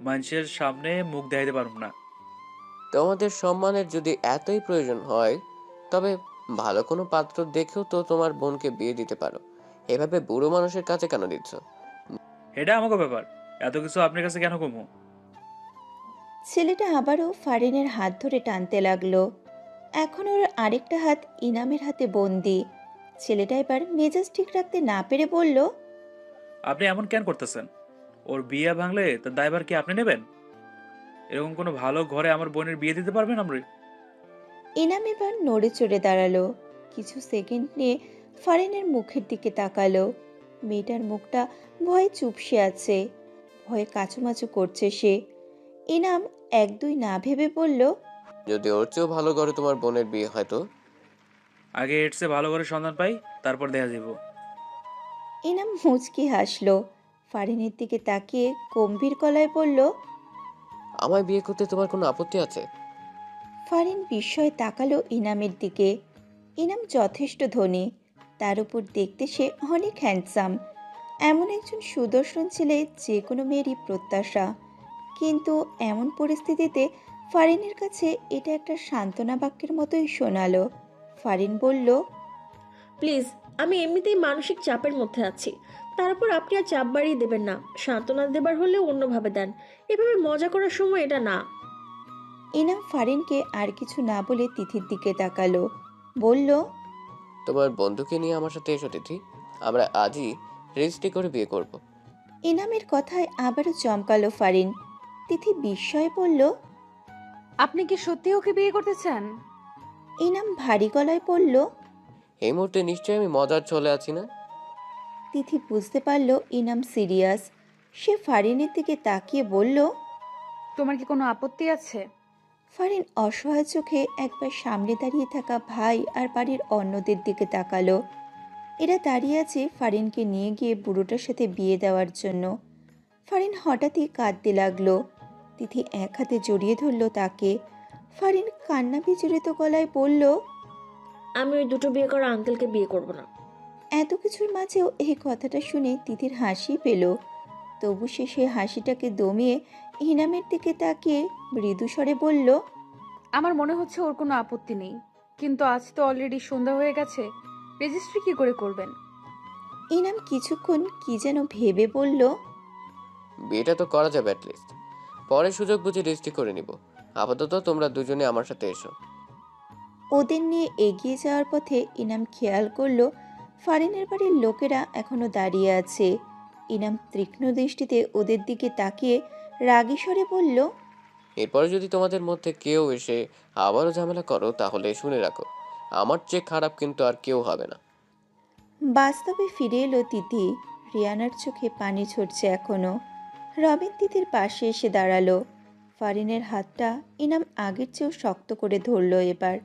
মানুষের সামনে মুখ দেখাইতে পারব না। তোমাদের সম্মানের যদি এতই প্রয়োজন হয়, তবে ভালো কোনো পাত্র দেখেও তো তোমার বোনকে বিয়ে দিতে পারো। এভাবে বুড়ো মানুষের কাছে কেন দিচ্ছ? এটা আমাকে ব্যাপার, এত কিছু আপনার কাছে কেন কমু? ছেলেটা আবারও ফারিনের হাত ধরে টানতে লাগলো। এখন ওর আরেকটা হাত ইনামের হাতে বন্দি। ছেলেটা এবার মেজাজ ঠিক রাখতে না পেরে বলল, আপনি এমন কেন করতেছেন? ওর বিয়ে ভাঙলে তার দায়ভার কি আপনি নেবেন? এরকম কোনো ভালো ঘরে আমার বোনের বিয়ে দিতে পারবেন আপনি? ইনাম এবার নড়ে চড়ে দাঁড়ালো। কিছু সেকেন্ড নিয়ে ফারিনের মুখের দিকে তাকালো। মেয়েটার মুখটা ভয়ে চুপসে আছে, ভয়ে কাচুমাচু করছে সে। ইনাম এক দুই না ভেবে বলল, যদি ওর চেয়েও ভালো ঘরে তোমার বোনের বিয়ে হয় তো? আগে এর চেয়ে ভালো করে সন্ধান পাই, তারপর দেখা যাব। ইনাম মুচকি হাসলো। ফারিনের দিকে তাকিয়ে গম্ভীর গলায় বলল, আমায় বিয়ে করতে তোমার কোনো আপত্তি আছে? ফারিন বিস্ময়ে তাকালো ইনামের দিকে। ইনাম যথেষ্ট ধনী, তার উপর দেখতে সে অনেক হ্যান্ডসাম। এমন একজন সুদর্শন ছেলে যে কোনো মেয়েরই প্রত্যাশা। কিন্তু এমন পরিস্থিতিতে ফারিনের কাছে এটা একটা সান্ত্বনা বাক্যের মতোই শোনালো। ফারিন বলল, প্লিজ, আমি এমনিতেই মানসিক চাপের মধ্যে আছি, তারপর আপনি আর চাপ বাড়িয়ে দেবেন না। সান্ত্বনা দেবার হলে অন্যভাবে দেন, এভাবে মজা করার সময় এটা না। ইনাম ফারিনকে আর কিছু না বলে তিথির দিকে তাকালো। বলল, তোমার বন্ধুকে নিয়ে আমার সাথে এসো তিথি, আমরা আজই রেজিস্ট্রি করে বিয়ে করব। ইনামের কথায় আবারও চমকালো ফারিন। তিথি বিস্ময়ে বলল, আপনি কি সত্যি ওকে বিয়ে করতে চান? ইনাম ভারী গলায় বলল। এই মুহূর্তে নিশ্চয়ই আমি মজার চলে আছি না? তিথি বুঝতে পারল ইনাম সিরিয়াস। সে ফারিনের দিকে তাকিয়ে বলল, তোমার কি কোনো আপত্তি আছে? ফারিন অসহায় চোখে একবার সামনে দাঁড়িয়ে থাকা ভাই আর বাড়ির অন্যদের দিকে তাকালো। এরা দাঁড়িয়ে আছে ফারিনকে নিয়ে গিয়ে বুড়োটার সাথে বিয়ে দেওয়ার জন্য। ফারিন হঠাৎই কাঁদতে লাগলো। তিথি এক হাতে জড়িয়ে ধরল তাকে। ফারিন কান্না বিজড়িত গলায় বলল, আমি ওই দুটো বিয়ে করা আঙ্কেলকে বিয়ে করব না। এত কিছুর মাঝেও এই কথাটা শুনে তিথির হাসি পেল। তবু সে সেই হাসিটাকে দমিয়ে ইনামের দিকে তাকিয়ে মৃদু স্বরে বলল, আমার মনে হচ্ছে ওর কোনো আপত্তি নেই, কিন্তু আজ তো অলরেডি সন্ধ্যা হয়ে গেছে, রেজিস্ট্রি কি করে করবেন? ইনাম কিছুক্ষণ কি যেন ভেবে বলল, বিয়েটা তো করা যাবে অ্যাটলিস্ট, পরে সুযোগ বুঝে রেজিস্ট্রি করে নিব। আপাতত তোমরা দুজনে আমার সাথে এসো। ওদের নিয়ে এগিয়ে যাওয়ার পথে ইনাম খেয়াল করলো ফারিনের বাড়ির লোকেরা এখনো দাঁড়িয়ে আছে। ইনাম তীক্ষ্ণ দৃষ্টিতে ওদের দিকে তাকিয়ে রাগী স্বরে বলল, এরপরে যদি তোমাদের মধ্যে কেউ এসে আবারও ঝামেলা করো তাহলে শুনে রাখো, আমার চেয়ে খারাপ কিন্তু আর কেউ হবে না। বাস্তবে ফিরে এলো তিথি। রিয়ানার চোখে পানি ঝরছে এখনো। রবিন তিথির পাশে এসে দাঁড়ালো। ফারিনের হাতটা ইনাম আগের চেয়েও শক্ত করে ধরলো এবার।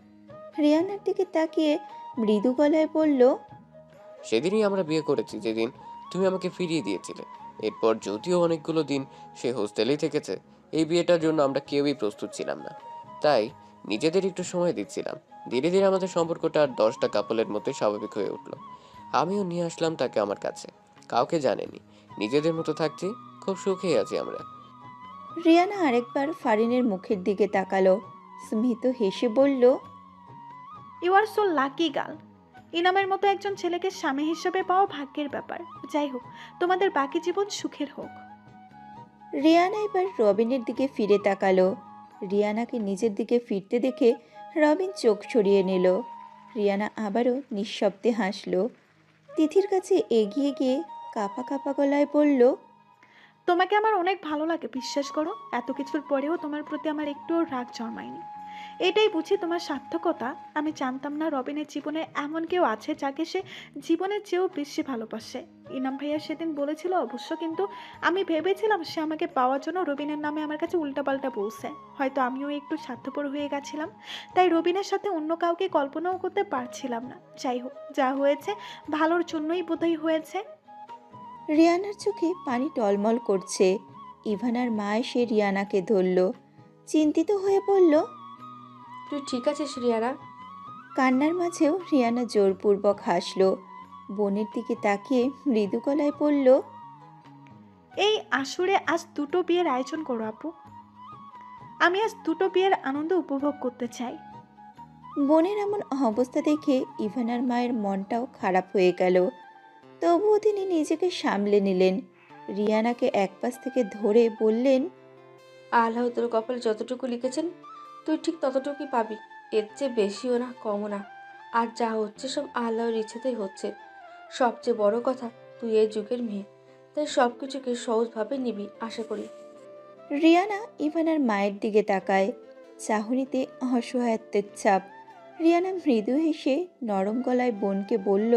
রিয়ানার দিকে তাকিয়ে মৃদু গলায় বলল, সেদিনই আমরা বিয়ে করেছি যেদিন তুমি আমাকে ফিরিয়ে দিয়েছিলে। এরপর যদিও অনেকগুলো দিন সে হোস্টেলেই থেকেছে, এই বিয়েটার জন্য আমরা কেউই প্রস্তুত ছিলাম না। তাই নিজেদের একটু সময় দিচ্ছিলাম। ধীরে ধীরে আমাদের সম্পর্কটা আর 10টা কাপলের মতোই স্বাভাবিক হয়ে উঠলো। আমিও নিয়ে আসলাম তাকে আমার কাছে, কাউকে জানেনি, নিজেদের মতো থাকছি, খুব সুখেই আছি আমরা। রিয়ানা আরেকবার ফারিনের মুখের দিকে তাকালো। স্মিত হেসে বলল, you are so lucky girl. ইনামের মতো একজন ছেলেকে স্বামী হিসেবে পাওয়া ভাগ্যের ব্যাপার। যাই হোক, তোমাদের বাকি জীবন সুখের হোক। রিয়ানা এবার রবিনের দিকে ফিরে তাকালো। রিয়ানাকে নিজের দিকে ফিরতে দেখে রবিন চোখ সরিয়ে নিল। রিয়ানা আবারও নিঃশব্দে হাসলো। তিথির কাছে এগিয়ে গিয়ে কাঁপা কাঁপা গলায় বলল, তোমাকে আমার অনেক ভালো লাগে, বিশ্বাস করো। এত কিছুর পরেও তোমার প্রতি আমার একটুও রাগ জন্মায়নি। এটাই বুঝি তোমার সার্থকতা। আমি জানতাম না রবিনের জীবনে এমন কেউ আছে যাকে সে জীবনের চেয়েও বেশি ভালোবাসে। ইনাম ভাইয়া সেদিন বলেছিল অবশ্য, কিন্তু আমি ভেবেছিলাম সে আমাকে পাওয়ার জন্য রবিনের নামে আমার কাছে উল্টাপাল্টা বলছে। হয়তো আমিও একটু স্বার্থপর হয়ে গেছিলাম, তাই রবিনের সাথে অন্য কাউকে কল্পনাও করতে পারছিলাম না। যাই হোক, যা হয়েছে ভালোর জন্যই বোধহয় হয়েছে। রিয়ানার চোখে পানি টলমল করছে। ইভানার মা এসে রিয়ানাকে ধরল। চিন্তিত হয়ে বলল, তুই ঠিক আছিস রিয়ানা? কান্নার মাঝেও রিয়ানা জোরপূর্বক হাসল। বোনের দিকে তাকিয়ে মৃদু গলায় বলল, এই আসরে আজ দুটো বিয়ের আয়োজন করো আপু। আমি আজ দুটো বিয়ের আনন্দ উপভোগ করতে চাই। বোনের এমন অবস্থা দেখে ইভানার মায়ের মনটাও খারাপ হয়ে গেল। তবুও তিনি নিজেকে সামলে নিলেন। রিয়ানাকে একপাশ থেকে ধরে বললেন, আল্লাহ তোর কপালে যতটুকু লিখেছেন তুই ঠিক ততটুকুই পাবি, এর চেয়ে বেশিও না কমও না। আর যা হচ্ছে সব আল্লাহর ইচ্ছেতেই হচ্ছে। সবচেয়ে বড় কথা, তুই এই যুগের মেয়ে, তাই সব কিছুকে সহজভাবে নিবি আশা করি। রিয়ানা ইভানার মায়ের দিকে তাকায়। চাহনিতে অসহায়ত্বের ছাপ। রিয়ানা মৃদু হেসে নরম গলায় বোনকে বলল,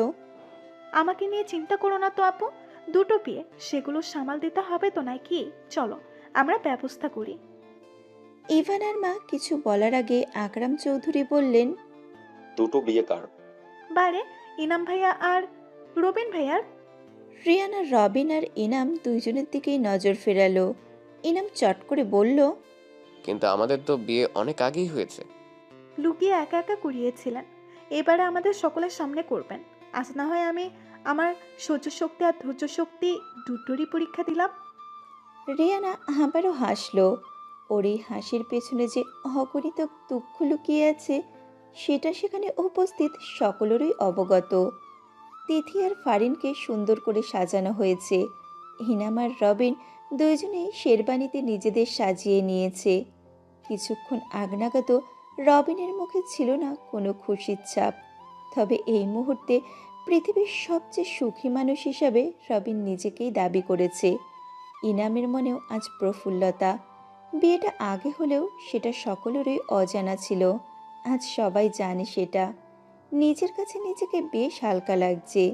আমাকে নিয়ে চিন্তা করো না তো আপু। দুটো বিয়ে, সেগুলো সামাল দিতে হবে তো নাকি? চলো আমরা ব্যবস্থা করি। ইভানার মা কিছু বলার আগে আকরাম চৌধুরী বললেন, দুটো বিয়ে কার? বারে, ইনাম ভাইয়া আর রবিন ভাইয়ার। রিয়ানা রবিন আর ইনাম দুইজনের দিকেই নজর ফেরালো। ইনাম চট করে বলল, কিন্তু আমাদের তো বিয়ে অনেক আগেই হয়েছে। লুকিয়ে একা একা করিয়েছিলেন। এবারে আমাদের সকলের সামনে করবেন। আজ না হয় আমি আমার সহ্য শক্তি আর ধৈর্য শক্তি দুটোরই পরীক্ষা দিলাম। রিয়ানা আবারও হাসলো। ওর এই হাসির পেছনে যে অগণিত দুঃখ লুকিয়ে আছে সেটা সেখানে উপস্থিত সকলেরই অবগত। তিথি আর ফারিনকে সুন্দর করে সাজানো হয়েছে। হিনাম আর রবিন দুইজনেই শেরবানিতে নিজেদের সাজিয়ে নিয়েছে। কিছুক্ষণ আগ নাগাদ রবিনের মুখে ছিল না কোনো খুশির ছাপ। তবে এই মুহূর্তে পৃথিবীর সবচেয়ে সুখী মানুষ হিসাবে রবিন নিজেকেই দাবি করেছে। ইনামের মনেও আজ প্রফুল্লতা। বিয়েটা আগে হলেও সেটা সকলেরই অজানা ছিল। আজ সবাই জানে সেটা। নিজের কাছে নিজেকে বেশ হালকা লাগছে।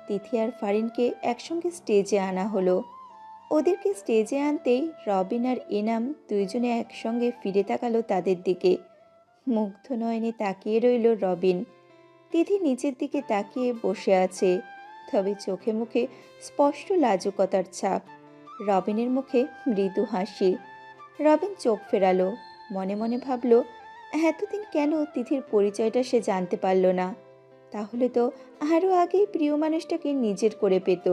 তিথি আর ফারিনকে একসঙ্গে স্টেজে আনা হলো। ওদেরকে স্টেজে আনতেই রবিন আর ইনাম দুইজনে একসঙ্গে ফিরে তাকালো তাদের দিকে। মুগ্ধ নয়নে তাকিয়ে রইল রবিন। তিথি নিচের দিকে তাকিয়ে বসে আছে, তবে চোখে মুখে স্পষ্ট লাজুকতার ছাপ। রবিনের মুখে মৃদু হাসি। রবিন চোখ ফেরালো, মনে মনে ভাবল, এতদিন কেন তিথির পরিচয়টা সে জানতে পারল না? তাহলে তো আরও আগেই প্রিয় মানুষটাকে নিজের করে পেত।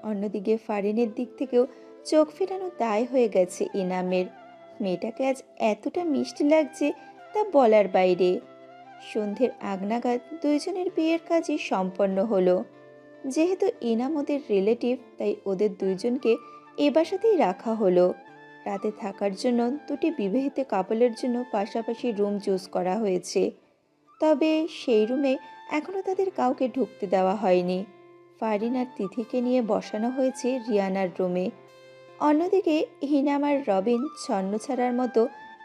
অন্যদিকে ফারিনের দিক থেকেও চোখ ফেরানো দায় হয়ে গেছে ইনামের। মেয়েটাকে আজ এতটা মিষ্টি লাগছে তা বলার বাইরে। সন্ধ্যের আগ নাগাদ দুইজনের বিয়ের কাজই সম্পন্ন হলো। যেহেতু ইনাম ওদের রিলেটিভ, তাই ওদের দুইজনকে এ বাসাতেই রাখা হলো। রাতে থাকার জন্য দুটি বিবাহিত কাপলের জন্য পাশাপাশি রুম চুজ করা হয়েছে। তবে সেই রুমে এখনও তাদের কাউকে ঢুকতে দেওয়া হয়নি। ফারিন আর তিথিকে নিয়ে বসানো হয়েছে রিয়ানার রুমে। অন্যদিকে হিনাম আর রবিন ছন্ন ছাড়ার মতো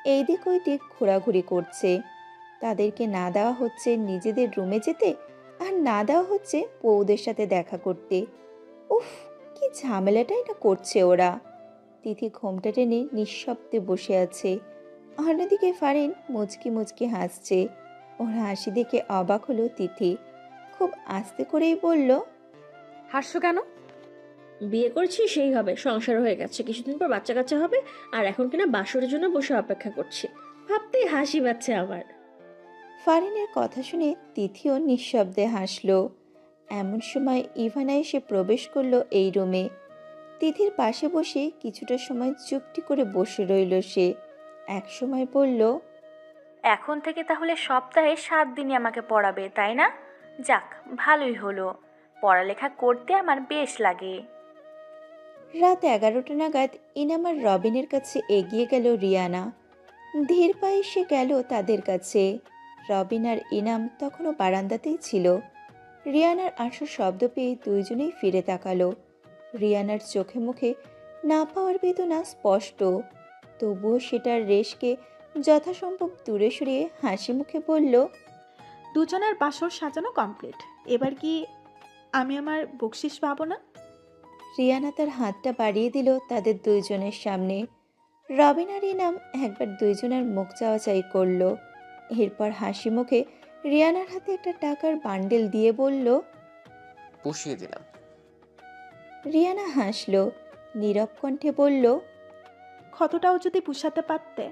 এইদিক ওইদিক ঘোরাঘুরি করছে। তাদেরকে না দেওয়া হচ্ছে নিজেদের রুমে যেতে, আর না দেওয়া হচ্ছে বউদের সাথে দেখা করতে। উফ, কি ঝামেলাটাই না করছে ওরা। তিথি ঘোমটা টেনে নিঃশব্দে বসে আছে। অন্যদিকে ফারিন মুচকি মুচকি হাসছে। ওর হাসি দেখে অবাক হলো তিথি। খুব আস্তে করেই বলল, হাসছো কেন? বিয়ে করছি সেই হবে, সংসার হয়ে গেছে, কিছুদিন পর বাচ্চা কাচ্চা হবে, আর এখন কিনা বাসরের জন্য বসে অপেক্ষা করছি। ভাবতেই হাসি পাচ্ছে আমার। ফারিনের কথা শুনে তিথিও নিঃশব্দে হাসল। এমন সময় ইভানা এসে প্রবেশ করলো এই রুমে। তিথির পাশে বসে কিছুটা সময় চুপটি করে বসে রইল সে। এক সময় বলল, এখন থেকে তাহলে সপ্তাহে 7 দিনই আমাকে পড়াবে, তাই না? যাক, ভালোই হলো। পড়ালেখা করতে আমার বেশ লাগে। রাত 11টা নাগাদ ইনাম আর রবিনের কাছে এগিয়ে গেল রিয়ানা। ধীর পায়ে সে গেল তাদের কাছে। রবিন আর ইনাম তখনও বারান্দাতেই ছিল। রিয়ানার আসার শব্দ পেয়ে দুইজনেই ফিরে তাকালো। রিয়ানার চোখে মুখে না পাওয়ার বেদনা স্পষ্ট, তবুও সেটার রেশকে যথাসম্ভব দূরে সরিয়ে হাসি মুখে বলল, দুজনের বাসর সাজানো কমপ্লিট। এবার কি আমি আমার বকশিস পাবো না? রিয়ানা তার হাতটা বাড়িয়ে দিল তাদের দুইজনের সামনে। রবিন আর ইনাম একবার দুইজনের মুখ চাওয়াচাই করলো। এরপর হাসি মুখে রিয়ানার হাতে একটা টাকার বান্ডেল দিয়ে বলল, পুষিয়ে দিলাম। রিয়ানা হাসলো, নীরব কণ্ঠে বলল, ক্ষতটাও যদি পুষাতে পারতে।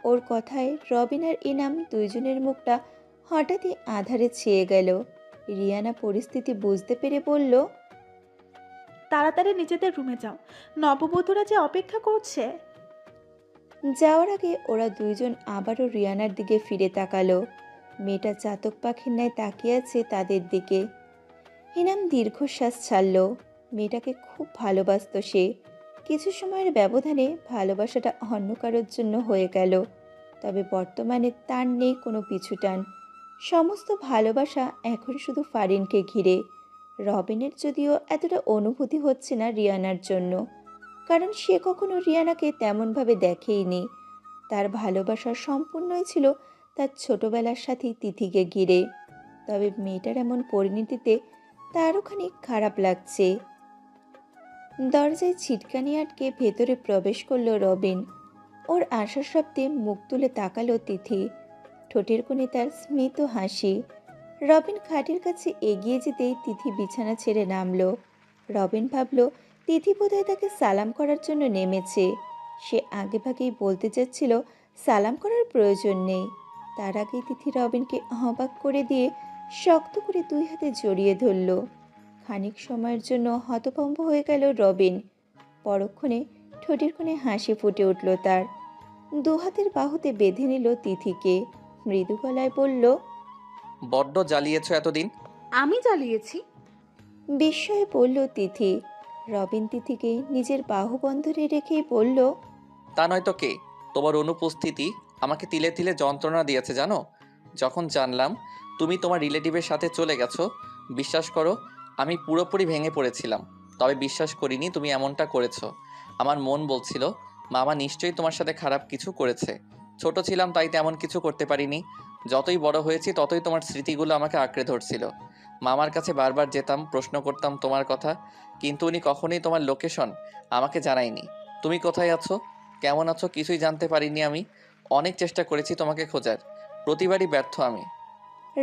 ওর কথায় রবিন আর ইনাম দুইজনের মুখটা হঠাৎই আধারে ছেয়ে গেল। রিয়ানা পরিস্থিতি বুঝতে পেরে বলল, তাড়াতাড়ি নিজেদের রুমে যাও, নববধূরা যে অপেক্ষা করছে। যাওয়ার আগে ওরা দুইজন আবারও রিয়ানার দিকে ফিরে তাকালো। মেয়েটা চাতক পাখির ন্যায় তাকিয়ে আছে তাদের দিকে। ইনাম দীর্ঘশ্বাস ছাড়ল। মেয়েটাকে খুব ভালোবাসত সে। কিছু সময়ের ব্যবধানে ভালোবাসাটা অন্য কারোর জন্য হয়ে গেল। তবে বর্তমানে তার নেই কোনো পিছুটান। সমস্ত ভালোবাসা এখন শুধু ফারিনকে ঘিরে। রবিনের যদিও এতটা অনুভূতি হচ্ছে না রিয়ানার জন্য, কারণ সে কখনো রিয়ানাকে তেমনভাবে দেখেইনি। তার ভালোবাসা সম্পূর্ণই ছিল তার ছোটবেলার সাথী তিথিকে ঘিরে। তবে মেয়েটার এমন পরিণতিতে তারও খানিক খারাপ লাগছে। দরজায় ছিটকানি আটকে ভেতরে প্রবেশ করলো রবিন। ওর আসার শব্দে মুখ তুলে তাকালো তিথি। ঠোঁটের কোণে তার স্মিত হাসি। রবিন খাটের কাছে এগিয়ে যেতেই তিথি বিছানা ছেড়ে নামলো। রবিন ভাবল তিথি বোধহয় তাকে সালাম করার জন্য নেমেছে। সে আগেভাগেই বলতে চাচ্ছিল সালাম করার প্রয়োজন নেই, তার আগেই তিথি রবিনকে অবাক করে দিয়ে শক্ত করে 2 হাতে জড়িয়ে ধরল। খানিক সময়ের জন্য হতভম্ব হয়ে গেল রবিন। পরক্ষণে ঠোঁটের কোণে হাসি ফুটে উঠল তার। 2 হাতের বাহুতে বেঁধে নিল তিথিকে। মৃদু গলায় বলল, বড্ড জ্বালিয়েছ এতদিন। আমি জ্বালিয়েছি? বিস্ময়ে পড়ল তিথি। রবিন তিথিকে নিজের বাহু বন্ধনে রেখেই বলল, তা নয়তো কে? তোমার অনুপস্থিতি আমাকে তিলে তিলে যন্ত্রণা দিয়েছে জানো। যখন জানলাম তুমি তোমার রিলেটিভের সাথে চলে গেছো, বিশ্বাস করো আমি পুরোপুরি ভেঙে পড়েছিলাম। তবে বিশ্বাস করিনি তুমি এমনটা করেছো। আমার মন বলছিল মামা নিশ্চয়ই তোমার সাথে খারাপ কিছু করেছে। ছোট ছিলাম তাই তেমন কিছু করতে পারিনি। যতই বড় হয়েছি ততই তোমার স্মৃতিগুলো আমাকে আঁকড়ে ধরছিল। মামার কাছে বারবার যেতাম, প্রশ্ন করতাম তোমার কথা, কিন্তু উনি কখনোই তোমার লোকেশন আমাকে জানায়নি। তুমি কোথায় আছো, কেমন আছো কিছুই জানতে পারিনি আমি। অনেক চেষ্টা করেছি তোমাকে খোঁজার, প্রতিবারই ব্যর্থ আমি।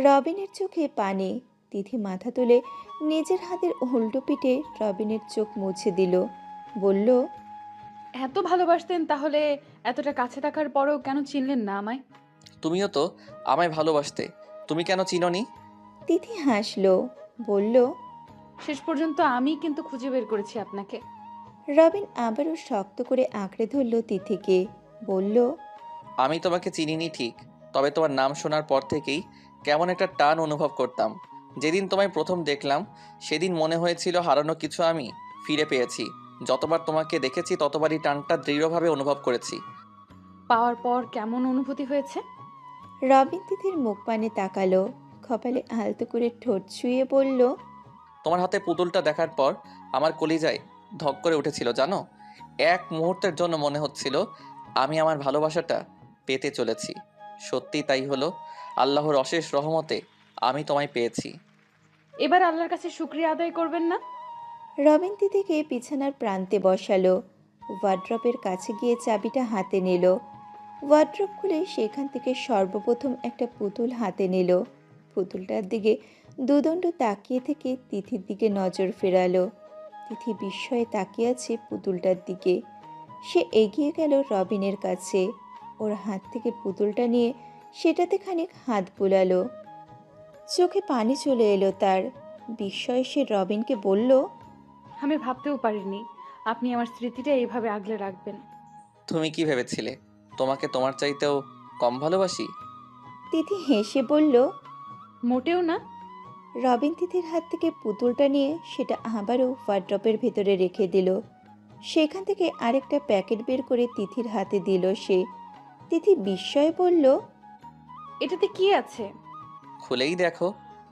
রবিনের চোখে পানি। তিথি মাথা তুলে নিজের হাতের উল্টো পিঠে রবিনের চোখ মুছে দিল। বলল, এত ভালোবাসতেন তাহলে এতটা কাছে থাকার পরেও কেন চিনলেন না আমায়? তুমিও তো আমায় ভালোবাসতে, তুমি কেন চিনোনি? তিথি হাসল। বলল, শেষ পর্যন্ত আমি কিন্তু খুঁজে বের করেছি আপনাকে। রবিন আবারও শক্ত করে আঁকড়ে ধরল তিথিকে। বলল, আমি তোমাকে চিনিনি ঠিক, তবে তোমার নাম শোনার পর থেকেই কেমন একটা টান অনুভব করতাম। যেদিন তোমায় প্রথম দেখলাম সেদিন মনে হয়েছিল হারানো কিছু আমি ফিরে পেয়েছি। যতবার তোমাকে দেখেছি ততবারই টানটা দৃঢ়ভাবে অনুভব করেছি। পাওয়ার পর কেমন অনুভূতি হয়েছে? রবিন তিথির মুখ পানে তাকালো। কপালে আলতো করে ঠোঁট ছুঁয়ে বলল, তোমার হাতে পুতুলটা দেখার পর আমার কলিজায় ধক করে উঠেছিল জানো। এক মুহূর্তের জন্য মনে হচ্ছিল আমি আমার ভালোবাসাটা পেতে চলেছি। সত্যি তাই হলো। আল্লাহর অশেষ রহমতে আমি তোমায় পেয়েছি। এবার আল্লাহর কাছে শুকরিয়া আদায় করবেন না? রবিন তিথিকে বিছানার প্রান্তে বসালো। ওয়ার্ড্রপের কাছে গিয়ে চাবিটা হাতে নিল। ওয়ার্ড্রপ খুলে সেখান থেকে সর্বপ্রথম একটা পুতুল হাতে নিল। পুতুলটার দিকে দুদণ্ড তাকিয়ে থেকে তিথির দিকে নজর ফেরালো। তিথি বিস্ময়ে তাকিয়ে আছে পুতুলটার দিকে। সে এগিয়ে গেল রবিনের কাছে। ওর হাত থেকে পুতুলটা নিয়ে সেটাতে খানিক হাত বুলালো। চোখে পানি চলে এলো তার। বিস্ময়ে সে রবিনকে বলল, আমি ভাবতেও পারিনি আপনি আমার স্মৃতিটা এইভাবে আগলে রাখবেন। তুমি কি ভেবেছিলে তোমাকে তোমার চাইতেও কম ভালোবাসি? তিথি হেসে বলল, মোটেও না। রবিন তিথির হাত থেকে পুতুলটা নিয়ে সেটা আবারও ওয়ার্ড্রপের ভেতরে রেখে দিল। সেখান থেকে আরেকটা প্যাকেট বের করে তিথির হাতে দিল সে। তিথি বিস্ময়ে বলল, এটাতে কি আছে? খুলেই দেখো।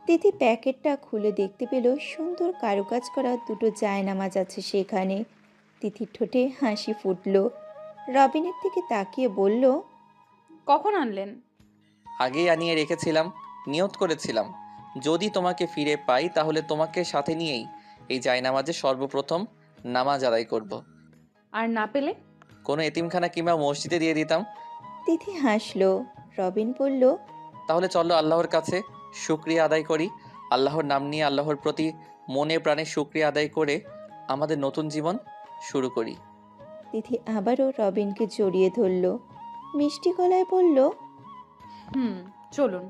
তিথি প্যাকেটটা খুলে দেখতে পেল সুন্দর কারুকাজ করা দুটো জায়নামাজ আছে সেখানে। তিথির ঠোঁটে হাসি ফুটল। রবিনের দিকে তাকিয়ে বলল, কখন আনলেন? আগেই আনিয়ে রেখেছিলাম, নিয়ত করেছিলাম যদি তোমাকে ফিরে পাই তাহলে তোমাকে সাথে নিয়েই এই জায়নামাজে সর্বপ্রথম নামাজ আদায় করব। আর না পেলে? কোনো এতিমখানা কিংবা মসজিদে দিয়ে দিতাম। তিথি হাসল। রবিন বলল, তাহলে চলো আল্লাহর কাছে শুকরিয়া আদায় করি। আল্লাহর নাম নিয়ে আল্লাহর প্রতি মনে প্রাণে শুকরিয়া আদায় করে আমাদের নতুন জীবন শুরু করি। তিথি আবারও রবিনকে জড়িয়ে ধরল। মিষ্টি গলায় বলল, চলুন।